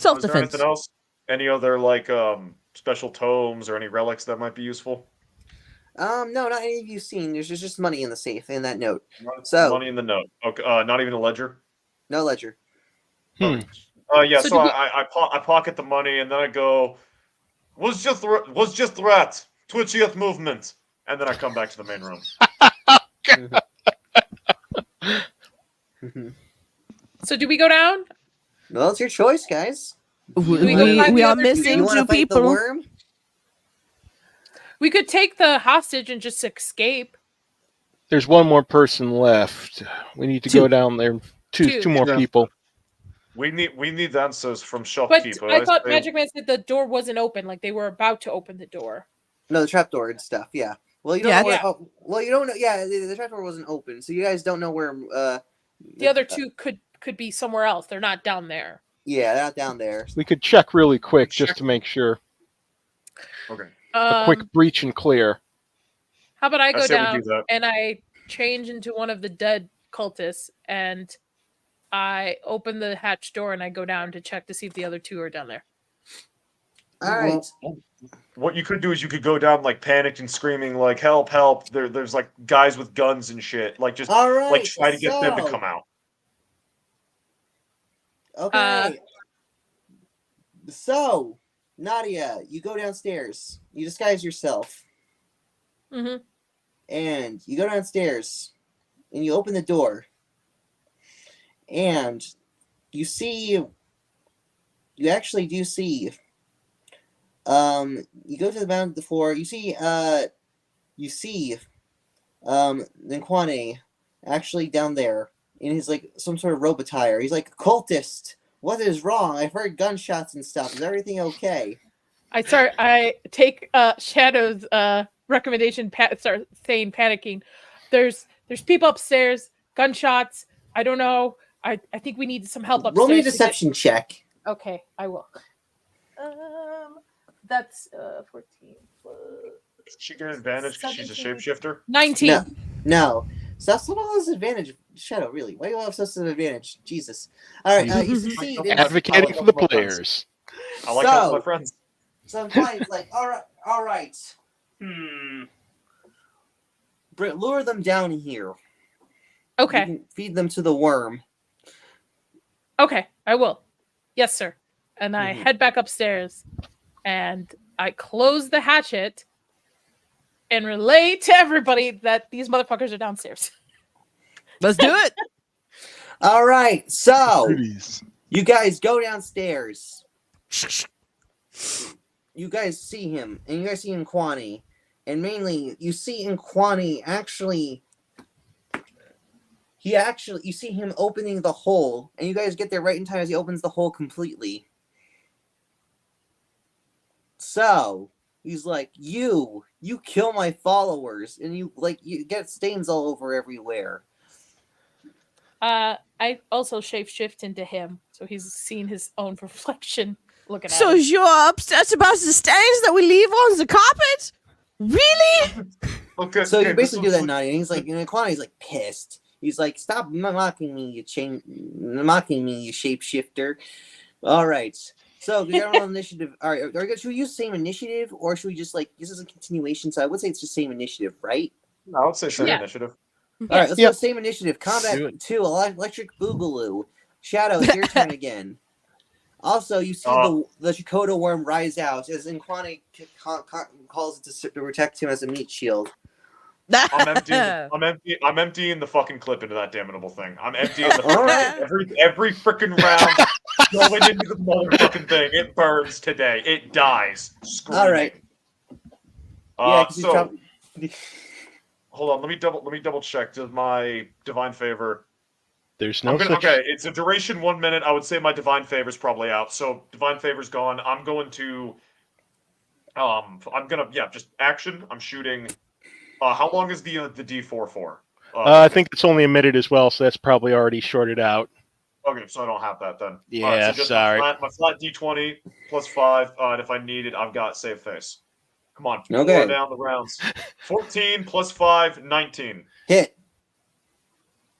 there Self-defense. anything else? Any other like special tomes or any relics that might be useful? No, not any of you seen. There's just money in the safe in that note. Money- So- money in the note. Okay, not even a ledger. No ledger. Hmm. Yeah. So So do we- I pocket the money and then I go, was just that twitchiest movement, and then I come back to the main room. So do we go down? Well, it's your choice, guys. we go find We the are other- missing You want two to fight the people. worm? We could take the hostage and just escape. There's one more person left. We need to Two. go down there. Two. Two more Yeah. people. We need answers from But shopkeeper. I thought say- Magic Man said the door wasn't open, like they were about to open the door. No, the trapdoor and stuff. Yeah. Well, you don't Yeah, know where. yeah. Oh, well, you don't know. Yeah, the trapdoor wasn't open, so you guys don't know where. The other two could be somewhere else. They're not down there. Yeah, they're not down there. We could check really quick just to make sure. Okay. A quick breach and clear. How about I go say we down do that. and I change into one of the dead cultists and I open the hatch door and I go down to check to see if the other two are down there. All right. What you could do is you could go down like panicked and screaming like help, help. There's like guys with guns and shit. Like just All right. like try to get them to so- come out. Okay. So, Nadia, you go downstairs. You disguise yourself, Mm-hmm. and you go downstairs, and you open the door, and you see. You actually do see. You go to the bottom of the floor. You see. Nkwane actually down there in his like some sort of robe attire. He's like, cultist, what is wrong? I've heard gunshots and stuff. Is everything okay? I take Shadow's recommendation, start saying panicking. There's people upstairs, gunshots. I don't know. I think we need some help upstairs. Roll me a to get- deception check. Okay, I will. That's 14 plus Does she get an advantage because she's a 17. shapeshifter? 19. No. So that's someone else's advantage. Shadow, really? Why do you have such an advantage? Jesus. All right, you succeed. in- Advocating for the players. I like So- helping my friends. So Nkwane's like, all right. Lure them down here. You Okay. can feed them to the worm. Okay, I will. Yes, sir. And I Mhm. head back upstairs and I close the hatchet and relay to everybody that these motherfuckers are downstairs. Let's do it. All right, so Goodies. you guys go downstairs. You guys see him, and you guys see Nkwane, and mainly you see Nkwane actually. You see him opening the hole, and you guys get there right in time as he opens the hole completely. So he's like, "You kill my followers," and you get stains all over everywhere. I also shift into him, so he's seen his own reflection looking at So him. you're upset about the stains that we leave on the carpet? Really? Okay. So okay, you basically do this that, Nadia. And he's like, Kwane's like pissed. He's like, "Stop mocking me, you shapeshifter." All right. So we got on initiative. All right. Should we use same initiative, or should we just like this is a continuation? So I would say it's just same initiative, right? I would say same Yeah. initiative. All right. Let's Yep. go same initiative. Combat Do it. 2, Electric Boogaloo. Shadow, it's your turn again. Also, you see the Chakotay worm rise out as Nkwane calls it to protect him as a meat shield. I'm emptying the fucking clip into that damnable thing. I'm emptying the All right. every freaking round going into the motherfucking thing. It burns today. It dies. Screaming. All right. Yeah, 'cause you So dropped- hold on. Let me double check. Does my divine favor? There's no such. Okay, it's a duration 1 minute. I would say my divine favor's probably out. So divine favor's gone. I'm going to. Just action. I'm shooting. How long is the D4 for? I think it's only a minute as well, so that's probably already shorted out. Okay, so I don't have that then. Yeah, All right, so just sorry. my flat D20 plus 5, and if I need it, I've got save face. Come on, Okay. Pour down the rounds. 14 plus 5, 19. Hit.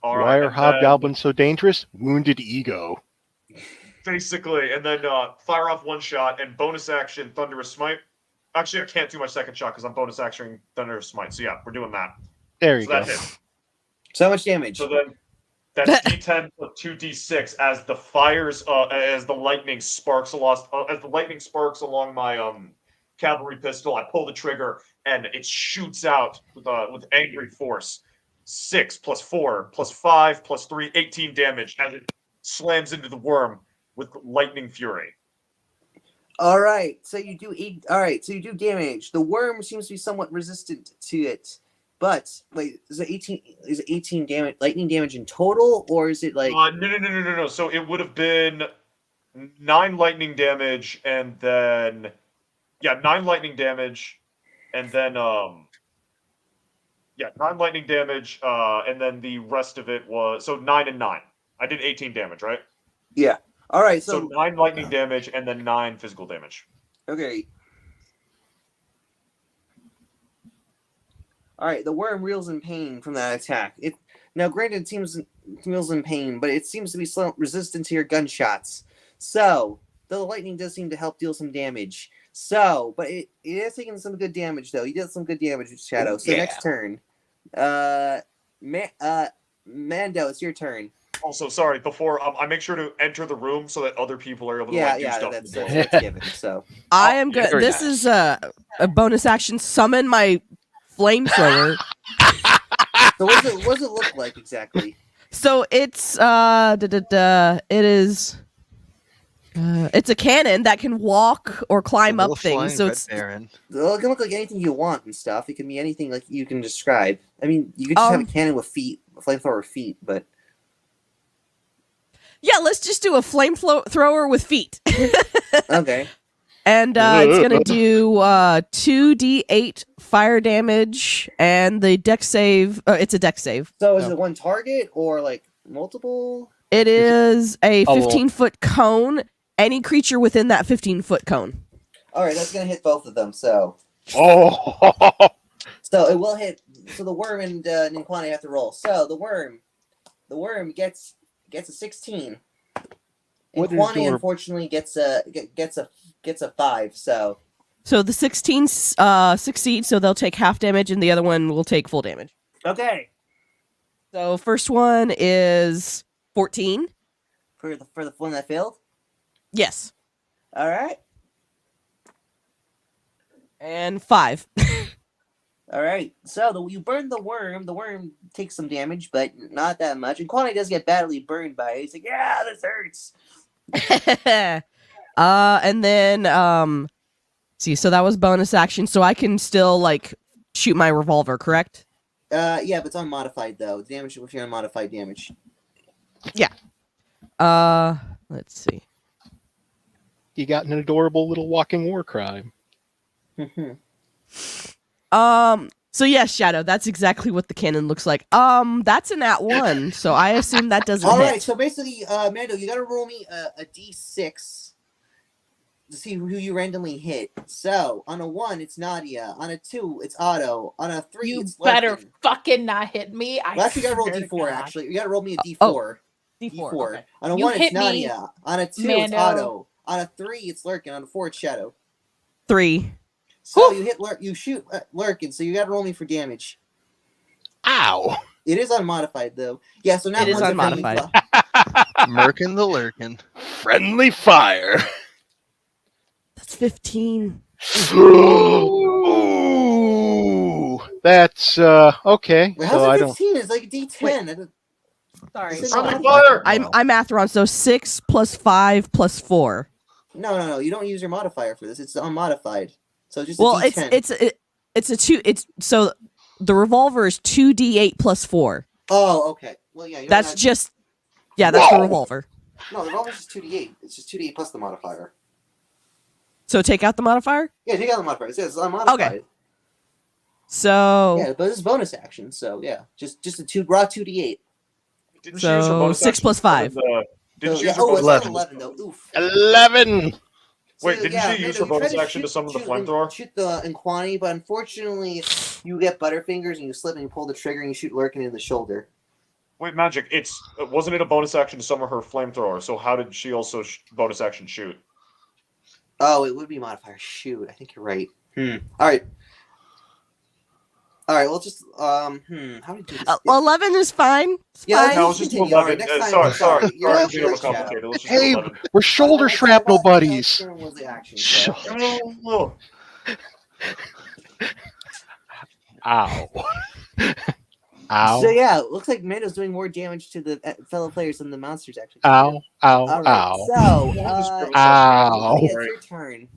All Why right, are and hobgoblins so dangerous? Wounded ego. then, basically, and then fire off one shot and bonus action Thunderous Smite. Actually, I can't do my second shot because I'm bonus actioning Thunderous Smite. So yeah, we're doing that. There you So go. that hits. So how much damage? So then that's D10 plus 2D6 as the fires, as the lightning sparks along my cavalry pistol. I pull the trigger and it shoots out with angry force. 6 plus 4 plus 5 plus 3, 18 damage as it slams into the worm with lightning fury. All right, so you do damage. The worm seems to be somewhat resistant to it, but wait, is it 18 damage, lightning damage in total, or is it like? No. So it would have been 9 lightning damage, and then 9 lightning damage, and then 9 lightning damage, and then the rest of it was 9 and 9. I did 18 damage, right? Yeah. All right, So 9 lightning damage and then 9 physical damage. Okay. All right, the worm reels in pain from that attack. Granted, it reels in pain, but it seems to be resistant to your gunshots. So, though the lightning does seem to help deal some damage. So, but it is taking some good damage, though. You did some good damage with Shadow. So next turn, Mando, it's your turn. Also, sorry, before I make sure to enter the room so that other people are able to do stuff. That's given. So I am good. very This nice. is a bonus action. Summon my flamethrower. So what does it look like exactly? So it's it is it's a cannon that can walk or climb up things. So it's Baron. It can look like anything you want and stuff. It can be anything like you can describe. I mean, you could just have a cannon with feet, a flamethrower with feet, but yeah. Let's just do a flamethrower with feet. okay. And it's gonna do 2d8 fire damage, and the dex save. It's a dex save. So is it one target or like multiple? It is a Oh, well. 15-foot cone. Any creature within that 15-foot cone. All right, that's gonna hit both of them. So Oh, it will hit. So the worm and Ninquani have to roll. So the worm gets a 16. What is Ninquani your- unfortunately gets a 5. So So the 16 succeed, so they'll take half damage, and the other one will take full damage. okay. So first one is 14. For the one that failed. Yes. All right. And 5. All right. So you burn the worm. The worm takes some damage, but not that much. And Quantity does get badly burned by it. He's like, "Yeah, this hurts." And then see, so that was bonus action, so I can still like shoot my revolver, correct? Yeah, but it's unmodified though. The damage with your unmodified damage. Let's see. you got an adorable little walking war crime. So yes, Shadow, that's exactly what the cannon looks like. That's an @1, so I assume that doesn't All hit. right. So basically, Mando, you gotta roll me a d6 to see who you randomly hit. So on a 1, it's Nadia. On a 2, it's Otto. On a 3, You it's better Larkin. fucking not hit me. Well, actually, you gotta roll swear to d4. God. Actually, you gotta roll me a d4. D4. Okay. On a You 1, it's hit me, Nadia. On a 2, it's Mando. Otto. On a 3, it's Lurkin. On a 4, it's Shadow. 3. So you hit you shoot Lurkin. So you gotta roll me for damage. Ow! It is unmodified though. Yeah. So now It is one's a friendly unmodified. Merkin the Lurkin. Friendly fire. That's 15. Ooh, that's okay. Wait, So how's I it don't. 15? It's like a d10. Sorry. It's Friendly unmodified. fire! I'm Atheron, so 6 plus 5 plus 4. No. You don't use your modifier for this. It's unmodified. So just Well, a d10. it's a 2. It's so the revolver is 2d8 plus 4. Oh, okay. Well, yeah. That's just that's the Whoa. revolver. No, the revolver's just 2d8. It's just 2d8 plus the modifier. So take out the modifier. Yeah, take out the modifier. It says unmodified. So Yeah, but this is bonus action, so yeah, just a raw 2d8. Didn't she use her So, bonus 6 action plus to summon 5. Didn't So, she yeah, use her bonus it's action not to 11 though. Oof. 11. So, Wait, didn't she use her Mando, you bonus try to action to summon the shoot flamethrower? shoot the Inquani, but unfortunately, you get Butterfingers and you slip and you pull the trigger and you shoot Lurkin in the shoulder. Wait, Magic, wasn't it a bonus action to summon her flamethrower? So how did she also bonus action shoot? Oh, it would be modifier shoot. I think you're right. All right. All right. Well, just how do we do this? 11 is fine. It's Yeah, fine. No, let's let's just do continue. All right, 11. next time. Sorry, You're to up, be you're up, overcomplicated. Let's just do Hey, 11. we're shoulder shrapnel buddies. Turn was the action. So. Oh, Ow. Ow. So yeah, it looks like Mando's doing more damage to the fellow players than the monsters actually. can Ow. do. Ow. All right. Ow. So, Ow. Nadia, it's your turn.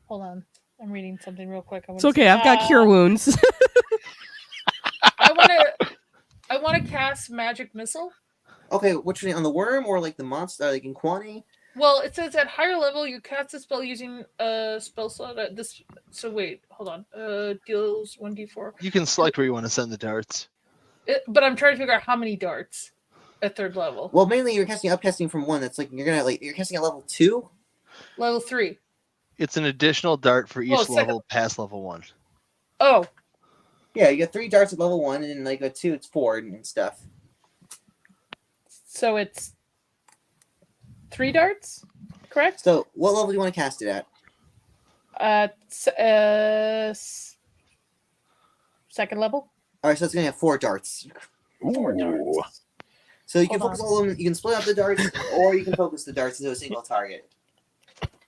Hold on. I'm reading something real quick. It's okay. I've got cure wounds. I want to cast magic missile. Okay, which one on the worm or like the monster, like Inquani? Well, it says at higher level you cast a spell using a spell slot. This. So wait, hold on. Deals 1d4. You can select where you want to send the darts. But I'm trying to figure out how many darts at third level. Well, mainly you're casting from one. That's like you're casting at level 2. Level 3. It's an additional dart for each Well, level past level 1. Oh, Yeah, you get 3 darts at level 1, and then like a 2, it's 4 and stuff. so it's 3 darts, correct? So, what level do you want to cast it at? Second level. All right, so it's gonna have 4 darts. Ooh. So you can Hold focus all of them. You can split up the darts, or you can focus the darts into a single target.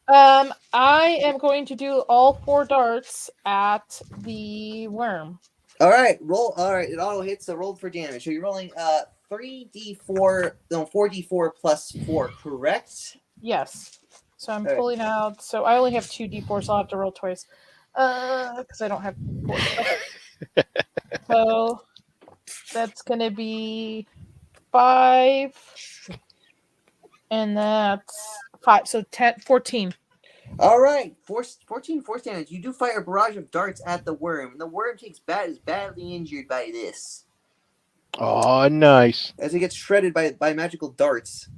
I am going to do all 4 darts at the worm. All right, roll. All right, it auto hits. So roll for damage. So you're rolling 4d4 plus 4, correct? Yes. So I'm Alright. pulling out. So I only have 2 d4, so I'll have to roll twice. Because I don't have 4. Okay. So that's gonna be 5, and that's 5. So 10, 14. All right, 14 force damage. You do fire a barrage of darts at the worm. The worm is badly injured by this, Oh, nice. as it gets shredded by magical darts.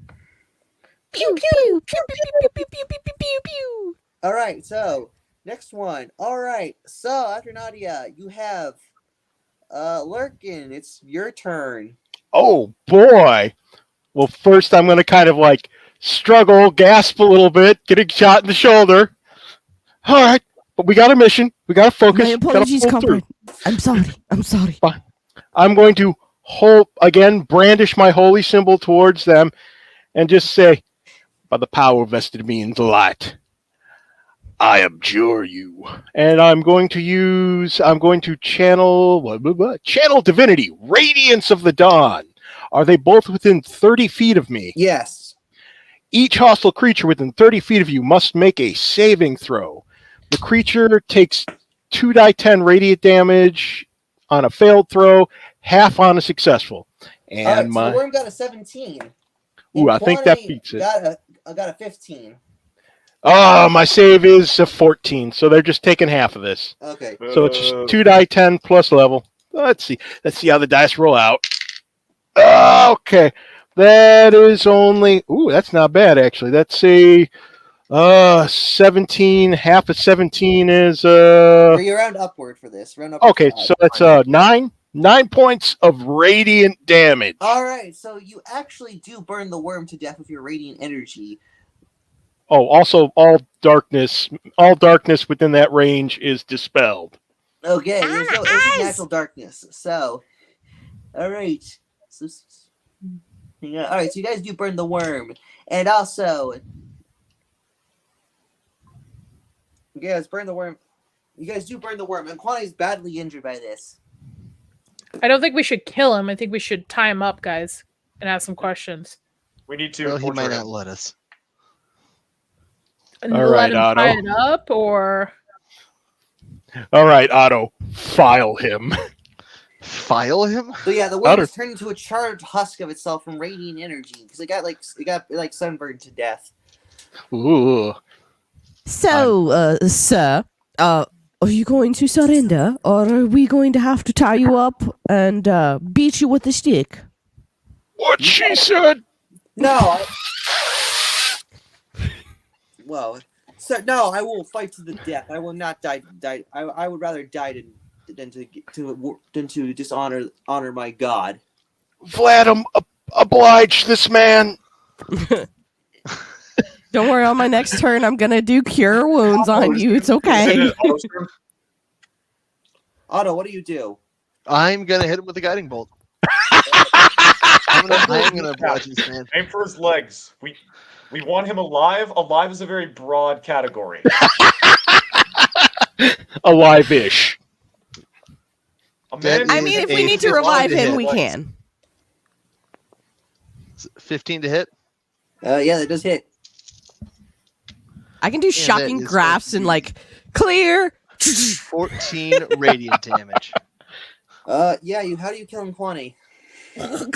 Pew pew pew pew pew pew pew pew pew pew. All right, so next one. All right, so after Nadia, you have Lurkin. It's your turn. Oh, boy. Well, first I'm going to kind of like struggle, gasp a little bit, getting shot in the shoulder. All right, but we got a mission. We got to focus. My Gotta apologies, pull through. comrade. I'm sorry. I'm going to brandish my holy symbol towards them and just say, by the power vested in me in the light, I abjure you. And I'm going to channel divinity, radiance of the dawn. Are they both within 30 feet of me? Yes. Each hostile creature within 30 feet of you must make a saving throw. The creature takes 2d10 radiant damage on a failed throw, half on a successful. And All right, so the worm got a 17. Ooh, I think that beats it. Got a 15. Oh, my save is a 14, so they're just taking half of this. Okay. So it's just 2d10 plus level. Let's see how the dice roll out. Okay, that is only. Ooh, that's not bad actually. That's a 17. Half of 17 is You round upward for this. Round upward. Okay, so that's 9 points of radiant damage. All right, so you actually do burn the worm to death with your radiant energy. Oh, also all darkness within that range is dispelled. Okay, there's no natural darkness. So, all right. So, yeah, all right, so you guys do burn the worm, and also, you guys burn the worm. You guys do burn the worm, and Kwani's badly injured by this. I don't think we should kill him. I think we should tie him up, guys, and ask some questions. We need to. Well, he might torture not him. let us. And All let right, him Otto. tie it up, or All right, Otto, file him. File him? So yeah, the worm is turned into a charred husk of itself from radiant energy because it got sunburned to death. Ooh. So, sir, are you going to surrender, or are we going to have to tie you up and beat you with a stick? What she said? No. Well, sir, no, I will fight to the death. I will not die. I would rather die than to dishonor my god. Vlad, oblige this man. Don't worry, on my next turn, I'm gonna do cure wounds on you. It's okay. Otto, what do you do? I'm gonna hit him with a guiding bolt. I'm gonna oblige this man. Aim for his legs. We want him alive. Alive is a very broad category. Alive-ish. A man I mean, if we need to revive him, we can. 15 to hit. Yeah, that does hit. I can do shocking is graphs and clear. 14 radiant damage. Yeah. How do you kill him, Quani? Man.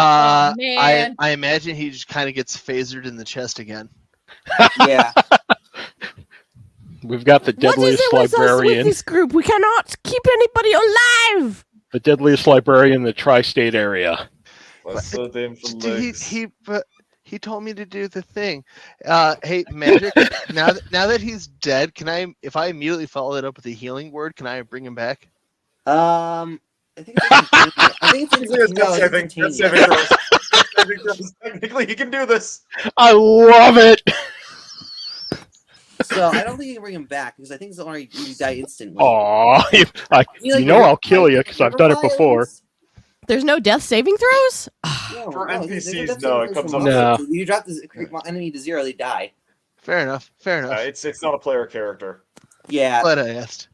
I imagine he just kind of gets phasered in the chest again. Yeah. We've got the What is deadliest it with us with librarian. this group? We cannot keep anybody alive. The deadliest librarian in the tri-state area. Let's aim for legs. He told me to do the thing. Hey, Magic. now that he's dead, if I immediately follow it up with a healing word, can I bring him back? I think it's Technically, he can do this. I love it. So I don't think you can bring him back because I think it's already you die instantly. Aw, I'll kill you because I've done it before. The's no death saving throws? No, For no, NPCs, no, it comes up. No. You drop the enemy to 0, they die. Fair enough. It's not a player character. Yeah. Glad I asked.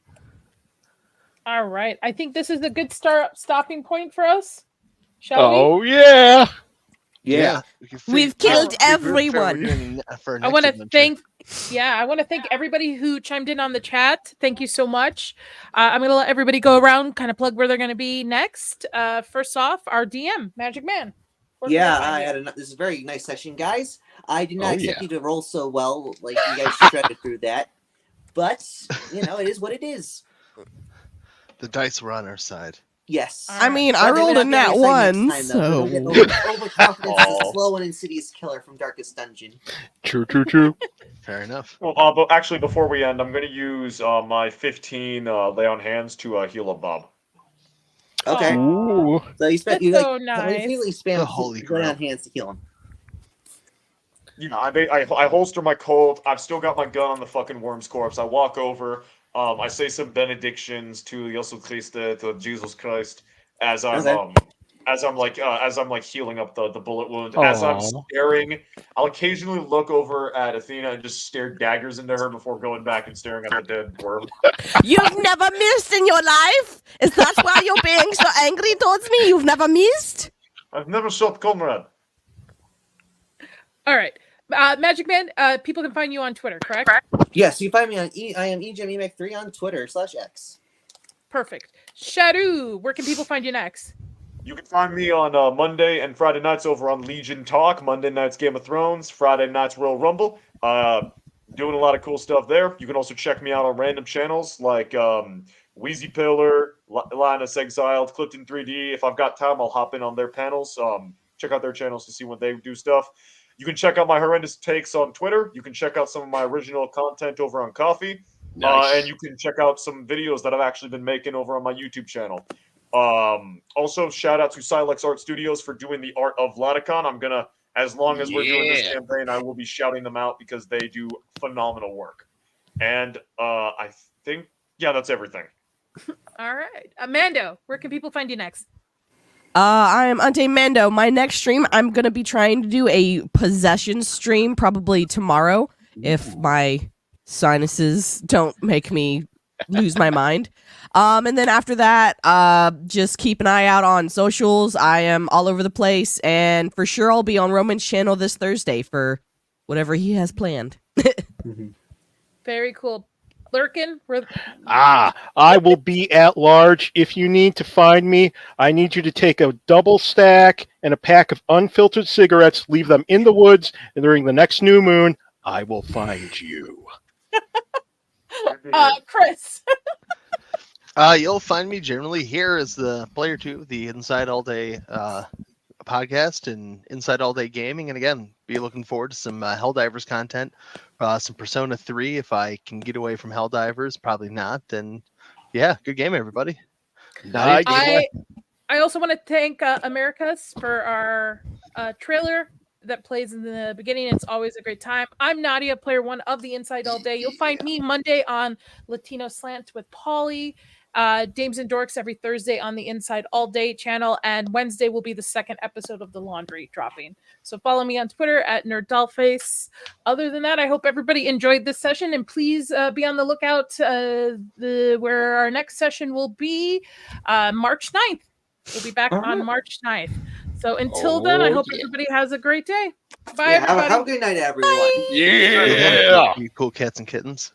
All right. I think this is a good stopping point for us. Shall Oh, yeah. Yeah. We've killed everyone. I want to thank everybody who chimed in on the chat. Thank you so much. I'm going to let everybody go around, kind of plug where they're going to be next. First off, our DM, Magic Man. This is a very nice session, guys. I did not expect yeah. you to roll so well, like you guys shredded through that. But, it is what it is. The dice were on our side. Yes. I mean, But I they rolled may a not nat be excited one, next time, though. so... Overconfidence is a slow and insidious killer from Darkest Dungeon. True. Fair enough. Well, but actually, before we end, I'm going to use my 15 lay on hands to heal a Bob. Okay. Ooh. So you spent That's you so like nice. immediately spam The holy lay grail. on hands to heal him. I holster my Colt. I've still got my gun on the fucking worm's corpse. I walk over. I say some benedictions to Jesu Christ, to Jesus Christ, as I'm healing up the bullet wound. As I'm Aw. staring, I'll occasionally look over at Athena and just stare daggers into her before going back and staring at the dead worm. You've never missed in your life? Is that why you're being so angry towards me? You've never missed? I've never shot comrade. All right. Magic Man, people can find you on Twitter, correct? Yes, you find me on I am EJMEMAC3 on Twitter /X. Perfect. Shadow, where can people find you next? You can find me on Monday and Friday nights over on Legion Talk. Monday nights Game of Thrones. Friday nights Royal Rumble. Doing a lot of cool stuff there. You can also check me out on random channels like Wheezy Pillar, Linus Exiled, Clifton 3D. If I've got time, I'll hop in on their panels. Check out their channels to see when they do stuff. You can check out my horrendous takes on Twitter. You can check out some of my original content over on Kofi. Nice. And you can check out some videos that I've actually been making over on my YouTube channel. Also, shout out to Silex Art Studios for doing the art of Vladicon. I'm gonna, as long as we're doing this campaign, I will be shouting them out because they do phenomenal work. And I think, that's everything. All right. Mando, where can people find you next? I am Ante Mando. My next stream, I'm going to be trying to do a possession stream probably tomorrow if my sinuses don't make me lose my mind. And then after that, just keep an eye out on socials. I am all over the place, and for sure I'll be on Roman's channel this Thursday for whatever he has planned. Very cool. Lurkin, I will be at large. If you need to find me, I need you to take a double stack and a pack of unfiltered cigarettes, leave them in the woods, and during the next new moon, I will find you. Chris. You'll find me generally here as the player 2 of the Inside All Day podcast and Inside All Day Gaming. And again, be looking forward to some Helldivers content, some Persona 3 if I can get away from Helldivers. Probably not. Then, yeah, good game, everybody. Nice. I also want to thank Americas for our trailer that plays in the beginning. It's always a great time. I'm Nadia, player 1 of the Inside All Day. You'll find me Monday on Latino Slant with Polly, Dames and Dorks every Thursday on the Inside All Day channel, and Wednesday will be the second episode of The Laundry dropping. So follow me on Twitter at NerdDollface. Other than that, I hope everybody enjoyed this session, and please be on the lookout where our next session will be March 9th. We'll be back on March 9th. So until then, I hope everybody has a great day. Bye, everybody. Have a good night, everyone. Yeah. You cool cats and kittens.